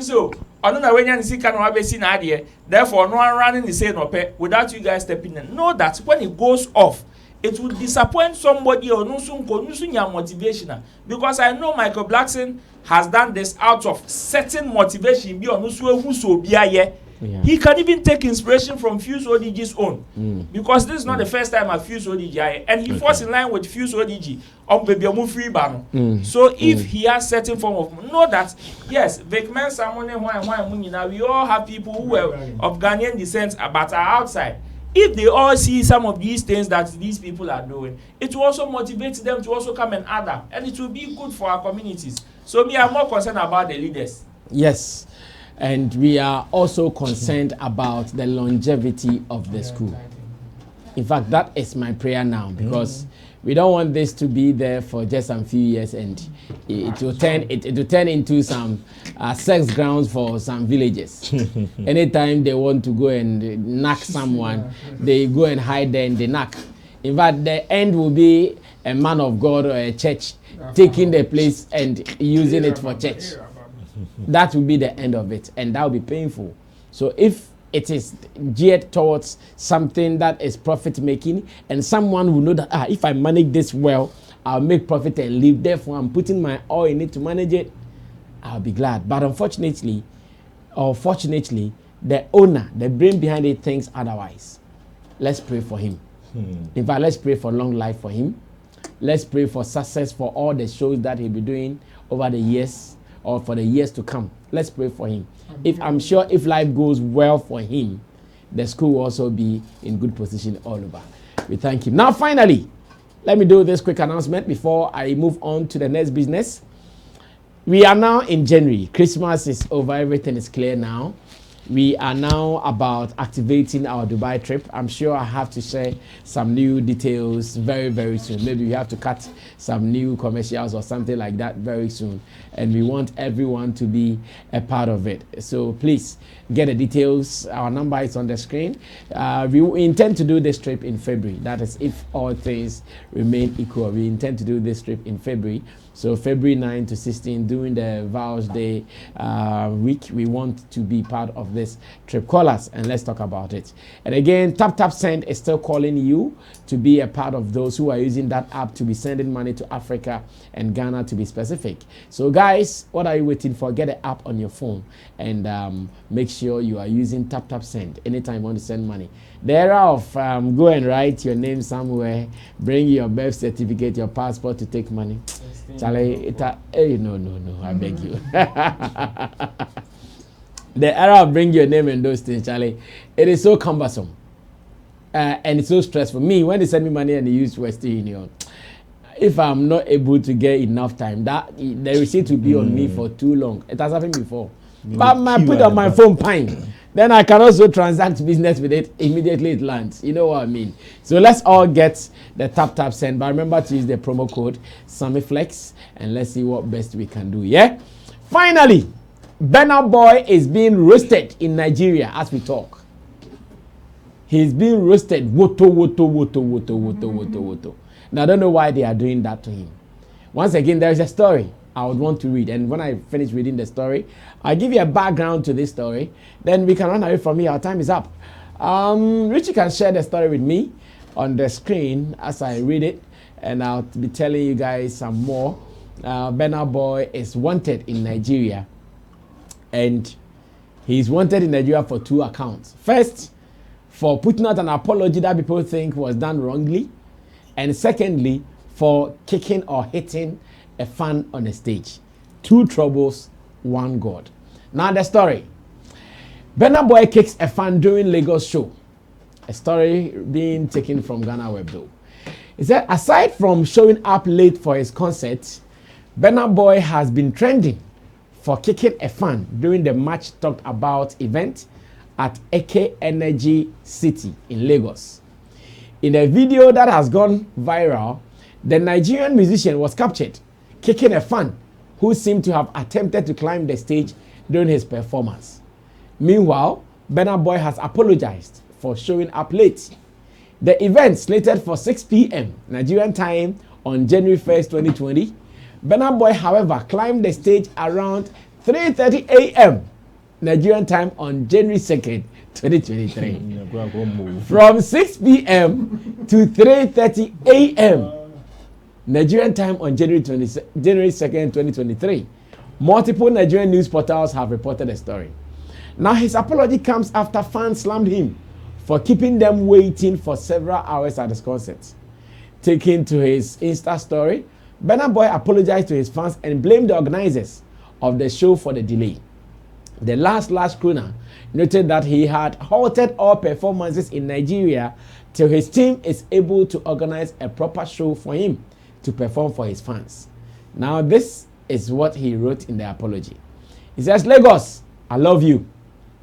say another when you see can have seen idea, therefore no one running the same without you guys stepping in. Know that when it goes off, it will disappoint somebody or no motivation. Because I know Michael Blackson has done this out of certain motivation. He can even take inspiration from Fuse ODG's own. Because this is not the first time I Fuse ODG, and he falls in line with Fuse ODG on baby free ban. So if he has certain form of, know that yes, Vikman Samone, we all have people who are of Ghanaian descent but are outside. If they all see some of these things that these people are doing, it will also motivate them to also come and add up, and it will be good for our communities. So me, I'm more concerned about the leaders. Yes. And we are also concerned about the longevity of the school. In fact, that is my prayer now, because we don't want this to be there for just a few years and it will turn into some sex grounds for some villages. Anytime they want to go and knock someone, they go and hide there and they knock. In fact, the end will be a man of God or a church taking the place and using it for church. That will be the end of it, and that will be painful. So if it is geared towards something that is profit making, and someone will know that if I manage this well, I'll make profit and live, therefore I'm putting my all in it to manage it, I'll be glad. But unfortunately, or fortunately, the owner, the brain behind it, thinks otherwise. Let's pray for him. In fact, let's pray for long life for him. Let's pray for success for all the shows that he'll be doing over the years, or for the years to come. Let's pray for him. I'm sure if life goes well for him, the school will also be in good position all over. We thank him. Now, finally, let me do this quick announcement before I move on to the next business. We are now in January. Christmas is over. Everything is clear now. We are now about activating our Dubai trip. I'm sure I have to share some new details very, very soon. Maybe we have to cut some new commercials or something like that very soon. And we want everyone to be a part of it. So please get the details. Our number is on the screen. We intend to do this trip in February. That is, if all things remain equal. We intend to do this trip in February. So February 9 to 16, during the Vows Day week, we want to be part of this trip. Call us and let's talk about it. And again, Tap Send is still calling you to be a part of those who are using that app to be sending money to Africa and Ghana, to be specific. So guys, what are you waiting for? Get the app on your phone and make sure you are using Tap Send anytime you want to send money. The era of go and write your name somewhere, bring your birth certificate, your passport to take money. Charlie, no, I beg you. The era of bring your name and those things, Charlie, it is so cumbersome. And it's so stressful. Me, when they send me money and they use Western Union, if I'm not able to get enough time, that the receipt will be on me for too long. It has happened before. But I put on my phone pine. Then I can also transact business with it immediately it lands. You know what I mean? So let's all get the Tap Send. But remember to use the promo code SammyFlex and let's see what best we can do. Yeah? Finally, Burna Boy is being roasted in Nigeria as we talk. He's being roasted. Woto. Now I don't know why they are doing that to him. Once again, there is a story I would want to read, and when I finish reading the story, I'll give you a background to this story. Then we can run away from here. Our time is up. Richie can share the story with me on the screen as I read it, and I'll be telling you guys some more. Burna Boy is wanted in Nigeria, and he's wanted in Nigeria for two accounts. First, for putting out an apology that people think was done wrongly, and secondly, for kicking or hitting a fan on the stage. Two troubles, one God. Now the story. Burna Boy kicks a fan during Lagos show. A story being taken from Ghana Web though. He said, aside from showing up late for his concert, Burna Boy has been trending for kicking a fan during the much talked about event at AK Energy City in Lagos. In a video that has gone viral, the Nigerian musician was captured kicking a fan who seemed to have attempted to climb the stage during his performance. Meanwhile, Burna Boy has apologized for showing up late. The event, slated for 6 p.m. Nigerian time on January 1st, 2020, Burna Boy, however, climbed the stage around 3:30 a.m. Nigerian time on January 2nd, 2023. From 6 p.m. to 3:30 a.m. Nigerian time on January 2nd, 2023. Multiple Nigerian news portals have reported the story. Now his apology comes after fans slammed him for keeping them waiting for several hours at his concert. Taking to his Insta story, Burna Boy apologized to his fans and blamed the organizers of the show for the delay. The last crooner noted that he had halted all performances in Nigeria till his team is able to organize a proper show for him to perform for his fans. Now this is what he wrote in the apology. He says, Lagos, I love you,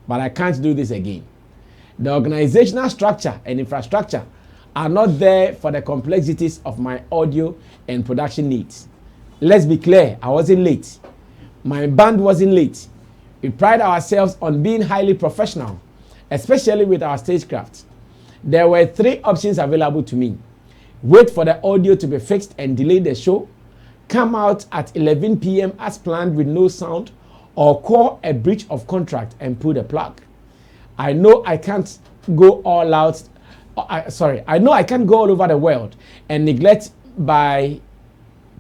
but I can't do this again. The organizational structure and infrastructure are not there for the complexities of my audio and production needs. Let's be clear, I wasn't late. My band wasn't late. We pride ourselves on being highly professional, especially with our stagecraft. There were 3 options available to me. Wait for the audio to be fixed and delay the show, come out at 11 p.m. as planned with no sound, or call a breach of contract and pull the plug. I know I can't go all out. I know I can't go all over the world and neglect by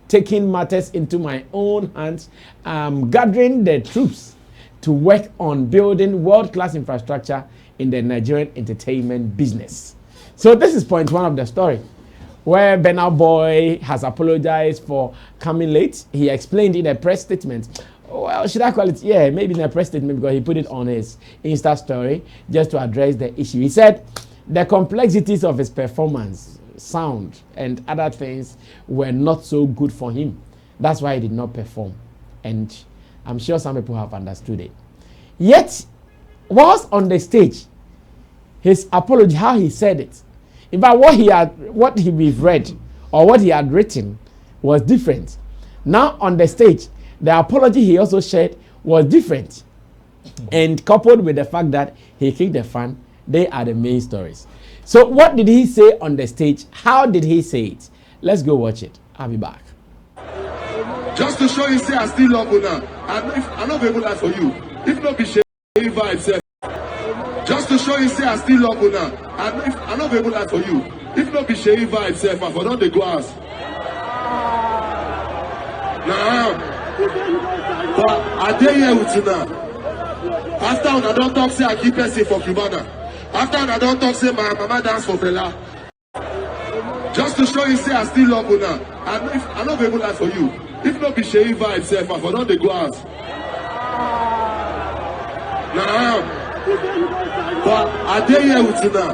taking matters into my own hands, gathering the troops to work on building world-class infrastructure in the Nigerian entertainment business. So this is point 1 of the story, where Burna Boy has apologized for coming late. He explained in a press statement, well, should I call it? Yeah, maybe in a press statement because he put it on his Insta story just to address the issue. He said the complexities of his performance, sound, and other things were not so good for him. That's why he did not perform. And I'm sure some people have understood it. Yet, whilst on the stage, his apology, how he said it, in fact, what he read or what he had written was different. Now on the stage, the apology he also shared was different. And coupled with the fact that he kicked the fan, they are the main stories. So what did he say on the stage? How did he say it? Let's go watch it. I'll be back. Just to show you, say I still love you now. I'm not able to for you. If not be shame vibes. Just to show you, say I still love you now. I'm not able to for you. If not be shame vibes, I for not the glass. Now, but I dare here with you now. After I don't talk, say I keep person for Cubana. After I don't talk, say my mama dance for Fela. Just to show you, say I still love you now. I'm not able to for you. If not be shame vibes, I for not the glass. Now, but I dare here with you now.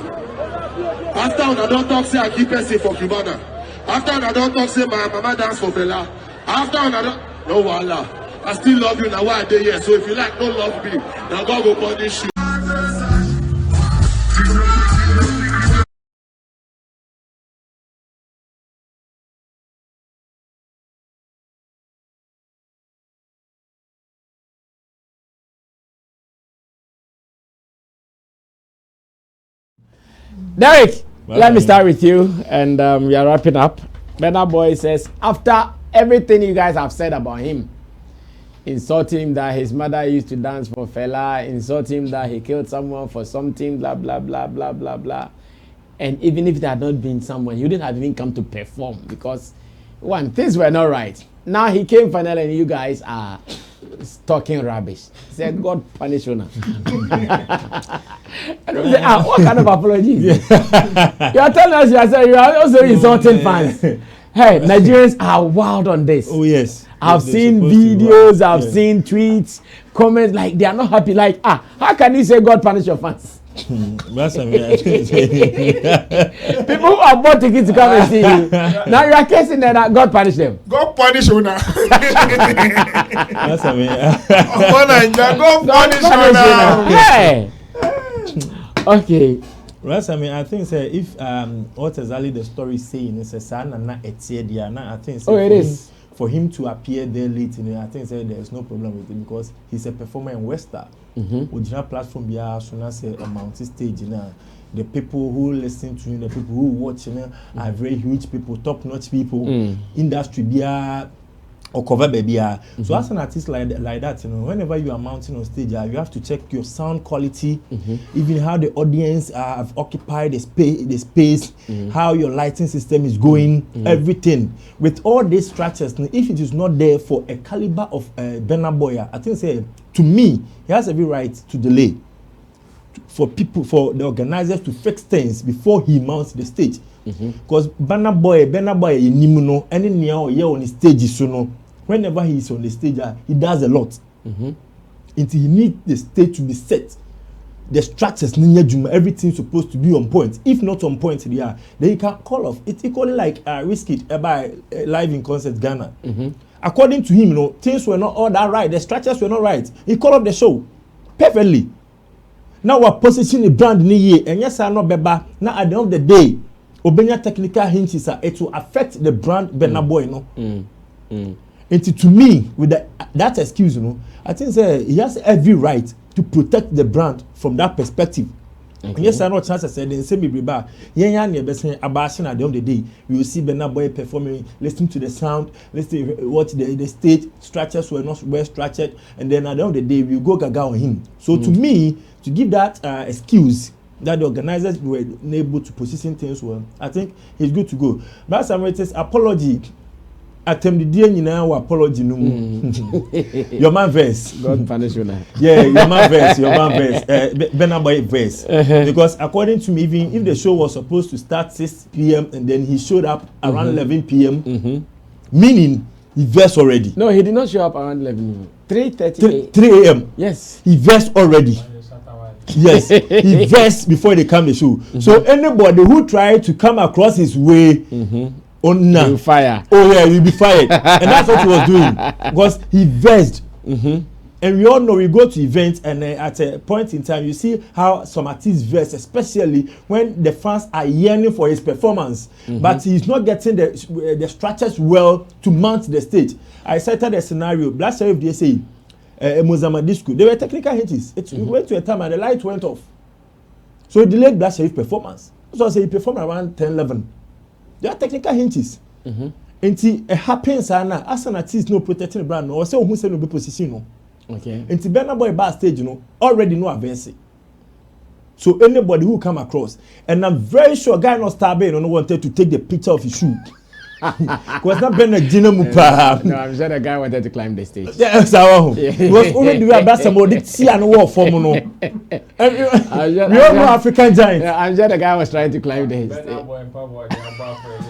After I don't talk, say I keep person for Cubana. After I don't talk, say my mama dance for Fela. After I don't, no wala. I still love you now. Why I dare here? So if you like, don't love me. Now God will punish you. Derek, let me start with you, and we are wrapping up. Burna Boy says, after everything you guys have said about him, insulting him that his mother used to dance for Fela, insulting him that he killed someone for something, blah, blah, blah, blah, blah, blah. And even if there had not been someone, he wouldn't have even come to perform because, one, things were not right. Now he came finally and you guys are talking rubbish. He said, God punish you now. And we say, what kind of apology? You are telling us you are also insulting fans. Hey, Nigerians are wild on this. Oh, yes. I've seen videos, I've seen tweets, comments, like they are not happy. Like, how can you say God punish your fans? People who are bought tickets to come and see you. Now you are casing that God punish them. God punish you now. That's I mean. God punish you now. Hey. Okay. Right, I mean, I think if what exactly the story is saying is a son and not a tear, I think it is. For him to appear there late, I think there is no problem with it because he's a performer in Western. Original platform be as soon as a mountain stage, the people who listen to him, the people who watch him are very huge people, top-notch people, industry be or cover baby. So as an artist like that, whenever you are mounting on stage, you have to check your sound quality, even how the audience have occupied the space, how your lighting system is going, everything. With all these structures, if it is not there for a caliber of Burna Boy, I think to me, he has every right to delay. For the organizers to fix things before he mounts the stage. Because Burna Boy, Nimuno, any near or on the stage is whenever he is on the stage, he does a lot. Until he needs the stage to be set. The structures, everything supposed to be on point. If not on point, then he can call off. It's equally like Wizkid by live in concert Ghana. According to him, things were not all that right. The structures were not right. He called off the show perfectly. Now we're positioning the brand in the year, and yes, I'm not beba. Now at the end of the day, Obenya technical hints is it will affect the brand Burna Boy, And to me, with that excuse, I think he has every right to protect the brand from that perspective. Yes, I know chance I said then say me briba. Near best abashing at the end of the day. You will see Burna Boy performing, listening to the sound, listening what the stage structures were not well structured, and then at the end of the day we go gaga on him. So to me, to give that excuse that the organizers were able to position things well, I think he's good to go. But some apology. Attempt the day apology no your man verse. God punish you now. Yeah, your man verse. Burna Boy verse. Because according to me, even if the show was supposed to start 6 p.m. and then he showed up around 11 p.m., meaning he versed already. No, he did not show up around 11. 3:30. 3 a.m. Yes. He versed already. Yes, he versed before they come the show. So anybody who tried to come across his way on now, fire. Oh yeah, you'll be fired. And that's what he was doing because he versed. And we all know we go to events and at a point in time you see how some artists verse, especially when the fans are yearning for his performance, but he's not getting the structures well to mount the stage. I cited a scenario. Blackson, they say Mozambique disco. They were technical hints. It went to a time and the light went off, so it delayed Blackson performance. So I say he performed around 10-11. There are technical hints. Until it happens, as an artist no protecting the brand, or say who say no be position no. Okay. And Burna Boy backstage, already know advance. So anybody who come across, and I'm very sure guy not starving and wanted to take the picture of his shoe. Because not been a dinner mupa. No, I'm sure the guy wanted to climb the stage. Yes, I want. It was only the way about somebody see and war for no. We all know African giants. Yeah, I'm sure the guy was trying to climb the stage. Oh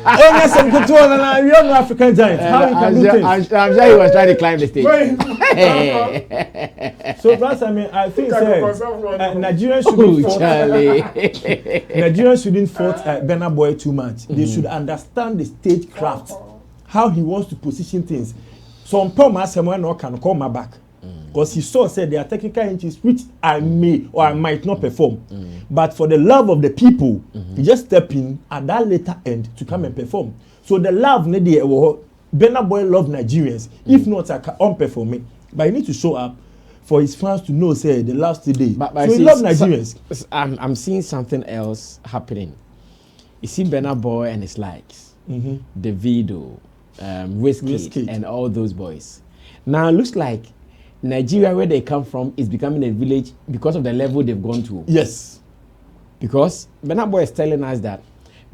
yes, I'm good to all. We all know African giants. How you can do things? I'm sure he was trying to climb the stage. So plus, I mean, I think Nigerians shouldn't fault. Nigerians shouldn't fault Burna Boy too much. They should understand the stage craft, how he wants to position things. Some Thomas someone not can call my back because he said there are technical hints which I may or I might not perform, but for the love of the people, he just step in at that later end to come and perform. So the love needed. Burna Boy love Nigerians. If not, I can't perform it. But he need to show up for his fans to know, say, the last day. But so he love Nigerians. I'm seeing something else happening. You see Burna Boy and his likes. Davido, Whiskey, and all those boys. Now it looks like Nigeria, where they come from, is becoming a village because of the level they've gone to. Yes. Because Burna Boy is telling us that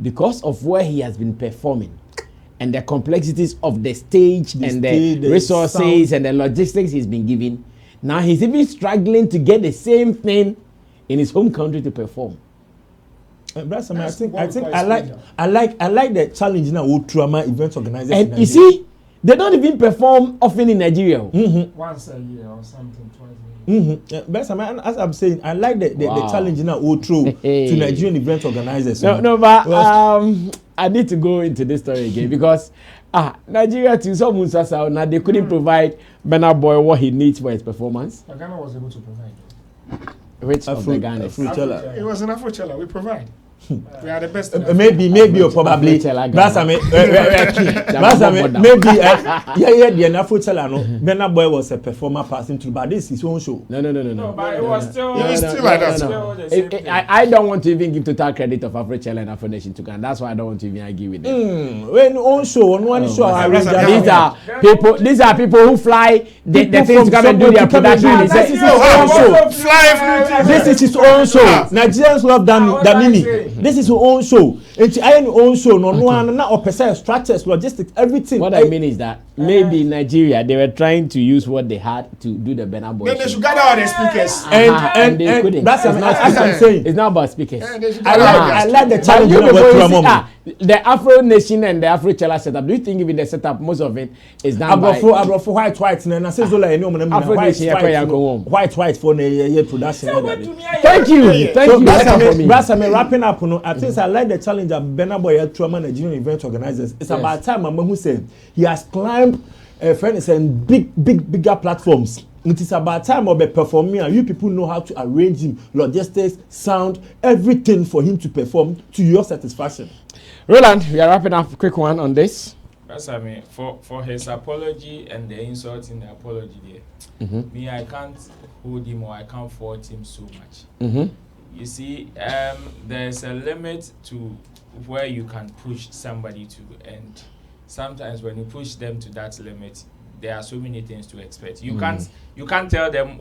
because of where he has been performing and the complexities of the stage and the resources and the logistics he's been given, now he's even struggling to get the same thing in his home country to perform. Blackson, I like the challenge now with trauma event organizers. And you see, they don't even perform often in Nigeria. Once a year or something, twice a year. Blackson, as I'm saying, I like the challenge now with through to Nigerian event organizers. But I need to go into this story again because Nigeria to some now they couldn't provide Burna Boy what he needs for his performance. But Ghana was able to provide. Which of the Ghana? It was an Afro-chella. We provide. We are the best. Maybe or probably. The Afro-chella no. Burna Boy was a performer passing through, but this is his own show. No, but it was still. Like that. I don't want to even give total credit of Afro-chella and Afro Nation to Ghana. That's why I don't want to even argue with them. When own show, on one show, these are people who fly the things to come and do their production. This is his own show. This is his own show. Nigerians love Damini. This is his own show. It's I own show. No one not opera structures, logistics, everything. What I mean is that maybe in Nigeria they were trying to use what they had to do the Burna Boy. Then they should gather all the speakers. And they couldn't. That's what I'm saying. It's not about speakers. I like the challenge. The Afro Nation and the Afro-chella setup. Do you think even the setup, most of it is done by Afro white and I say Afro Nation white for the production. Thank you. Blackson, wrapping up, I think I like the challenge of Burna Boy trauma Nigerian event organizers. It's about time Mama who said he has climbed friends and bigger platforms. It is about time of a performing and you people know how to arrange him, logistics, sound, everything for him to perform to your satisfaction. Roland, we are wrapping up a quick one on this. That's I mean for his apology and the insult in the apology there. Me, I can't hold him or I can't fault him so much. You see, there's a limit to where you can push somebody to, and sometimes when you push them to that limit, there are so many things to expect. You can't tell them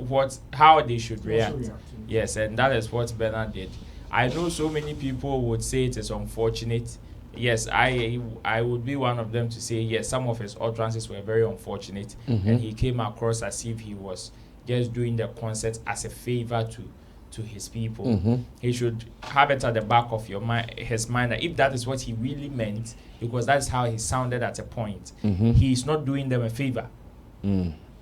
how they should react. Yes, and that is what Burna did. I know so many people would say it is unfortunate. Yes, I would be one of them to say yes, some of his utterances were very unfortunate, and he came across as if he was just doing the concert as a favor to his people. He should have it at the back of his mind that if that is what he really meant, because that's how he sounded at a point, he's not doing them a favor.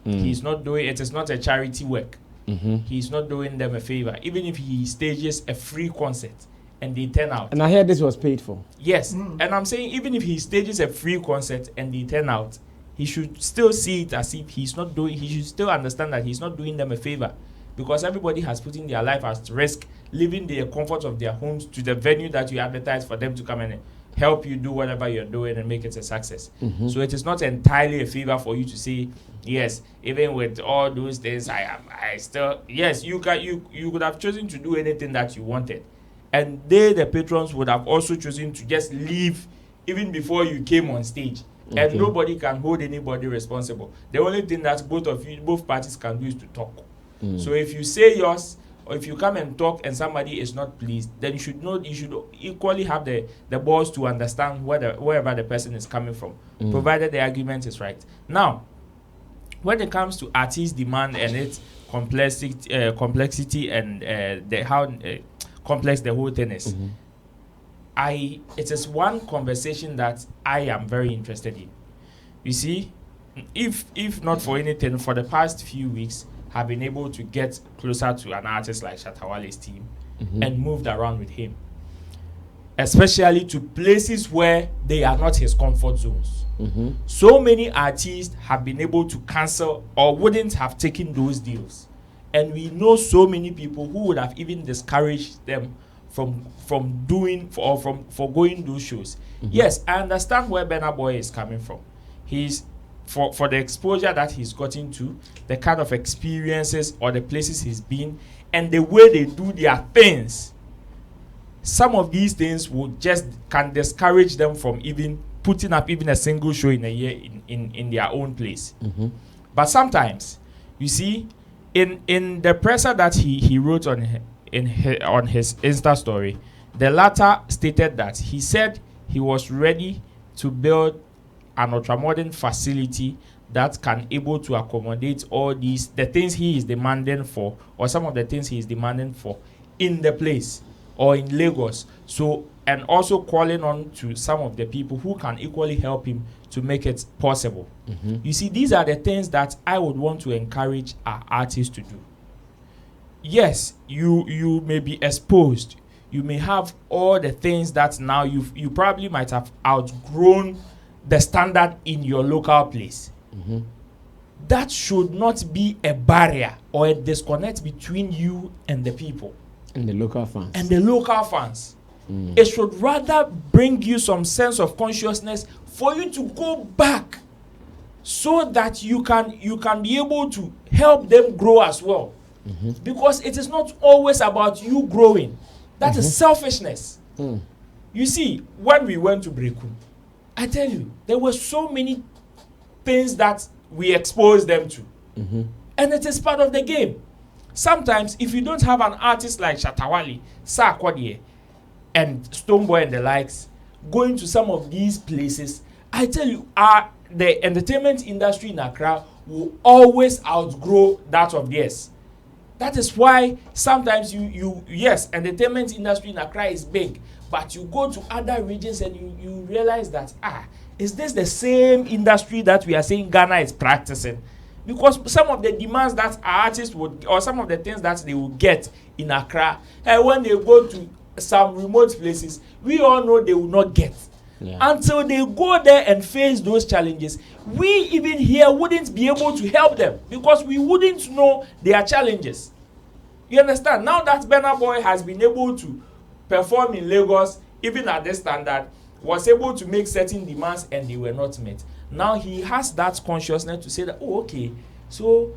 He's not doing it. Is not a charity work. He's not doing them a favor. Even if he stages a free concert and they turn out. And I heard this was paid for. Yes, and I'm saying even if he stages a free concert and they turn out, he should still see it as if he's not doing. He should still understand that he's not doing them a favor, because everybody has put in their life at risk, leaving the comfort of their homes to the venue that you advertise for them to come and help you do whatever you're doing and make it a success. So it is not entirely a favor for you to say, yes, even with all those things, I still, yes, you could have chosen to do anything that you wanted, and the patrons would have also chosen to just leave even before you came on stage. And nobody can hold anybody responsible. The only thing that both parties can do is to talk. So if you say yours, or if you come and talk and somebody is not pleased, then you should equally have the balls to understand wherever the person is coming from, provided the argument is right. Now, when it comes to artist demand and its complexity and how complex the whole thing is, it is one conversation that I am very interested in. You see, if not for anything, for the past few weeks, have been able to get closer to an artist like Shatta Wale's team and moved around with him, especially to places where they are not his comfort zones. So many artists have been able to cancel or wouldn't have taken those deals, and we know so many people who would have even discouraged them from doing or from going those shows. Yes, I understand where Burna Boy is coming from. He's for the exposure that he's gotten to, the kind of experiences or the places he's been, and the way they do their things. Some of these things can discourage them from even putting up even a single show in a year in their own place. But sometimes, you see, in the presser that he wrote on his Insta story, the latter stated that he said he was ready to build an ultramodern facility that can able to accommodate all the things he is demanding for, or some of the things he is demanding for in the place or in Lagos. So, and also calling on to some of the people who can equally help him to make it possible. You see, these are the things that I would want to encourage our artists to do. Yes, you may be exposed. You may have all the things that now you probably might have outgrown the standard in your local place. That should not be a barrier or a disconnect between you and the people. And the local fans. It should rather bring you some sense of consciousness for you to go back, so that you can be able to help them grow as well. Because it is not always about you growing. That is selfishness. You see, when we went to Brekum, I tell you, there were so many things that we exposed them to. And it is part of the game. Sometimes, if you don't have an artist like Shatta Wale, Sarkodie, and Stonebwoy and the likes, going to some of these places, I tell you, the entertainment industry in Accra will always outgrow that of theirs. That is why sometimes yes, entertainment industry in Accra is big, but you go to other regions and you realize that, is this the same industry that we are saying Ghana is practicing? Because some of the demands that our artists would, or some of the things that they will get in Accra, when they go to some remote places, we all know they will not get. Until they go there and face those challenges, we even here wouldn't be able to help them, because we wouldn't know their challenges. You understand? Now that Burna Boy has been able to perform in Lagos, even at this standard, was able to make certain demands and they were not met. Now he has that consciousness to say that, okay, so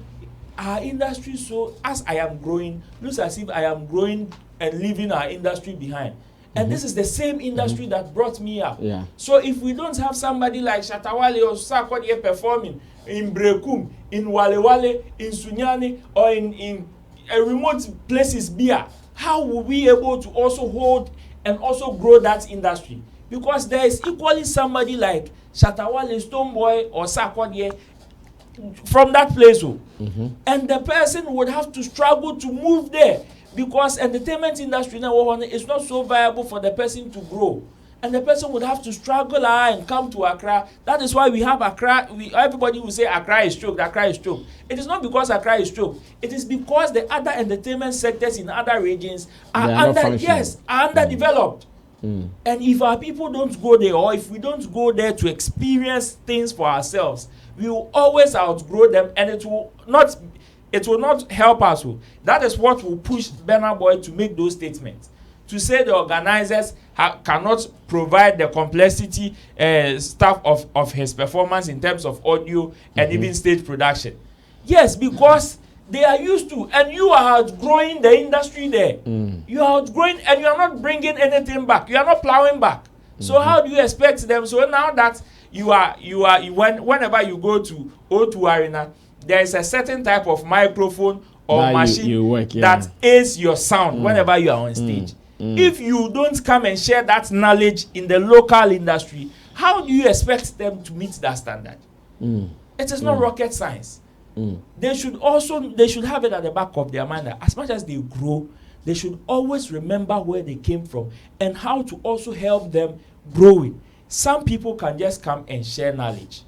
our industry, so as I am growing, looks as if I am growing and leaving our industry behind. And this is the same industry that brought me up. So if we don't have somebody like Shatta Wale or Sarkodie performing in Brekum, in Wale, in Sunyani, or in remote places, how will we be able to also hold and also grow that industry? Because there is equally somebody like Shatta Wale, Stonebwoy, or Sarkodie from that place. And the person would have to struggle to move there, because entertainment industry now is not so viable for the person to grow. and the person would have to struggle and come to Accra. That is why we have Accra. Everybody will say Accra is choked, Accra is choked. It is not because Accra is choked. It is because the other entertainment sectors in other regions are underdeveloped. And if our people don't go there, or if we don't go there to experience things for ourselves, we will always outgrow them, and it will not help us. That is what will push Burna Boy to make those statements, to say the organizers cannot provide the complexity stuff of his performance in terms of audio and even stage production. Yes, because they are used to, and you are outgrowing the industry there. You are outgrowing, and you are not bringing anything back. You are not plowing back. So how do you expect them? So now that whenever you go to O2 Arena, there is a certain type of microphone or that machine work, that aids your sound whenever you are on stage. If you don't come and share that knowledge in the local industry, how do you expect them to meet that standard? It is not rocket science. They should have it at the back of their mind that as much as they grow, they should always remember where they came from and how to also help them growing. Some people can just come and share knowledge.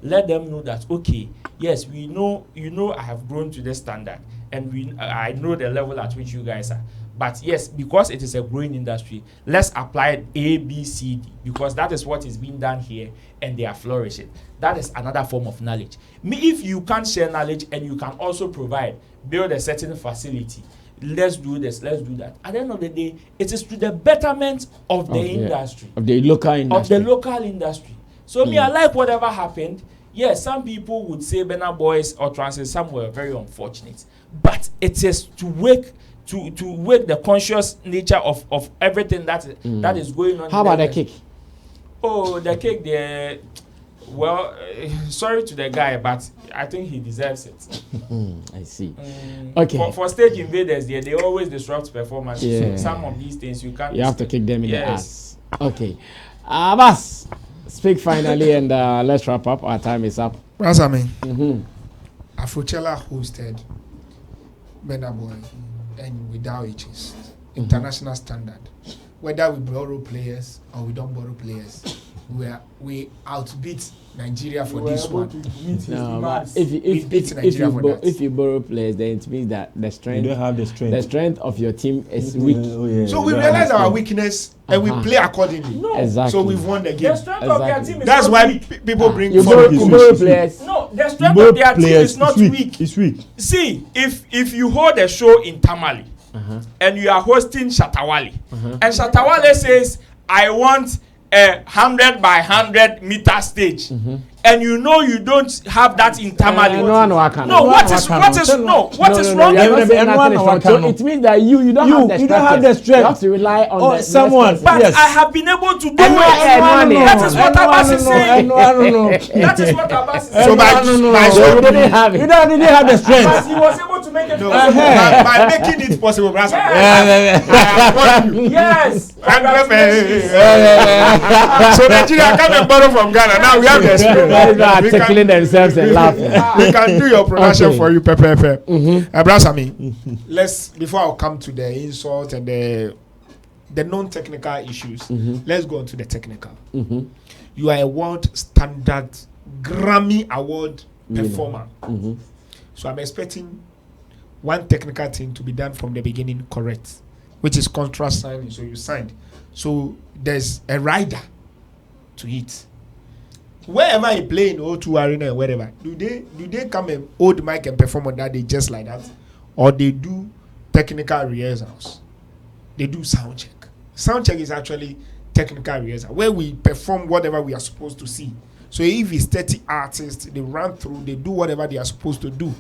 Let them know that, okay, yes, I have grown to this standard, and I know the level at which you guys are. But yes, because it is a growing industry, let's apply A, B, C, D, because that is what is being done here, and they are flourishing. That is another form of knowledge. If you can't share knowledge and you can also build a certain facility, let's do this, let's do that. At the end of the day, it is to the betterment of the industry. Of the local industry. So I like whatever happened. Yes, some people would say Burna Boys or Transit, some were very unfortunate. But it is to wake the conscious nature of everything that is going on. How about the cake? Oh, the cake there. Well, sorry to the guy, but I think he deserves it. I see. Okay. For stage invaders, they always disrupt performances. Yeah. So some of these things you have to kick them in the ass. Okay. Abbas, speak finally, and let's wrap up. Our time is up. Sammy. Afro hosted Burna Boy, and without itches, international standard. Whether we borrow players or we don't borrow players, we outbeat Nigeria for this one. If you borrow players, then it means that the strength, you don't have the strength. The strength of your team is weak. So we realize our weakness and we play accordingly. No. Exactly. So we've won the game. The strength of their team is That's not why weak. people bring you borrow players. No, the strength of their team is not weak. It's weak. See, if you hold a show in Tamale and you are hosting Shatawale, and Shatawale says, I want a 100 by 100 meter stage, and you don't have that in Tamale. What is wrong? So it means that you don't have the strength. You have to rely on someone. But I have been able to do it. That is what Abbas is saying. That is what Abbas is saying. So you didn't have it. You didn't have the strength. But he was able to make it possible. By making it possible, brother. Yes. So Nigeria come and borrow from Ghana. Now we have the experience. Tickling themselves and laughing. We can do your production for you, Pepe. Sammy, let's, before I come to the insult and the non-technical issues, let's go on to the technical. You are a world standard Grammy Award performer. So I'm expecting one technical thing to be done from the beginning correct, which is contract signing. So you signed. So there's a rider to it. Wherever you play in O2 Arena and wherever, do they come and hold mic and perform on that day just like that? Or they do technical rehearsals? They do sound check. Sound check is actually technical rehearsal, where we perform whatever we are supposed to see. So if it's 30 artists, they run through, they do whatever they are supposed to do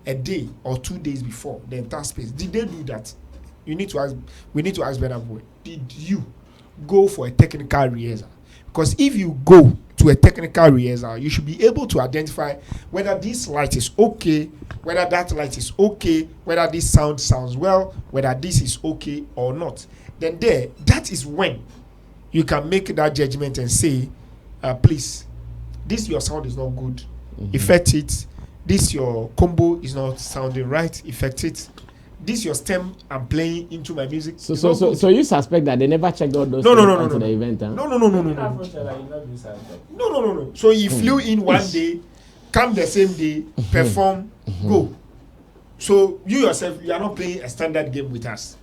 a day or 2 days before the entire space. Did they do that? We need to ask Burna Boy, did you go for a technical rehearsal? Because if you go to a technical rehearsal, you should be able to identify whether this light is okay, whether that light is okay, whether this sound sounds well, whether this is okay or not. Then that is when you can make that judgment and say, please, this your sound is not good, effect it. This your combo is not sounding right, effect it. this your stem I'm playing into my music. So you suspect that they never checked all those no the event, huh? No. So he flew in one day, come the same day, perform, go. So you yourself, you are not playing a standard game with us.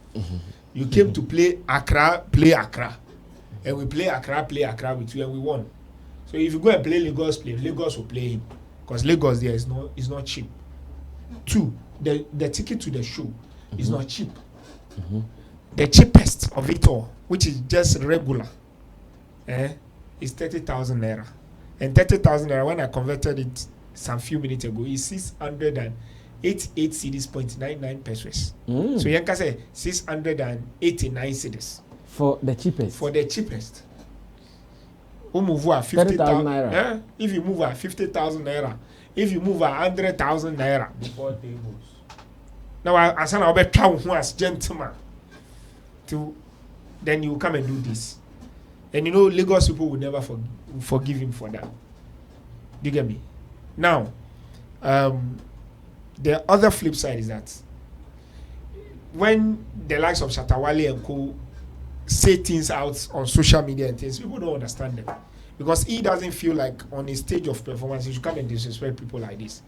You came to play Accra, and we play Accra with you, and we won. So if you go and play Lagos will play him, because Lagos there is not cheap. 2, the ticket to the show is not cheap. The cheapest of it all, which is just regular, is 30,000 naira. And 30,000 naira, when I converted it some few minutes ago, is 688 cedis, 0.99 pesos. So you can say 689 cedis. For the cheapest? For the cheapest. Who move at 50,000 naira? If you move at 50,000 naira, if you move at 100,000 naira. Before tables. Now, I said I'll be trying as gentleman. Then you come and do this. And you know, Lagos people will never forgive him for that. Do you get me? Now, the other flip side is that when the likes of Shatawale and co say things out on social media and things, people don't understand them. Because he doesn't feel like on a stage of performance, he should come and disrespect people like this.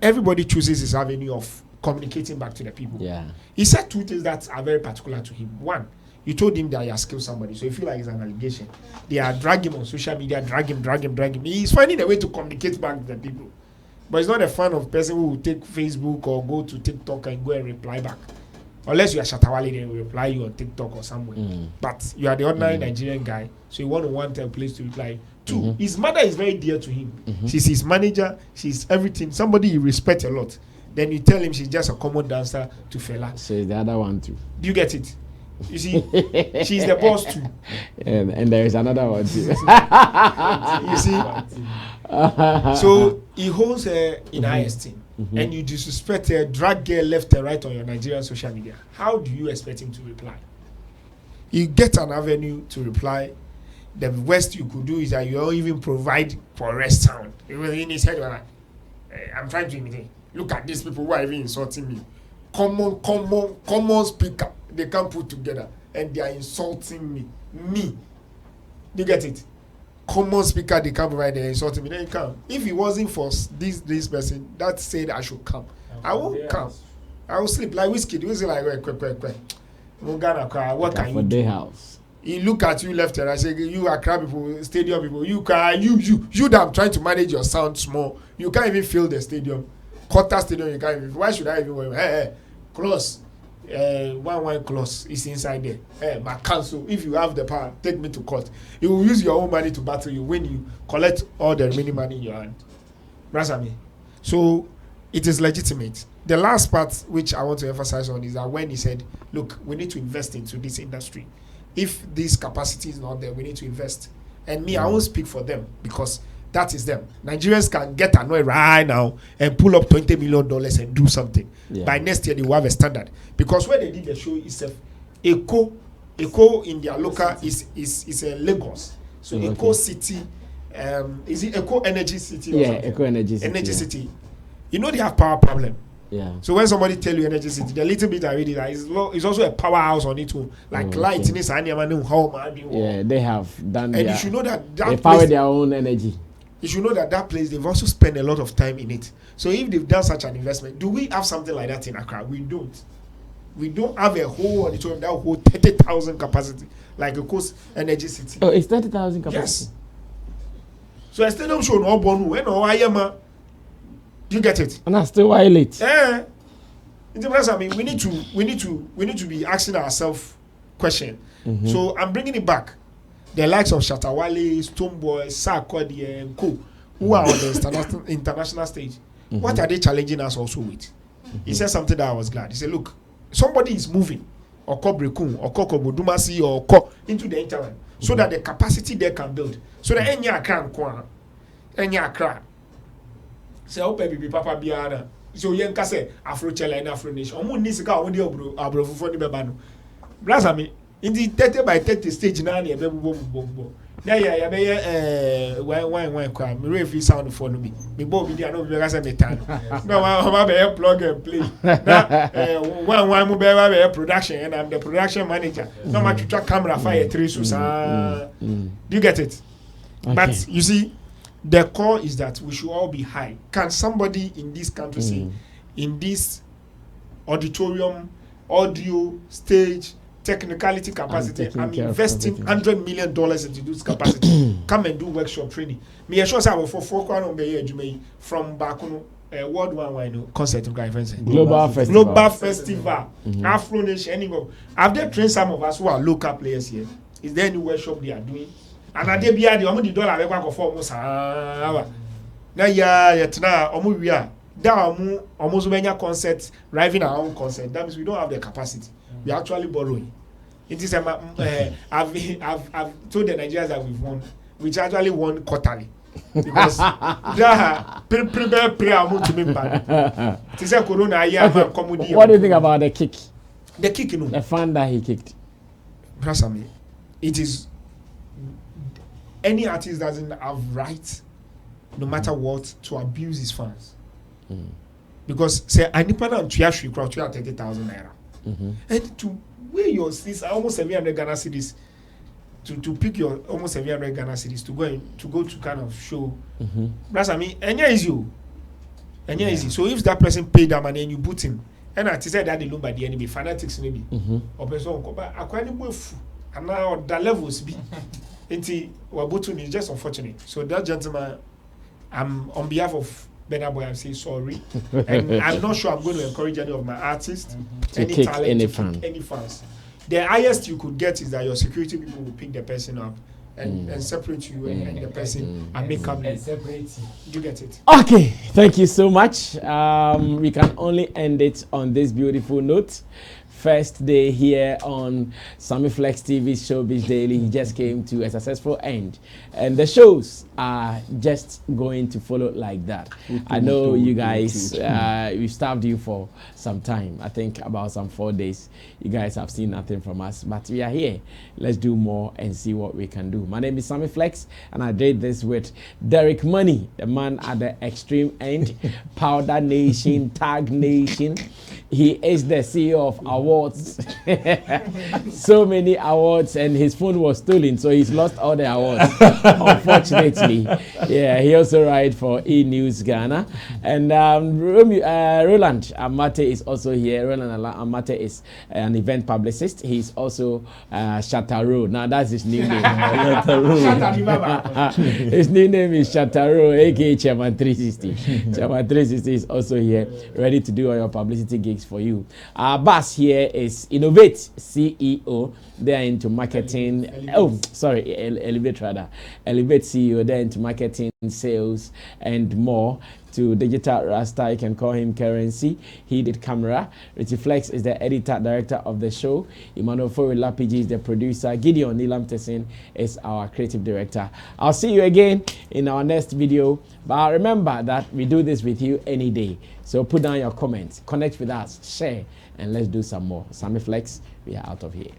Everybody chooses his avenue of communicating back to the people. Yeah. He said 2 things that are very particular to him. 1, you told him that he has killed somebody, so you feel like it's an allegation. They are dragging him on social media, drag him. He's finding a way to communicate back to the people. But he's not a fan of person who will take Facebook or go to TikTok and go and reply back. Unless you are Shatawale, then will reply you on TikTok or somewhere. But you are the ordinary Nigerian guy, so you want a place to reply. 2, his mother is very dear to him. She's his manager, she's everything. Somebody he respects a lot. Then you tell him she's just a common dancer to fella. So is the other one too. Do you get it? You see, she's the boss too. And there is another one too. You see? So he holds her in high esteem. And you disrespect her, drag her left and right on your Nigerian social media. How do you expect him to reply? You get an avenue to reply. The worst you could do is that you don't even provide for rest sound. It was in his head, like, I'm trying to imitate. Look at these people who are even insulting me. Common speaker they can't put together, and they are insulting me. Do you get it? Common speaker they can't provide, they're insulting me. Then you come. If it wasn't for this person that said I should come, I won't come. I will sleep like whiskey. You say like quick. What can you do? House. He look at you left and I say, you are crab people, stadium people. You that I'm trying to manage your sound small. You can't even fill the stadium. Quarter stadium, you can't even. Why should I even wear? Hey, close. 1 close is inside there. Hey, my council, if you have the power, take me to court. You will use your own money to battle you when you collect all the remaining money in your hand. Brasami. So it is legitimate. The last part which I want to emphasize on is that when he said, look, we need to invest into this industry. If this capacity is not there, we need to invest. And me, I won't speak for them because that is them. Nigerians can get annoyed right now and pull up $20 million and do something. Yeah. By next year, they will have a standard. Because where they did the show itself, Eco in their local is a Lagos. So okay. Eco City, is it Eco Energy City? Yeah, Eco Energy City. Energy City. You know they have power problem. Yeah. So when somebody tell you Energy City, the little bit I read it's also a powerhouse on it too. Like light in this home. Yeah, they have done. And you should know that they power their own energy. You should know that place they've also spent a lot of time in it. So if they've done such an investment, do we have something like that in Accra? We don't. We don't have a whole auditorium that will hold 30,000 capacity like a Coast Energy City. Oh, it's 30,000 capacity. Yes. So a stadium show no bonu when no ayama. Do you get it? And I still violate. Yeah. I mean, we need to be asking ourselves question. So I'm bringing it back. The likes of Shatawale, Stoneboy, Sarkodie, and Co, who are on the international stage, what are they challenging us also with? He said something that I was glad. He said, look, somebody is moving, or Kobrekun, or Kokobodumasi, or into the internet, so that the capacity there can build. So that any Accra, say, oh, baby, Papa Biara. So, Yanka say, Afro Chela and Afro Nation. Omu Nisika, Omu Abro for the Bebano. Brazami. In the 30 by 30 stage now, they boom. Yeah, wine crime. Me refuse sound for me. Me both be there no be gas me tan. No, I'm be plug and play. Now, one mo be production and I'm the production manager. No matter to camera fire 3 so. Do you get it? Okay. But you see, the core is that we should all be high. Can somebody in this country say, in this auditorium, audio, stage, technicality capacity, I'm investing $100 million into this capacity. Come and do workshop training. Me assure say for 4 kwano be from Bakuno World One concert Global Festival. Afro Nation anyway. Have they trained some of us who are local players here? Is there any workshop they are doing? And I dey bia the $100 we go for almost na tena omo wia da almost many concerts driving our own concert. That means we don't have the capacity. We are actually borrowing. It is I've told the Nigerians that we've won, which actually won quarterly. Because what do you think about the kick? The kick, you know. The fan that he kicked. Sammy, it is any artist doesn't have right, no matter what, to abuse his fans. Because say I need to crowd 30,000 naira. And to weigh your seats almost 700 Ghana cedis to pick your almost 700 Ghana cedis to go to kind of show. That's I mean, and easy. So if that person paid that money and you put him, and I said that the Lumba the enemy fanatics maybe or person but and now the levels be Wabutun is just unfortunate. So that gentleman, I'm on behalf of Burna Boy, I'm saying sorry. And I'm not sure I'm going to encourage any of my artists, any talent, any fans. The highest you could get is that your security people will pick the person up and separate you and the person and make up. You get it? Okay, thank you so much. We can only end it on this beautiful note. First day here on Sammy Flex TV Showbiz Daily. He just came to a successful end, and the shows are just going to follow like that. I know you guys, we starved you for some time. I think about some 4 days. You guys have seen nothing from us, but we are here. Let's do more and see what we can do. My name is Sammy Flex, and I did this with Derek Money, the man at the extreme end, Powder Nation, Tag Nation. He is the CEO of awards. So many awards, and his phone was stolen, so he's lost all the awards, unfortunately. Yeah, he also writes for E-News Ghana. And Roland Amate is also here. Roland Amate is an event publicist. He's also Shataro. Now that's his new name. His new name is Shataro, aka Chairman 360. Chairman 360 is also here, ready to do all your publicity gigs for you. Our boss here is Innovate CEO. They're into marketing. Elevate rather. Elevate CEO. They're into marketing, sales, and more. To Digital Rasta, you can call him Currency. He did camera. Richie Flex is the editor, director of the show. Emmanuel Lapiji is the producer. Gideon Nilam Tessin is our creative director. I'll see you again in our next video. But remember that we do this with you any day. So put down your comments, connect with us, share, and let's do some more. Sammy Flex, we are out of here.